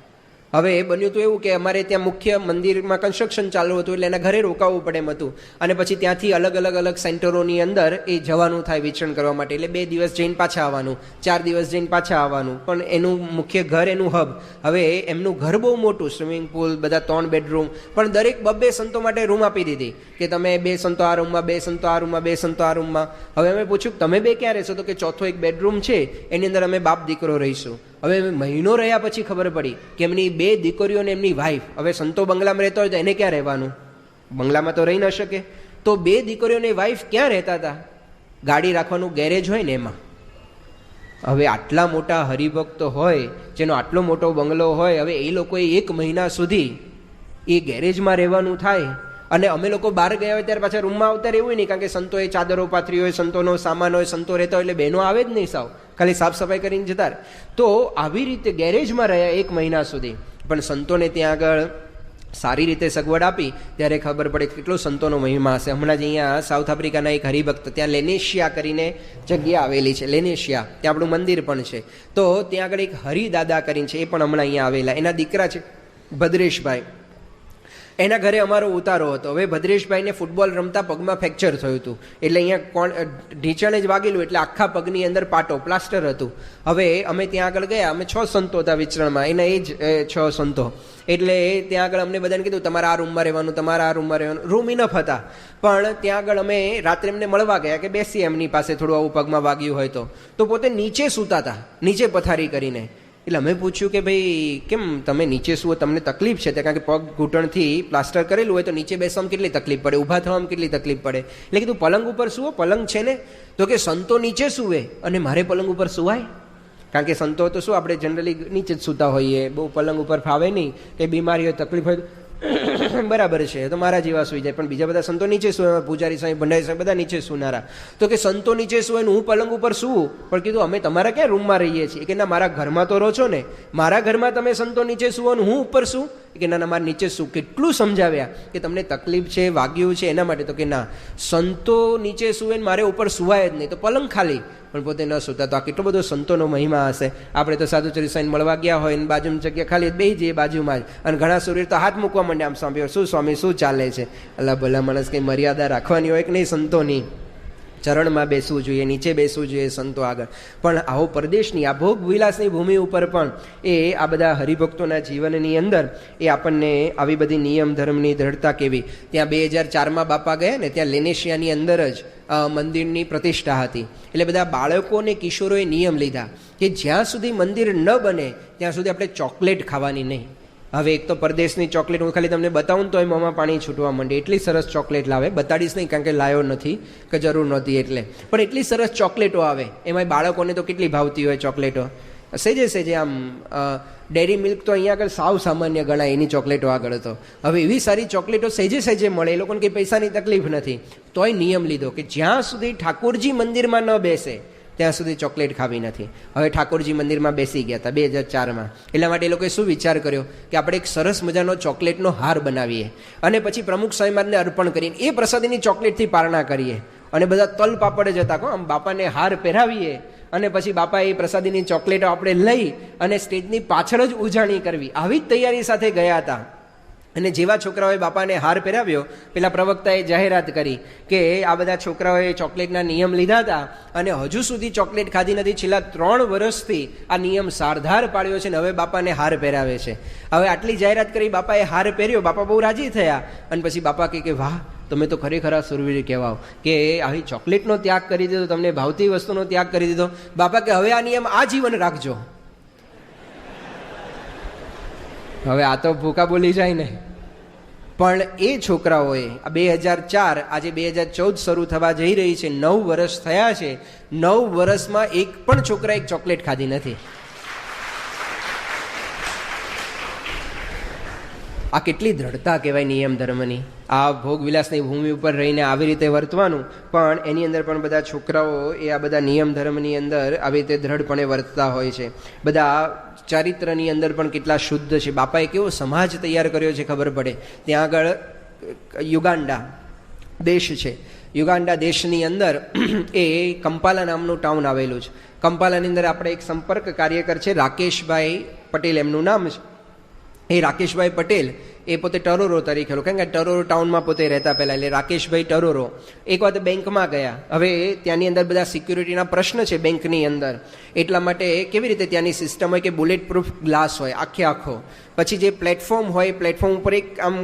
Speaker 1: હવે બન્યું તો એવું કે અમારે ત્યાં મુખ્ય મંદિરમાં કન્સ્ટ્રક્શન ચાલુ હતું, એટલે એના ઘરે રોકાવવું પડે એમ હતું. અને પછી ત્યાંથી અલગ સેન્ટરોની અંદર એ જવાનું થાય વિચરણ કરવા માટે, એટલે 2 દિવસ જઈને પાછા આવવાનું, 4 દિવસ જઈને પાછા આવવાનું. પણ એનું મુખ્ય ઘર, એનું હબ, હવે એમનું ઘર બહુ મોટું, સ્વિમિંગ પુલ, બધા 3 બેડરૂમ, પણ દરેક 2 સંતો માટે રૂમ આપી દીધી કે તમે 2 સંતો આ રૂમમાં, 2 સંતો આ રૂમમાં, 2 સંતો આ રૂમમાં. હવે અમે પૂછ્યું તમે 2 ક્યાં રહેશો, તો કે ચોથો એક બેડરૂમ છે એની અંદર અમે બાપ દીકરો રહીશું. હવે મહિનો રહ્યા પછી ખબર પડી કે એમની 2 દીકરીઓ ને એમની વાઈફ, હવે સંતો બંગલામાં રહેતા હોય તો એને ક્યાં રહેવાનું, બંગલામાં તો રહી ન શકે. તો 2 દીકરીઓની વાઈફ ક્યાં રહેતા હતા? ગાડી રાખવાનું ગેરેજ હોય ને એમાં. હવે આટલા મોટા હરિભક્ત હોય, જેનો આટલો મોટો બંગલો હોય, હવે એ લોકોએ 1 મહિના સુધી એ ગેરેજમાં રહેવાનું થાય. અને અમે લોકો બહાર ગયા હોય ત્યારે પાછા રૂમમાં આવતા રહેવું નહીં, કારણ કે સંતોએ ચાદરો પાથરી હોય, સંતોનો સામાન હોય, સંતો રહેતા હોય, એટલે બહેનો આવે જ નહીં, સાવ ખાલી સાફ સફાઈ કરીને જતા. તો આવી રીતે ગેરેજમાં રહ્યા 1 મહિના સુધી. પણ સંતોને ત્યાં આગળ સારી રીતે સગવડ આપી ત્યારે ખબર પડે કેટલો સંતોનો મહિમા હશે. હમણાં જ અહીંયા સાઉથ આફ્રિકાના એક હરિભક્ત, ત્યાં લેનેશિયા કરીને જગ્યા આવેલી છે, લેનેશિયા, ત્યાં આપણું મંદિર પણ છે. તો ત્યાં આગળ એક હરિદાદા કરીને છે, એ પણ હમણાં અહીંયા આવેલા. એના દીકરા છે ભદ્રેશભાઈ, એના ઘરે અમારો ઉતારો હતો. હવે ભદ્રેશભાઈને ફૂટબોલ રમતા પગમાં ફ્રેક્ચર થયું હતું, એટલે અહીંયા ઢીંચણે જ વાગેલું, એટલે આખા પગની અંદર પાટો, પ્લાસ્ટર હતું. હવે અમે ત્યાં આગળ ગયા, અમે 6 સંતો હતા વિચરણમાં, એના એ જ 6 સંતો. એટલે ત્યાં આગળ અમને બધાને કીધું તમારે આ રૂમમાં રહેવાનું, તમારે આ રૂમમાં રહેવાનું. રૂમ ઇનફ હતા, પણ ત્યાં આગળ અમે રાત્રે એમને મળવા ગયા કે બેસીએ એમની પાસે, થોડું આવું પગમાં વાગ્યું હોય તો પોતે નીચે સૂતા હતા, નીચે પથારી કરીને. એટલે અમે પૂછ્યું કે ભાઈ કેમ તમે નીચે સુવો, તમને તકલીફ છે? કારણ કે પગ ઘૂંટણથી પ્લાસ્ટર કરેલું હોય તો નીચે બેસવામાં કેટલી તકલીફ પડે, ઊભા થવામાં કેટલી તકલીફ પડે. એટલે કીધું પલંગ ઉપર સુવો, પલંગ છે ને? તો કે સંતો નીચે સુવે અને મારે પલંગ ઉપર સુવાય? કારણ કે સંતો તો શું આપણે જનરલી નીચે જ સૂતા હોઈએ, બહુ પલંગ ઉપર ફાવે નહીં, કે બીમારી હોય, તકલીફ હોય, બરાબર છે, તો મારા જેવા સુઈ જાય. પણ બીજા બધા સંતો નીચે સુવે, પૂજારી સાહેબ, ભંડારી સાહેબ, બધા નીચે સુનારા. તો કે સંતો નીચે સુવે ને હું પલંગ ઉપર સુવું? પણ કીધું અમે તમારા ક્યાં રૂમમાં રહીએ છીએ? કે ના, મારા ઘરમાં તો રહો છો ને, મારા ઘરમાં તમે સંતો નીચે સુવો ને હું ઉપર શું? કે ના, મારે નીચે શું? કેટલું સમજાવ્યા કે તમને તકલીફ છે, વાગ્યું છે એના માટે. તો કે ના, સંતો નીચે સુવે ને મારે ઉપર સુવાય જ નહીં, તો પલંગ ખાલી, પણ પોતે ન સૂતા. તો આ કેટલો બધો સંતોનો મહિમા હશે. આપણે તો સાધુ ચરિસાઈને મળવા ગયા હોય ને બાજુમાં જગ્યા ખાલી બેસી જઈએ બાજુમાં જ, અને ઘણા સૂર્ય તો હાથ મૂકવા માંડે આમ સ્વામી, શું સ્વામી શું ચાલે છે? અલ્લાહ ભલા માણસ, કંઈ મર્યાદા રાખવાની હોય કે નહીં સંતોની? ચરણમાં બેસવું જોઈએ, નીચે બેસવું જોઈએ સંતો આગળ. પણ આવો પરદેશની, આ ભોગ વિલાસની ભૂમિ ઉપર પણ એ આ બધા હરિભક્તોના જીવનની અંદર એ આપણને આવી બધી નિયમ ધર્મની દ્રઢતા કેવી. ત્યાં 2004માં બાપા ગયા ને, ત્યાં લેનેશિયાની અંદર જ મંદિરની પ્રતિષ્ઠા હતી. એટલે બધા બાળકો અને કિશોરોએ નિયમ લીધા કે જ્યાં સુધી મંદિર ન બને ત્યાં સુધી આપણે ચોકલેટ ખાવાની નહીં. હવે એક તો પરદેશની ચોકલેટ હું ખાલી તમને બતાવું ને તો મોંમાં પાણી છૂટવા માંડે, એટલી સરસ ચોકલેટ લાવે. બતાડીશ નહીં કારણ કે લાયો નથી કે જરૂર નહોતી એટલે, પણ એટલી સરસ ચોકલેટો આવે. એમાં બાળકોને તો કેટલી ભાવતી હોય ચોકલેટો. સેજે સેજે આમ ડેરી મિલ્ક તો અહીંયા આગળ સાવ સામાન્ય ગણાય એની ચોકલેટો આગળ તો. હવે એવી સારી ચોકલેટો સેજે સેજે મળે, એ લોકોને કંઈ પૈસાની તકલીફ નથી, તોય નિયમ લીધો કે જ્યાં સુધી ઠાકોરજી મંદિરમાં ન બેસે ત્યાં સુધી ચોકલેટ ખાવી નથી. હવે ઠાકોરજી મંદિરમાં બેસી ગયા હતા 2004માં, એટલા માટે એ લોકોએ શું વિચાર કર્યો કે આપણે એક સરસ મજાનો ચોકલેટનો હાર બનાવીએ અને પછી પ્રમુખ સ્વામી મહારાજને અર્પણ કરીને એ પ્રસાદીની ચોકલેટથી પારણા કરીએ અને બધા તલ પાપડ જ હતા, આમ બાપાને હાર પહેરાવીએ અને પછી બાપા એ પ્રસાદીની ચોકલેટો આપણે લઈ અને સ્ટેજની પાછળ જ ઉજાણી કરવી, આવી જ તૈયારી સાથે ગયા હતા. અને જેવા છોકરાઓએ બાપાને હાર પહેરાવ્યો, પેલા પ્રવક્તાએ જાહેરાત કરી કે આ બધા છોકરાઓએ ચોકલેટના નિયમ લીધા હતા અને હજુ સુધી ચોકલેટ ખાધી નથી, છેલ્લા 3 વર્ષથી આ નિયમ સારધાર પાડ્યો છે ને હવે બાપાને હાર પહેરાવે છે. હવે આટલી જાહેરાત કરી, બાપાએ હાર પહેર્યો, બાપા બહુ રાજી થયા અને પછી બાપા કહે કે વાહ, તમે તો ખરેખર આ સુરવીર કહેવાઓ કે આવી ચોકલેટનો ત્યાગ કરી દીધો, તમને ભાવતી વસ્તુનો ત્યાગ કરી દીધો. બાપા કે હવે આ નિયમ આજીવન રાખજો. હવે આ તો ભૂકા બોલી જાય ને. પણ એ છોકરાઓએ 2004 આજે 2014 શરૂ થવા જઈ રહી છે, 9 વર્ષ થયા છે, 9 વર્ષમાં એક પણ છોકરા એક ચોકલેટ ખાધી નથી. આ કેટલી દ્રઢતા કહેવાય નિયમ ધર્મની. આ ભોગ વિલાસની ભૂમિ ઉપર રહીને આવી રીતે વર્તવાનું, પણ એની અંદર પણ બધા છોકરાઓ એ આ બધા નિયમ ધર્મની અંદર આવી રીતે દ્રઢપણે વર્તતા હોય છે. બધા ચારિત્રની અંદર પણ કેટલા શુદ્ધ છે. બાપાએ કેવો સમાજ તૈયાર કર્યો છે ખબર પડે. ત્યાં આગળ યુગાન્ડા દેશ છે, યુગાન્ડા દેશની અંદર એ કંપાલા નામનું ટાઉન આવેલું છે. કંપાલાની અંદર આપણે એક સંપર્ક કાર્યકર છે રાકેશભાઈ પટેલ એમનું નામ છે. એ રાકેશભાઈ પટેલ એ પોતે ટરોરો તરીકે, કારણ કે ટરોરો ટાઉનમાં પોતે રહેતા પહેલાં, એટલે રાકેશભાઈ ટરોરો એક વખત બેંકમાં ગયા. હવે ત્યાંની અંદર બધા સિક્યુરિટીના પ્રશ્ન છે બેંકની અંદર, એટલા માટે કેવી રીતે ત્યાંની સિસ્ટમ હોય કે બુલેટ પ્રૂફ ગ્લાસ હોય આખો, પછી જે પ્લેટફોર્મ હોય પ્લેટફોર્મ ઉપર એક આમ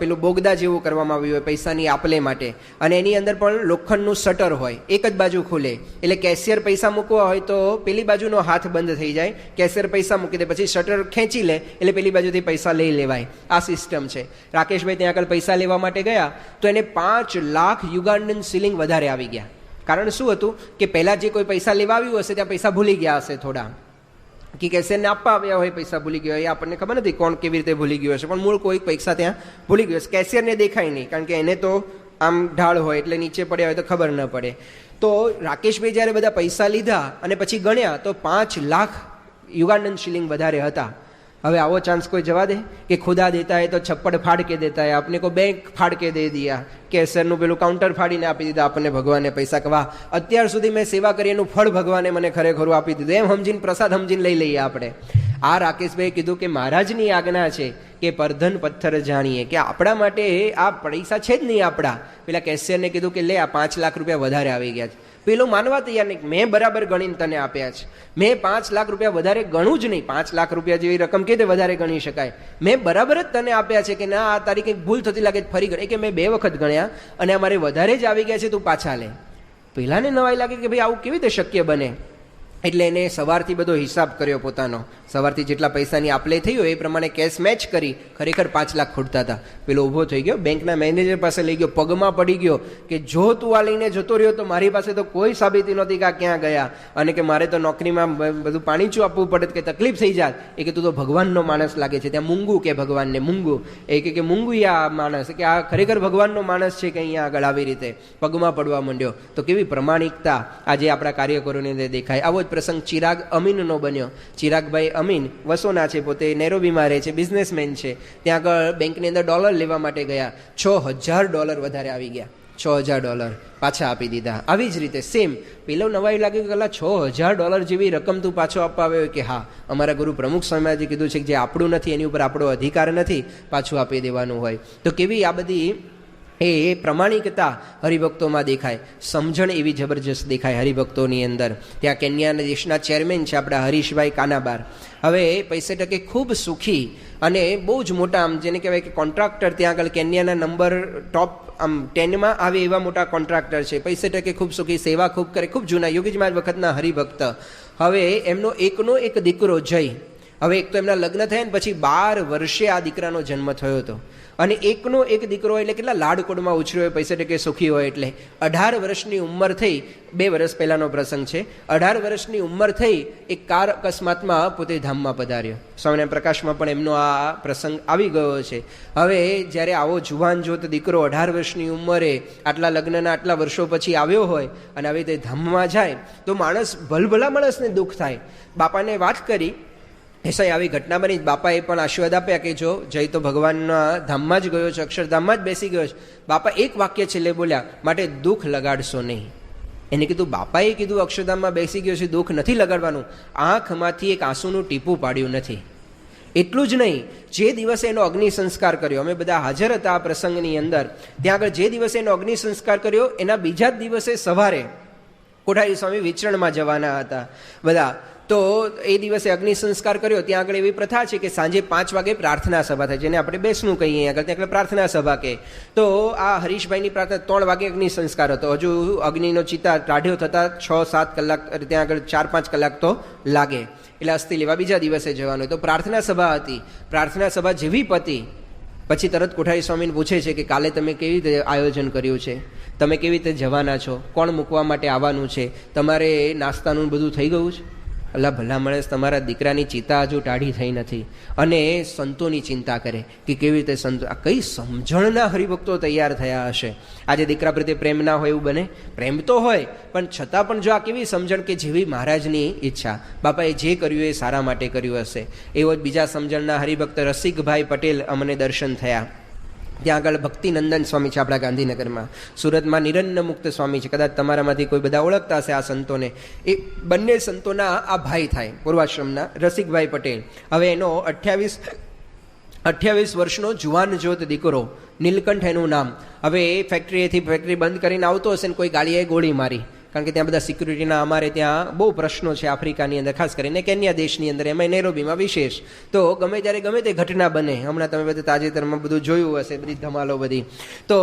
Speaker 1: પેલું બોગદા જેવું કરવામાં આવ્યું હોય પૈસાની આપલે માટે, અને એની અંદર પણ લોખંડનું શટર હોય, એક જ બાજુ ખુલે, એટલે કેશિયર પૈસા મૂકવા હોય તો પેલી બાજુનો હાથ બંધ થઈ જાય, કેશિયર પૈસા મૂકી દે, પછી શટર ખેંચી લે એટલે પેલી બાજુથી પૈસા લઈ લેવાય. આ સિસ્ટમ છે. રાકેશભાઈ ત્યાં આગળ પૈસા લેવા માટે ગયા તો એને 5 લાખ યુગાન્ડન સિલિંગ વધારે આવી ગયા. કારણ શું હતું કે પહેલાં જે કોઈ પૈસા લેવા આવ્યું હશે ત્યાં પૈસા ભૂલી ગયા હશે, થોડા કે કેશિયરને આપવા આવ્યા હોય પૈસા ભૂલી ગયો, એ આપણને ખબર નથી કોણ કેવી રીતે ભૂલી ગયો હશે, પણ મૂળ કોઈ પૈસા ત્યાં ભૂલી ગયો હશે. કેશિયરને દેખાય નહીં, કારણ કે એને તો આમ ઢાળ હોય એટલે નીચે પડ્યા હોય તો ખબર ન પડે. તો રાકેશભાઈ જ્યારે બધા પૈસા લીધા અને પછી ગણ્યા તો 5 લાખ યુગાન્ડન શિલિંગ વધારે હતા. હવે આવો ચાન્સ કોઈ જવા દે કે ખુદા દેતા હે તો છપ્પડ ફાડ કે દેતા હે, આપને કો બેંક ફાડ કે દે દિયા, કેસરનું પેલું કાઉન્ટર ફાડીને આપી દીધા આપણને ભગવાને પૈસા. કવા અત્યાર સુધી મેં સેવા કરી એનું ફળ ભગવાને મને ખરેખર આપી દીધું, એમ સમજીને પ્રસાદ સમજીને લઈ લઈએ આપણે. આ રાકેશભાઈ કીધું કે મહારાજની આજ્ઞા છે કે પરધન પથ્થર જાણીએ, કે આપણા માટે આ પૈસા છે જ નહીં આપણા. પેલા કેશિયરને કીધું કે લે આ 5 લાખ રૂપિયા વધારે આવી ગયા છે. પેલો માનવા તૈયાર નહીં, મેં બરાબર ગણીને તને આપ્યા છે, મેં 5 લાખ રૂપિયા વધારે ગણું જ નહીં, 5 લાખ રૂપિયા જેવી રકમ કીધે વધારે ગણી શકાય, મેં બરાબર જ તને આપ્યા છે કે ના આ તારી કંઈક ભૂલ થતી લાગે ફરી ગણ, કે મેં 2 વખત ગણ્યા અને અમારે વધારે જ આવી ગયા છે, તું પાછા લે. પહેલાને નવાઈ લાગે કે ભાઈ આવું કેવી રીતે શક્ય બને. એટલે એને સવારથી બધો હિસાબ કર્યો પોતાનો, સવારથી જેટલા પૈસાની આપલે થઈ હોય એ પ્રમાણે કેશ મેચ કરી, ખરેખર 5 લાખ ખૂટતા હતા. પેલો ઊભો થઈ ગયો, બેંકના મેનેજર પાસે લઈ ગયો, પગમાં પડી ગયો કે જો તું આ લઈને જતો રહ્યો તો મારી પાસે તો કોઈ સાબિતી નહોતી કે આ ક્યાં ગયા, અને કે મારે તો નોકરીમાં બધું પાણીચું આપવું પડે કે તકલીફ થઈ જાય. એ કે તું તો ભગવાનનો માણસ લાગે છે. ત્યાં મૂંગું કે ભગવાનને મૂંગું, એ કે મૂંગું આ માણસ, કે આ ખરેખર ભગવાનનો માણસ છે કે અહીંયા આગળ આવી રીતે પગમાં પડવા માંડ્યો. તો કેવી પ્રમાણિકતા આજે આપણા કાર્યકરોની અંદર દેખાય. આવો પ્રસંગ ચિરાગ અમીનનો બન્યો. ચિરાગભાઈ અમીન વસોના છે, પોતે નેરોબીમાં રહે છે, બિઝનેસમેન છે. ત્યાં આગળ બેંકની અંદર ડોલર લેવા માટે ગયા, $6,000 વધારે આવી ગયા, $6,000 પાછા આપી દીધા. આવી જ રીતે સેમ પેલો નવાઈ લાગ્યું કે કલા $6,000 જેવી રકમ તું પાછો આપવા આવ્યો, કે હા અમારા ગુરુ પ્રમુખ સ્વામીએ કીધું છે કે જે આપણું નથી એની ઉપર આપણો અધિકાર નથી, પાછું આપી દેવાનું હોય. તો કેવી આ બધી એ પ્રમાણિકતા હરિભક્તોમાં દેખાય, સમજણ એવી જબરજસ્ત દેખાય હરિભક્તોની અંદર. ત્યાં કેન્યાના દેશના ચેરમેન છે આપણા હરીશભાઈ કાનાબાર. હવે પૈસે ટકે ખૂબ સુખી અને બહુ જ મોટા, આમ જેને કહેવાય કે કોન્ટ્રાક્ટર, ત્યાં આગળ કેન્યાના નંબર ટોપ આમ 10માં આવે એવા મોટા કોન્ટ્રાક્ટર છે. પૈસે ટકે ખૂબ સુખી, સેવા ખૂબ કરે, ખૂબ જૂના યોગીજી મહારાજ વખતના હરિભક્ત. હવે એમનો એકનો એક દીકરો જય, હવે એક તો એમના લગ્ન થયા ને પછી 12 વર્ષે આ દીકરાનો જન્મ થયો હતો, અને એકનો એક દીકરો એટલે કેટલા લાડકોડમાં ઉછર્યો હોય, પૈસા ટકે સુખી હોય. એટલે 18 વર્ષની ઉંમર થઈ, 2 વર્ષ પહેલાનો પ્રસંગ છે. 18 વર્ષની ઉંમર થઈ એક કાર અકસ્માતમાં પોતે ધામમાં પધાર્યો. સ્વામિનારાયણ પ્રકાશમાં પણ એમનો આ પ્રસંગ આવી ગયો છે. હવે જ્યારે આવો જુવાન જોત દીકરો 18 વર્ષની ઉંમરે આટલા લગ્નના આટલા વર્ષો પછી આવ્યો હોય અને આવી રીતે ધામમાં જાય તો માણસ ભલભલા માણસને દુઃખ થાય. બાપાને વાત કરી, એસાઈ આવી ઘટના બની. બાપાએ પણ આશીર્વાદ આપ્યા કે જો જય તો ભગવાનના ધામમાં જ ગયો છે, અક્ષરધામમાં જ બેસી ગયો છે. બાપા એક વાક્ય છેલ્લે બોલ્યા, માટે દુઃખ લગાડશો નહીં. એને કીધું, બાપાએ કીધું અક્ષરધામમાં બેસી ગયો છે, દુઃખ નથી લગાડવાનું. આંખમાંથી એક આંસુનું ટીપું પાડ્યું નથી. એટલું જ નહીં, જે દિવસે એનો અગ્નિ સંસ્કાર કર્યો, અમે બધા હાજર હતા આ પ્રસંગની અંદર, ત્યાં આગળ જે દિવસે એનો અગ્નિ સંસ્કાર કર્યો એના બીજા જ દિવસે સવારે કોઠારી સ્વામી વિચરણમાં જવાના હતા બધા. તો એ દિવસે અગ્નિ સંસ્કાર કર્યો. ત્યાં આગળ એવી પ્રથા છે કે સાંજે 5 વાગે પ્રાર્થના સભા થાય, જેને આપણે બેસનું કહીએ આગળ, ત્યાં આગળ પ્રાર્થના સભા કહે. તો આ હરીશભાઈની પ્રાર્થના 3 વાગે અગ્નિ સંસ્કાર હતો. હજુ અગ્નિનો ચિતા ટાઢ્યો થતા 6-7 કલાક, ત્યાં આગળ 4-5 કલાક તો લાગે. એટલે અસ્થિ લેવા બીજા દિવસે જવાનું. તો પ્રાર્થના સભા હતી. પ્રાર્થના સભા જેવી પતી પછી તરત કોઠારી સ્વામીને પૂછે છે કે કાલે તમે કેવી રીતે આયોજન કર્યું છે, તમે કેવી રીતે જવાના છો, કોણ મૂકવા માટે આવવાનું છે, તમારે નાસ્તાનું બધું થઈ ગયું છે? અલ્લા ભલા માણસ, તમારા દીકરાની ચિતા હજુ ટાઢી થઈ નથી અને સંતોની ચિંતા કરે કે કેવી રીતે સંતો. આ કઈ સમજણના હરિભક્તો તૈયાર થયા હશે. આજે દીકરા પ્રત્યે પ્રેમ ના હોય એવું બને? પ્રેમ તો હોય, પણ છતાં પણ જો આ કેવી સમજણ કે જેવી મહારાજની ઈચ્છા, બાપાએ જે કર્યું એ સારા માટે કર્યું હશે. એવો જ બીજા સમજણના હરિભક્ત રસિકભાઈ પટેલ અમને દર્શન થયા. ત્યાં આગળ ભક્તિનંદન સ્વામી છે આપણા ગાંધીનગરમાં. સુરતમાં નિરન્ન મુક્ત સ્વામી છે, કદાચ તમારામાંથી કોઈ બધા ઓળખતા હશે આ સંતોને. એ બંને સંતોના આ ભાઈ થાય, પૂર્વાશ્રમના રસિકભાઈ પટેલ. હવે એનો 28 વર્ષનો જુવાન જોત દીકરો, નીલકંઠ એનું નામ. હવે એ ફેક્ટરી બંધ કરીને આવતો હશે ને કોઈ ગાડીએ ગોળી મારી. કારણ કે ત્યાં બધા સિક્યુરિટીના અમારે ત્યાં બહુ પ્રશ્નો છે આફ્રિકાની અંદર, ખાસ કરીને કેન્યા દેશની અંદર, એમાં નૈરોબીમાં વિશેષ. તો ગમે ત્યારે ગમે તે ઘટના બને. હમણાં તમે બધા તાજેતરમાં બધું જોયું હશે, બધી ધમાલો બધી. તો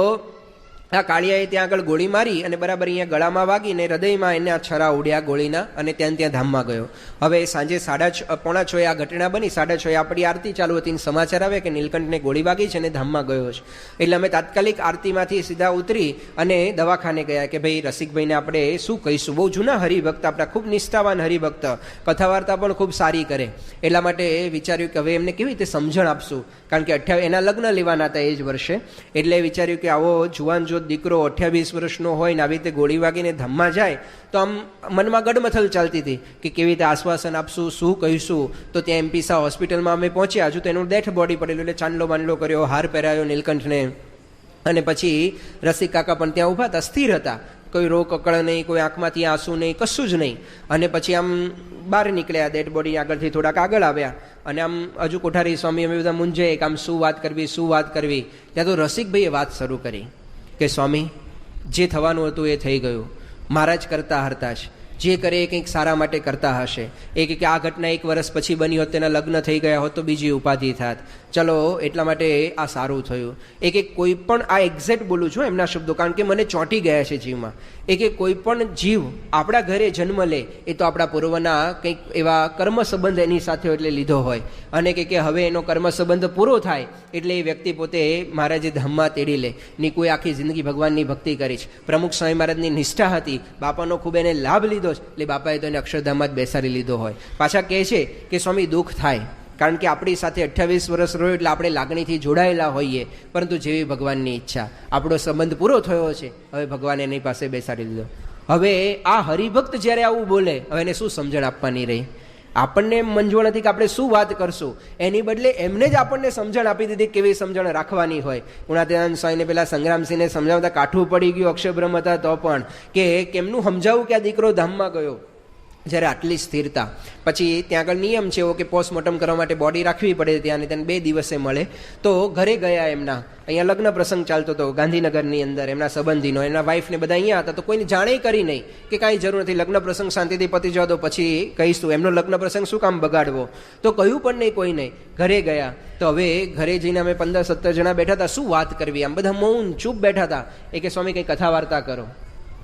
Speaker 1: આ કાળિયાએ ત્યાં આગળ ગોળી મારી અને બરાબર અહીંયા ગળામાં વાગીને હૃદયમાં એને આ છરા ઉડ્યા ગોળીના, અને ત્યાં ધામમાં ગયો. હવે સાંજે 5:45 આ ઘટના બની. 6:30 આપણી આરતી ચાલુ હતી, સમાચાર આવે કે નીલકંઠને ગોળી વાગી છે અને ધામમાં ગયો છે. એટલે અમે તાત્કાલિક આરતીમાંથી સીધા ઉતરી અને દવાખાને ગયા કે ભાઈ રસિકભાઈને આપણે શું કહીશું. બહુ જૂના હરિભક્ત, આપણા ખૂબ નિષ્ઠાવાન હરિભક્ત, કથા વાર્તા પણ ખૂબ સારી કરે. એટલા માટે વિચાર્યું કે હવે એમને કેવી રીતે સમજણ આપશું, કારણ કે એના લગ્ન લેવાના હતા એ જ વર્ષે. એટલે વિચાર્યું કે આવો જુવાન જો દીકરો 28 વર્ષનો હોય ને આવી રીતે ગોળી વાગીને ધામમાં જાય તો આમ મનમાં ગડમથલ ચાલતી હતી કે કેવી રીતે આશ્વાસન આપશું, શું કહીશું. તો ત્યાં એમપીસા હોસ્પિટલમાં અમે પહોંચ્યા. હજુ તો એનું ડેથ બોડી પડેલું, એટલે ચાંદલો બાંદલો કર્યો, હાર પહેરાયો નીલકંઠને. અને પછી રસિક કાકા પણ ત્યાં ઊભા હતા, સ્થિર હતા. કોઈ રોગ કકળ નહીં, કોઈ આંખમાંથી આંસુ નહીં, કશું જ નહીં. અને પછી આમ બહાર નીકળ્યા, ડેડ બોડી આગળથી થોડાક આગળ આવ્યા. અને આમ હજુ કોઠારી સ્વામી અમે બધા મૂંઝાય કે આમ શું વાત કરવી. ત્યાં તો રસિકભાઈએ વાત શરૂ કરી કે સ્વામી, જે થવાનું હતું એ થઈ ગયું. મહારાજ કરતા હરતા જ, જે કરે એ કંઈક સારા માટે કરતા હશે. એ કે આ ઘટના 1 વર્ષ પછી બની હોત, તેના લગ્ન થઈ ગયા હોત તો બીજી ઉપાધિ થાત. ચલો એટલા માટે આ સારું થયું. કે કોઈ પણ, આ એક્ઝેક્ટ બોલું છું એમના શબ્દો, કારણ કે મને ચોંટી ગયા છે જીવમાં. કે કોઈ પણ જીવ આપણા ઘરે જન્મ લે એ તો આપણા પૂર્વના કંઈક એવા કર્મ સંબંધ એની સાથે એટલે લીધો હોય. અને કે હવે એનો કર્મ સંબંધ પૂરો થાય એટલે એ વ્યક્તિ પોતે મહારાજે ધામમાં તેડી લે. ની કોઈ આખી જિંદગી ભગવાનની ભક્તિ કરી છે. પ્રમુખ સ્વામી મહારાજની નિષ્ઠા હતી, બાપાનો ખૂબ એને લાભ લીધો છે, એટલે બાપાએ તો એને અક્ષરધામમાં જ બેસાડી લીધો હોય. પાછા કહે છે કે સ્વામી દુઃખ થાય, કારણ કે આપણી સાથે 28 વર્ષ રહ્યો એટલે આપણે લાગણીથી જોડાયેલા હોઈએ, પરંતુ જેવી ભગવાનની ઈચ્છા, આપણો સંબંધ પૂરો થયો છે, હવે ભગવાન એની પાસે બેસાડી લીધો. હવે આ હરિભક્ત જ્યારે આવું બોલે, હવે એને શું સમજણ આપવાની રહી? આપણને મંજવણ નથી કે આપણે શું વાત કરશું, એની બદલે એમને જ આપણને સમજણ આપી દીધી કેવી સમજણ રાખવાની હોય. ગુણાતીતાનંદ સ્વામીને પેલા સંગ્રામસિંહને સમજાવતા કાઠું પડી ગયું, અક્ષરબ્રહ્મ હતા તો પણ, કે કેમનું સમજાવું કે આ દીકરો ધામમાં ગયો જ્યારે આટલી સ્થિરતા. પછી ત્યાં આગળ નિયમ છે એવો કે પોસ્ટમોર્ટમ કરવા માટે બોડી રાખવી પડે ત્યાં, તેને 2 દિવસે મળે. તો ઘરે ગયા એમના, અહીંયા લગ્ન પ્રસંગ ચાલતો હતો ગાંધીનગરની અંદર, એમના સંબંધીનો, એમના વાઈફને બધા અહીંયા હતા. તો કોઈને જાણે કરી નહીં કે કાંઈ જરૂર નથી, લગ્ન પ્રસંગ શાંતિથી પતી જવા દો, પછી કહીશું, એમનો લગ્ન પ્રસંગ શું કામ બગાડવો. તો કહ્યું પણ નહીં કોઈ નહીં. ઘરે ગયા તો હવે ઘરે જઈને અમે 15-17 જણા બેઠા હતા, શું વાત કરવી, આમ બધા મૌન ચૂપ બેઠા હતા. કે સ્વામી કંઈ કથા વાર્તા કરો.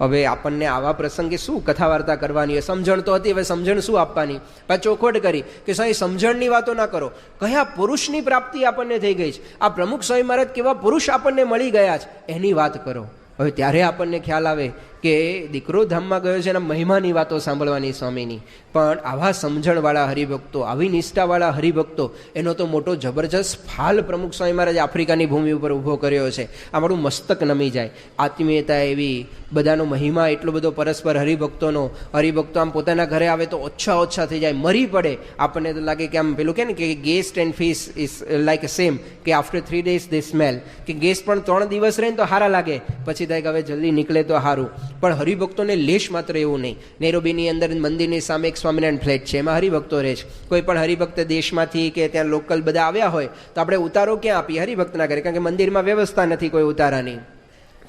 Speaker 1: હવે આપણને આવા પ્રસંગે શું કથા વાર્તા કરવાની હોય? સમજણ તો હતી, હવે સમજણ શું આપવાની? પાછી ચોખવટ કરી કે સ્વામી સમજણની વાતો ના કરો, કયા પુરુષની પ્રાપ્તિ આપણને થઈ ગઈ છે, આ પ્રમુખ સ્વામી મહારાજ કેવા પુરુષ આપણને મળી ગયા છે એની વાત કરો. હવે ત્યારે આપણને ખ્યાલ આવે કે દીકરો ધામમાં ગયો છે એના મહિમાની વાતો સાંભળવાની સ્વામીની. પણ આવા સમજણવાળા હરિભક્તો, આવી નિષ્ઠાવાળા હરિભક્તો, એનો તો મોટો જબરજસ્ત ફાલ પ્રમુખ સ્વામી મહારાજ આફ્રિકાની ભૂમિ ઉપર ઊભો કર્યો છે. આ મારું મસ્તક નમી જાય. આત્મીયતા એવી, બધાનો મહિમા એટલો બધો પરસ્પર હરિભક્તોનો. હરિભક્તો આમ પોતાના ઘરે આવે તો ઓછા થઈ જાય, મરી પડે. આપણને તો લાગે કે આમ પેલું કે ને કે guest and fish is like same, કે આફ્ટર 3 days દે સ્મેલ, કે ગેસ્ટ પણ 3 દિવસ રહે ને તો સારા લાગે, પછી થાય કે હવે જલ્દી નીકળે તો સારું. પણ હરિભક્તોને લેશ માત્ર એવું નહીં. નેરોબીની અંદર મંદિરની સામે એક સ્વામિનારાયણ ફ્લેટ છે, એમાં હરિભક્તો રહે છે. કોઈ પણ હરિભક્ત દેશમાંથી કે ત્યાં લોકલ બધા આવ્યા હોય તો આપણે ઉતારો ક્યાં આપીએ? હરિભક્તના ઘરે, કારણ કે મંદિરમાં વ્યવસ્થા નથી કોઈ ઉતારાની.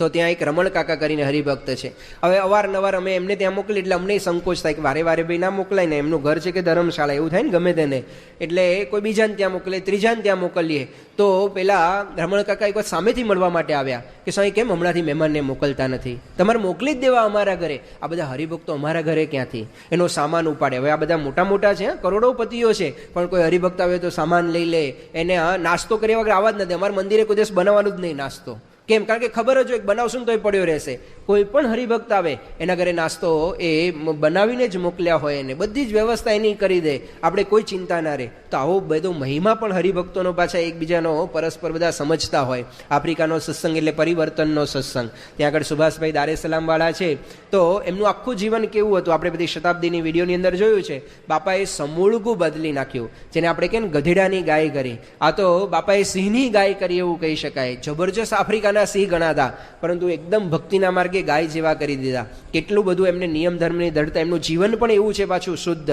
Speaker 1: તો ત્યાં એક રમણ કાકા કરીને હરિભક્ત છે. હવે અવારનવાર અમે એમને ત્યાં મોકલી એટલે અમને સંકોચ થાય કે વારે વારે ભાઈ ના મોકલાય ને, એમનું ઘર છે કે ધર્મશાળા, એવું થાય ને ગમે તેને. એટલે કોઈ બીજાને ત્યાં મોકલે, ત્રીજાને ત્યાં મોકલીએ. તો પેલા રમણ કાકા એક વાર સામેથી મળવા માટે આવ્યા કે સ્વામી કેમ હમણાંથી મહેમાનને મોકલતા નથી? તમારે મોકલી જ દેવા અમારા ઘરે. આ બધા હરિભક્તો અમારા ઘરે ક્યાંથી એનો સામાન ઉપાડે? હવે આ બધા મોટા મોટા છે, કરોડોપતિઓ છે, પણ કોઈ હરિભક્ત આવે તો સામાન લઈ લે, એને નાસ્તો કર્યા વગર આવવા જ નથી. અમારા મંદિરે કોઈ દિવસ બનાવવાનું જ નહીં નાસ્તો. કેમ? કારણ કે ખબર જ હોય બનાવશું ને તો એ પડ્યો રહેશે. કોઈ પણ હરિભક્ત આવે એના ઘરે નાસ્તો એ બનાવીને જ મોકલ્યા હોય, એને બધી જ વ્યવસ્થા એની કરી દે, આપણે કોઈ ચિંતા ના રહે. તો આવો બધો મહિમા પણ હરિભક્તોનો પાછા એકબીજાનો પરસ્પર બધા સમજતા હોય. આફ્રિકાનો સત્સંગ એટલે પરિવર્તનનો સત્સંગ. ત્યાં આગળ સુભાષભાઈ દારેસલામ વાળા છે, તો એમનું આખું જીવન કેવું હતું આપણે બધી શતાબ્દીની વિડીયોની અંદર જોયું છે. બાપાએ સમૂળગું બદલી નાખ્યું, જેને આપણે કે ગધેડાની ગાય કરી, આ તો બાપાએ સિંહની ગાય કરી એવું કહી શકાય. જબરજસ્ત આફ્રિકાના સિંહ ગણાતા, પરંતુ એકદમ ભક્તિના માર્ગે ગાય જેવા કરી દીધા. કેટલું બધું એમને નિયમ ધર્મની દૃઢતા. એમનું જીવન પણ એવું છે પાછું શુદ્ધ.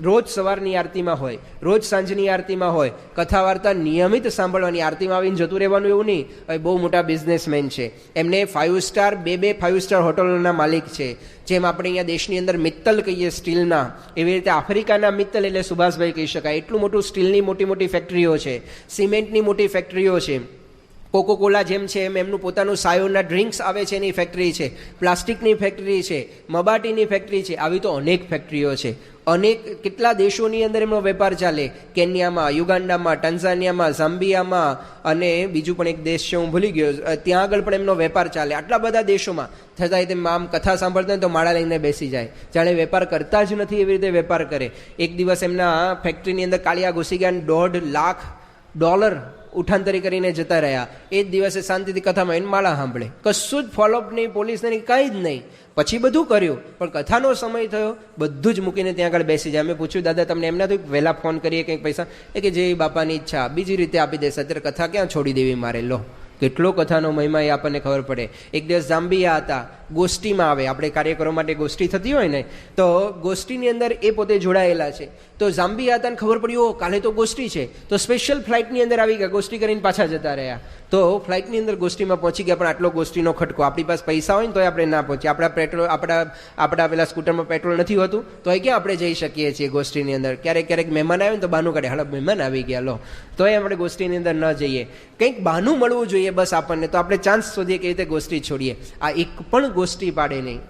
Speaker 1: રોજ સવારની આરતીમાં હોય, રોજ સાંજની આરતીમાં હોય, કથા વાર્તા નિયમિત સાંભળવાની. આરતીમાં આવીને જતું રહેવાનું એવું નહીં. હવે બહુ મોટા બિઝનેસમેન છે, એમને 5 સ્ટાર 2 5 સ્ટાર હોટલોના માલિક છે. જેમ આપણે અહીંયા દેશની અંદર મિત્તલ કહીએ સ્ટીલના, એવી રીતે આફ્રિકાના મિત્તલ એટલે સુભાષભાઈ કહી શકાય. એટલું મોટું સ્ટીલની મોટી મોટી ફેક્ટરીઓ છે, સિમેન્ટની મોટી ફેક્ટરીઓ છે. કોકોકોલા જેમ છે એમ એમનું પોતાનું સાયોના ડ્રિંક્સ આવે છે એની ફેક્ટરી છે, પ્લાસ્ટિકની ફેક્ટરી છે, મબાટીની ફેક્ટરી છે. આવી તો અનેક ફેક્ટરીઓ છે. અનેક કેટલા દેશોની અંદર એમનો વેપાર ચાલે. કેન્યામાં, યુગાન્ડામાં, ટાન્ઝાનિયામાં, ઝામ્બિયામાં અને બીજું પણ એક દેશ છે હું ભૂલી ગયો, ત્યાં આગળ પણ એમનો વેપાર ચાલે. આટલા બધા દેશોમાં છતાંય તેમ આમ કથા સાંભળતા તો માળા લઈને બેસી જાય, જાણે વેપાર કરતા જ નથી એવી રીતે વેપાર કરે. એક દિવસ એમના ફેક્ટરીની અંદર કાળિયા ઘૂસી ગયા, $1.5 લાખ ઉઠાંતરી કરીને જતા રહ્યા. એ જ દિવસે શાંતિથી કથામાં એને માળા સાંભળે, કશું જ ફોલોઅપ નહીં, પોલીસને નહીં, કંઈ જ નહીં. પછી બધું કર્યું, પણ કથાનો સમય થયો, બધું જ મૂકીને ત્યાં આગળ બેસી જાય. અમે પૂછ્યું દાદા તમને એમના તો વહેલા ફોન કરીએ કંઈક પૈસા? એ કે જે બાપાની ઈચ્છા, બીજી રીતે આપી દેશે, અત્યારે કથા ક્યાં છોડી દેવી મારે? લો કેટલો કથાનો મહિમા એ આપણને ખબર પડે. એક દિવસ ઝામ્બિયા હતા, ગોષ્ઠીમાં આવે, આપણે કાર્યક્રમો માટે ગોષ્ઠી થતી હોય ને, તો ગોષ્ઠીની અંદર એ પોતે જોડાયેલા છે. તો ઝામ્બિયા હતા ને ખબર પડી ઓ કાલે તો ગોષ્ઠી છે, તો સ્પેશિયલ ફ્લાઇટની અંદર આવી ગયા, ગોષ્ઠી કરીને પાછા જતા રહ્યા. તો ફ્લાઇટની અંદર ગોષ્ઠીમાં પહોંચી ગયા, પણ આટલો ગોષ્ઠીનો ખટકો. આપણી પાસે પૈસા હોય ને તો આપણે ના પહોંચીએ. આપણા પેલા સ્કૂટરમાં પેટ્રોલ નથી હોતું તો એ ક્યાં આપણે જઈ શકીએ છીએ ગોષ્ઠીની અંદર? ક્યારેક મહેમાન આવે ને તો બાનું કાઢે, હાલ મહેમાન આવી ગયા લો, તો એ આપણે ગોષ્ઠીની અંદર ન જઈએ. કંઈક બાનું મળવું જોઈએ બસ આપણને, તો આપણે ચાન્સ શોધીએ કેવી રીતે ગોષ્ઠી છોડીએ. આ એક પણ ગોષ્ઠી પાડે નહીં.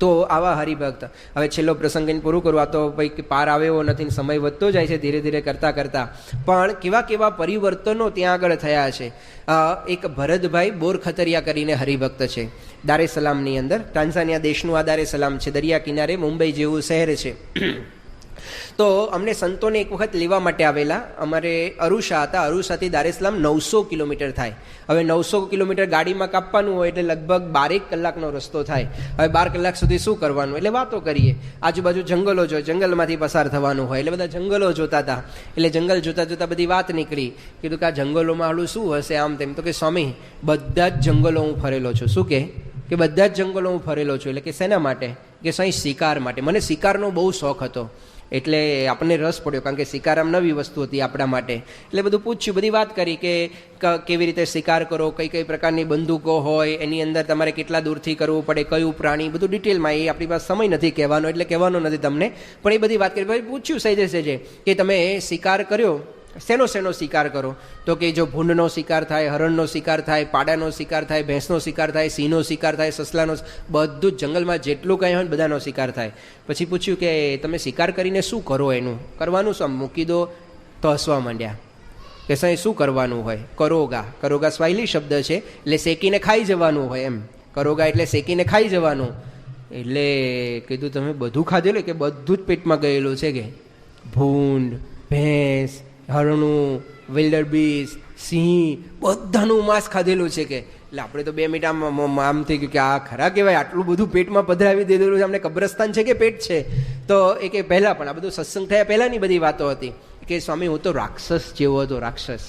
Speaker 1: તો આવા હરિભક્ત. હવે છેલ્લો પ્રસંગ એને પૂરું કરું, આ તો ભાઈ પાર આવે એવો નથી, સમય વધતો જાય છે ધીરે ધીરે કરતા. પણ કેવા કેવા પરિવર્તનો ત્યાં આગળ થયા છે. એક ભરતભાઈ બોરખતરિયા કરીને હરિભક્ત છે દારેસલામની અંદર. ટાન્ઝાનિયા દેશનું આ દારેસલામ છે, દરિયા કિનારે મુંબઈ જેવું શહેર છે. તો અમને સંતોને એક વખત લેવા માટે આવેલા. અમારે અરુષા હતા, અરુષાથી દારેસલામ 900 કિલોમીટર થાય. હવે 900 કિલોમીટર ગાડીમાં કાપવાનું હોય એટલે લગભગ 12 કલાકનો રસ્તો થાય. હવે 12 કલાક સુધી શું કરવાનું? એટલે વાતો કરીએ. આજુબાજુ જંગલો જોઈએ, જંગલમાંથી પસાર થવાનું હોય એટલે બધા જંગલો જોતા હતા. એટલે જંગલ જોતા જોતા બધી વાત નીકળી. કીધું કે આ જંગલોમાં આલું શું હશે આમ તેમ? તો કે સ્વામી બધા જ જંગલો હું ફરેલો છું. શું કે બધા જ જંગલો હું ફરેલો છું. એટલે કે શેના માટે? કે સ્વામી શિકાર માટે. મને શિકારનો બહુ શોખ હતો, એટલે આપણને રસ પડ્યો, કારણ કે શિકાર આમ નવી વસ્તુ હતી આપણા માટે. એટલે બધું પૂછ્યું, બધી વાત કરી કે કેવી રીતે શિકાર કરો, કઈ કઈ પ્રકારની બંદૂકો હોય, એની અંદર તમારે કેટલા દૂરથી કરવું પડે, કયું પ્રાણી, બધું ડિટેલમાં. એ આપણી પાસે સમય નથી કહેવાનો, એટલે કહેવાનો નથી તમને, પણ એ બધી વાત કરી. પૂછ્યું સહેજે કે તમે શિકાર કર્યો, શેનો શેનો શિકાર કરો? તો કે જો ભૂંડનો શિકાર થાય, હરણનો શિકાર થાય, પાડાનો શિકાર થાય, ભેંસનો શિકાર થાય, સિંહનો શિકાર થાય, સસલાનો, બધું જ જંગલમાં જેટલું કંઈ હોય ને બધાનો શિકાર થાય. પછી પૂછ્યું કે તમે શિકાર કરીને શું કરો? એનું કરવાનું શું? મૂકી દો. તો હસવા માંડ્યા કે સાંઈ શું કરવાનું હોય? કરોગા. કરોગા સ્વાહિલી શબ્દ છે, એટલે શેકીને ખાઈ જવાનું હોય એમ. કરોગા એટલે શેકીને ખાઈ જવાનું. એટલે કીધું તમે બધું ખાધેલું? કે બધું જ પેટમાં ગયેલું છે. કે ભૂંડ, ભેંસ, હરણું, વિલ્ડર બીસ, સિંહ, બધાનું માંસ ખાધેલું છે. કે એટલે આપણે તો 2 મિનિટ આમ થઈ ગયું કે આ ખરા કહેવાય, આટલું બધું પેટમાં પધરાવી દીધેલું છે, અમને કબ્રસ્તાન છે કે પેટ છે? તો એ કે પહેલાં પણ આ બધું સત્સંગ થયા પહેલાંની બધી વાતો હતી કે સ્વામી હું તો રાક્ષસ જેવો હતો, રાક્ષસ.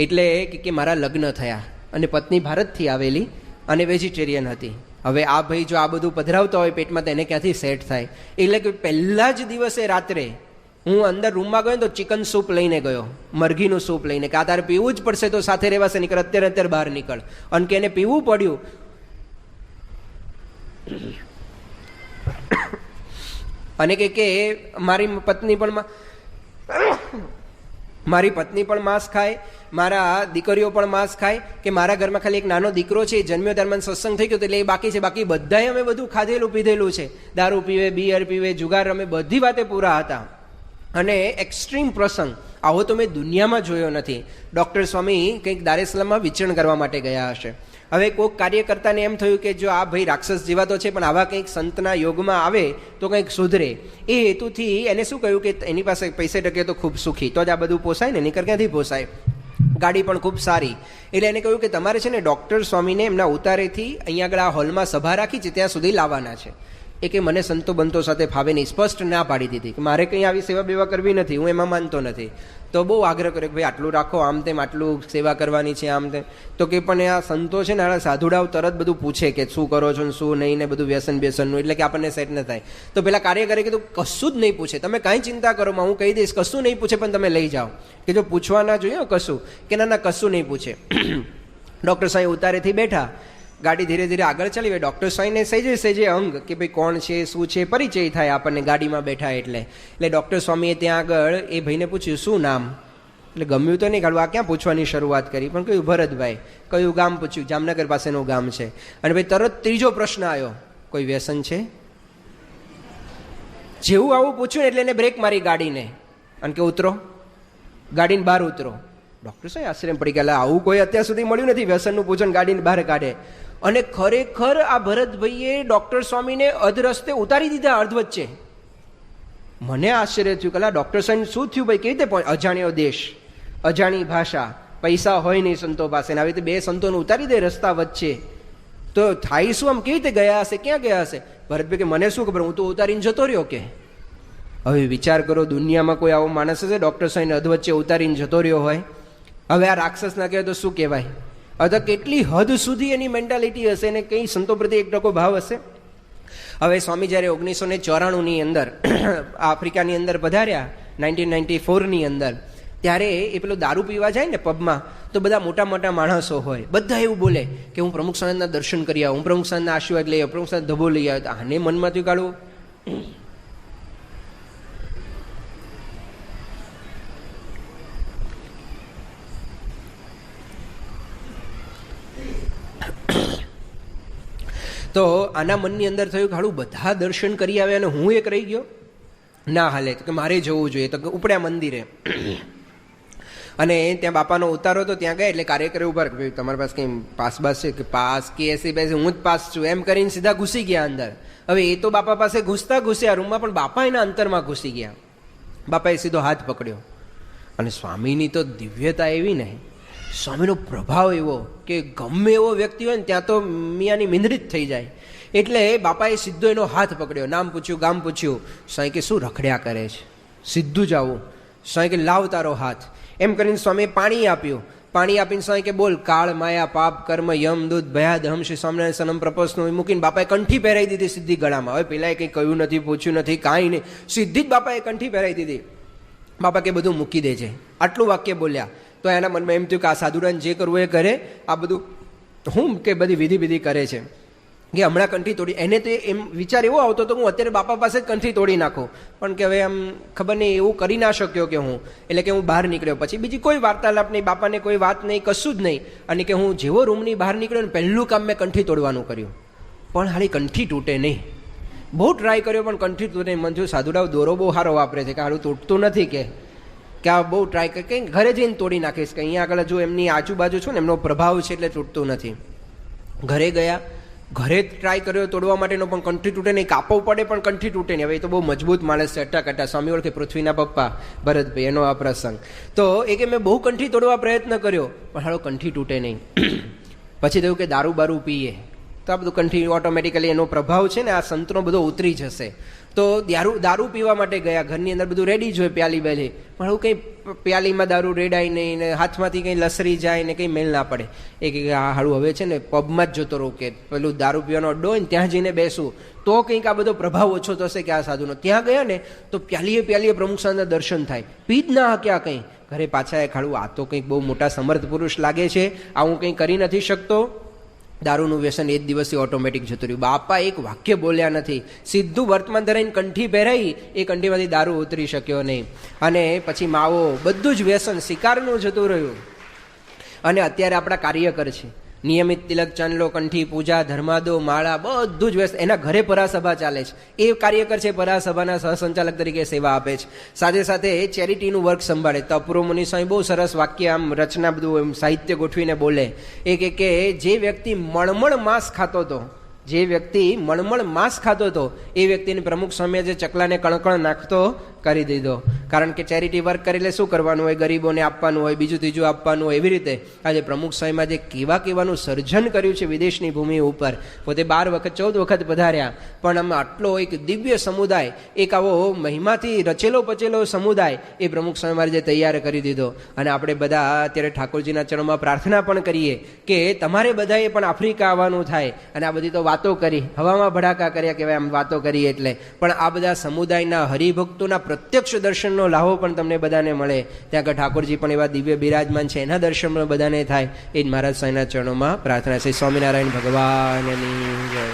Speaker 1: એટલે કે મારા લગ્ન થયા અને પત્ની ભારતથી આવેલી અને વેજીટેરિયન હતી. હવે આ ભાઈ જો આ બધું પધરાવતા હોય પેટમાં તો એને ક્યાંથી સેટ થાય? એટલે કે પહેલા જ દિવસે રાત્રે હું અંદર રૂમમાં ગયો તો ચિકન સૂપ લઈને ગયો, મરઘીનું સૂપ લઈને, કે આ તારે પીવું જ પડશે તો સાથે રહેવાશે, નીકળ અત્યારે બહાર નીકળ. અને કે એને પીવું પડ્યું. અને કે મારી પત્ની પણ માંસ ખાય, મારા દીકરીઓ પણ માંસ ખાય, કે મારા ઘરમાં ખાલી એક નાનો દીકરો છે, જન્મ્યો ત્યારે મને સત્સંગ થઈ ગયો એટલે એ બાકી છે, બાકી બધાએ અમે બધું ખાધેલું પીધેલું છે, દારૂ પીવે, બિયર પીવે, જુગાર રમે, બધી વાતે પૂરા હતા. અને એક્સ્ટ્રીમ પ્રસંગ આવો તો મેં દુનિયામાં જોયો નથી. ડૉક્ટર સ્વામી કંઈક દારેસલામમાં વિચરણ કરવા માટે ગયા હશે. હવે કોઈક કાર્યકર્તાને એમ થયું કે જો આ ભાઈ રાક્ષસ જેવા તો છે પણ આવા કંઈક સંતના યોગમાં આવે તો કંઈક સુધરે. એ હેતુથી એને શું કહ્યું કે એની પાસે પૈસે ટકે તો ખૂબ સુખી, તો જ આ બધું પોસાય ને, નીકળ ક્યાંથી પોસાય? ગાડી પણ ખૂબ સારી. એટલે એને કહ્યું કે તમારે છે ને ડૉક્ટર સ્વામીને એમના ઉતારેથી અહીંયા આગળ આ હોલમાં સભા રાખી છે ત્યાં સુધી લાવવાના છે. એ કે મને સંતો બંતો સાથે ફાવે નહીં, સ્પષ્ટ ના પાડી દીધી કે મારે કંઈ આવી સેવા બેવા કરવી નથી, હું એમાં માનતો નથી. તો બહુ આગ્રહ કર્યો કે ભાઈ આટલું રાખો, આમ તેમ આટલું સેવા કરવાની છે, આમ તેમ. તો કે પણ આ સંતો છે ને આ સાધુડાઓ તરત બધું પૂછે કે શું કરો છો ને શું નહીં, ને બધું વ્યસન બેસનનું, એટલે કે આપણને સેટ ન થાય. તો પેલા કાર્યકરે કીધું કશું જ નહીં પૂછે, તમે કાંઈ ચિંતા કરો, હું કહી દઈશ, કશું નહીં પૂછે પણ તમે લઈ જાઓ. કે જો પૂછવા ના જોઈએ કશું, કે ના કશું નહીં પૂછે. ડૉક્ટર સાહેબ ઉતારેથી બેઠા, ગાડી ધીરે ધીરે આગળ ચાલી હોય. ડૉક્ટર સ્વામીને સહેજે અંગ કે ભાઈ કોણ છે શું છે પરિચય થાય આપણને ગાડીમાં બેઠા એટલે ડૉક્ટર સ્વામીએ ત્યાં આગળ એ ભાઈને પૂછ્યું શું નામ? એટલે ગમ્યું તો નહીં, કાઢવું આ ક્યાં પૂછવાની શરૂઆત કરી, પણ કહ્યું ભરતભાઈ. કયું ગામ પૂછ્યું? જામનગર પાસેનું ગામ છે. અને ભાઈ તરત ત્રીજો પ્રશ્ન આવ્યો, કોઈ વ્યસન છે? જેવું આવું પૂછ્યું એટલે એને બ્રેક મારી ગાડીને અને કે ઉતરો, ગાડીને બહાર ઉતરો. ડૉક્ટર સાહેબ આશ્ચર્ય પડી ગયા, આવું કોઈ અત્યાર સુધી મળ્યું નથી, વ્યસનનું પૂછન ગાડીને બહાર કાઢે. અને ખરેખર આ ભરતભાઈએ ડૉક્ટર સ્વામીને અધરસ્તે ઉતારી દીધા, અર્ધ વચ્ચે. મને આશ્ચર્ય થયું કે ડૉક્ટર સ્વામી શું થયું ભાઈ, કેવી રીતે? અજાણ્યો દેશ, અજાણી ભાષા, પૈસા હોય નહીં સંતો પાસે, આવી રીતે બે સંતોને ઉતારી દે રસ્તા વચ્ચે, તો થાય શું? આમ કેવી રીતે ગયા હશે, ક્યાં ગયા હશે? ભરતભાઈ કે મને શું ખબર, હું તો ઉતારીને જતો રહ્યો. કે હવે વિચાર કરો, દુનિયામાં કોઈ આવો માણસ હશે ડૉક્ટર સ્વામીને અધ વચ્ચે ઉતારીને જતો રહ્યો હોય? હવે આ રાક્ષસ ના કહેવાય તો શું કહેવાય? અથવા કેટલી હદ સુધી એની મેન્ટાલિટી હશે ને કંઈ સંતો પ્રત્યે એક ટકો ભાવ હશે. હવે સ્વામી જ્યારે 1994ની અંદર આફ્રિકાની અંદર પધાર્યા, 1994ની અંદર, ત્યારે એ પેલો દારૂ પીવા જાય ને પબમાં, તો બધા મોટા મોટા માણસો હોય, બધા એવું બોલે કે હું પ્રમુખ સ્વામીના દર્શન કરી આવું, હું પ્રમુખ સ્વામીના આશીર્વાદ લઈ આવું, પ્રમુખ સ્વામી ધબો લઈ આવ્યો. આને મનમાંથી કાઢવું. તો આના મનની અંદર થયું કે હાલું બધા દર્શન કરી આવ્યા અને હું એક રહી ગયો, ના હાલે, તો કે મારે જવું જોઈએ. તો ઉપડ્યા મંદિરે અને ત્યાં બાપાનો ઉતારો તો ત્યાં ગયા એટલે કાર્યકર ઉભા કે ભાઈ તમારી પાસે કંઈ પાસ બાસ છે? કે પાસ કે એસી પાસે હું જ પાસ છું એમ કરીને સીધા ઘૂસી ગયા અંદર. હવે એ તો બાપા પાસે ઘૂસ્યા રૂમમાં, પણ બાપા એના અંતરમાં ઘૂસી ગયા. બાપાએ સીધો હાથ પકડ્યો અને સ્વામીની તો દિવ્યતા એવી ને, સ્વામીનો પ્રભાવ એવો કે ગમે એવો વ્યક્તિ હોય ને ત્યાં તો મિયાની મીંદડી જ થઈ જાય. એટલે બાપાએ સીધો એનો હાથ પકડ્યો, નામ પૂછ્યું, ગામ પૂછ્યું. સ્વામી કે શું રખડ્યા કરે છે, સીધું જ આવું. સ્વામી કે લાવ તારો હાથ. એમ કરીને સ્વામીએ પાણી આપ્યું. પાણી આપીને સ્વામી કે બોલ કાળ માયા પાપ કર્મ યમ દૂધ ભયા દહમ શ્રી સ્વામિનારાયણ સનમ પ્રપસનું મૂકીને બાપાએ કંઠી પહેરાવી દીધી સીધી ગળામાં. હવે પેલાએ કંઈ કહ્યું નથી, પૂછ્યું નથી, કાંઈ નહીં, સીધી જ બાપાએ કંઠી પહેરાવી દીધી. બાપા કે બધું મૂકી દેજે, આટલું વાક્ય બોલ્યા. તો એના મનમાં એમ થયું કે આ સાધુરાન જે કરવું એ કરે, આ બધું હું કે બધી વિધિ કરે છે. કે હમણાં કંઠી તોડી, એને તો એમ વિચાર એવો આવતો હતો હું અત્યારે બાપા પાસે જ કંઠી તોડી નાખું, પણ કે હવે આમ ખબર નહીં એવું કરી ના શક્યો કે હું, એટલે કે હું બહાર નીકળ્યો. પછી બીજી કોઈ વાર્તાલાપ નહીં, બાપાને કોઈ વાત નહીં, કશું જ નહીં. અને કે હું જેવો રૂમની બહાર નીકળ્યો ને પહેલું કામ મેં કંઠી તોડવાનું કર્યું, પણ હાલી કંઠી તૂટે નહીં. બહુ ટ્રાય કર્યો પણ કંઠી તૂટે નહીં. મને જો સાધુરાવ દોરો બહુ સારો વાપરે છે કે હારું તૂટતું નથી, કે આ બહુ ટ્રાય કરી કંઈ ઘરે જઈને તોડી નાખીશ, કે અહીંયા આગળ જો એમની આજુબાજુ છું ને એમનો પ્રભાવ છે એટલે તૂટતું નથી. ઘરે ગયા, ઘરે ટ્રાય કર્યો તોડવા માટેનો, પણ કંઠી તૂટે નહીં. કાપવું પડે પણ કંઠી તૂટે નહીં. હવે એ તો બહુ મજબૂત માણસ છે, અટ્ટાકટ્ટા. સ્વામી ઓળખે પૃથ્વીના પપ્પા ભરતભાઈ, એનો આ પ્રસંગ. તો એ કે મેં બહુ કંઠી તોડવા પ્રયત્ન કર્યો પણ હાલો કંઠી તૂટે નહીં. પછી થયું કે દારૂ બારૂ પીએ તો આ બધું કંઠી ઓટોમેટિકલી એનો પ્રભાવ છે ને આ સંતનો બધો ઉતરી જશે. તો દારૂ પીવા માટે ગયા, ઘરની અંદર બધું રેડી જ હોય, પ્યાલી બેલી, પણ હું કંઈ પ્યાલીમાં દારૂ રેડાય નહીં ને હાથમાંથી કંઈ લસરી જાય ને કંઈ મેલ ના પડે. એ કે આ હાડું હવે છે ને પબમાં જ જતો રહું, કે પેલું દારૂ પીવાનો અડ્ડો હોય ને ત્યાં જઈને બેસું તો કંઈક આ બધો પ્રભાવ ઓછો થશે કે આ સાધુનો. ત્યાં ગયા ને તો પ્યાલીએ પ્રમુખ સ્વામીના દર્શન થાય. પી જ ના ક્યાં કંઈ. ઘરે પાછા ખાડું આ તો કંઈક બહુ મોટા સમર્થ પુરુષ લાગે છે, આ હું કંઈ કરી નથી શકતો. દારૂનું વ્યસન એ જ દિવસે ઓટોમેટિક જતું રહ્યું. બાપા એક વાક્ય બોલ્યા નથી, સીધું વર્તમાન ધરાઈને કંઠી પહેરાઈ, એ કંઠીમાંથી દારૂ ઉતરી શક્યો નહીં. અને પછી માવો, બધું જ વ્યસન શિકારનું જતું રહ્યું. અને અત્યારે આપણા કાર્યકર છે, નિયમિત તિલક ચાંદલો, કંઠી પૂજા, ધર્માદો, માળા, બધું જ વ્યસ્ત. એના ઘરે પરાસભા ચાલે છે, એ કાર્યકર છે, પરાસભાના સહસંચાલક તરીકે સેવા આપે છે. સાથે સાથે એ ચેરિટીનું વર્ક સંભાળે. તો અપૂર્વ મુનિ સ્વામી બહુ સરસ વાક્ય આમ રચના બધું એમ સાહિત્ય ગોઠવીને બોલે. એ કે જે વ્યક્તિ મણમણ માંસ ખાતો હતો, જે વ્યક્તિ મણમણ માંસ ખાતો હતો એ વ્યક્તિને પ્રમુખ સ્વામીએ જે ચકલાને કણકણ નાખતો કરી દીધો. કારણ કે ચેરિટી વર્ક કરી એટલે શું કરવાનું હોય, ગરીબોને આપવાનું હોય, બીજું ત્રીજું આપવાનું હોય. એવી રીતે આજે પ્રમુખ સ્વામીમાં જે કેવાનું સર્જન કર્યું છે વિદેશની ભૂમિ ઉપર, પોતે 14 વખત પધાર્યા, પણ આમાં આટલો એક દિવ્ય સમુદાય, એક આવો મહિમાથી રચેલો પચેલો સમુદાય એ પ્રમુખ સ્વામી મારે જે તૈયાર કરી દીધો. અને આપણે બધા અત્યારે ઠાકોરજીના ચરણોમાં પ્રાર્થના પણ કરીએ કે તમારે બધાએ પણ આફ્રિકા આવવાનું થાય. અને આ બધી તો વાતો કરી, હવામાં ભડાકા કર્યા કહેવાય આમ વાતો કરી એટલે, પણ આ બધા સમુદાયના હરિભક્તોના પ્રત્યક્ષ દર્શનનો લાહો પણ તમને બધાને મળે. ત્યાં આગળ ઠાકોરજી પણ એવા દિવ્ય બિરાજમાન છે, એના દર્શન પણ બધાને થાય. એ જ મહારાજ સાંઈના ચરણોમાં પ્રાર્થના છે. સ્વામિનારાયણ ભગવાનની જય.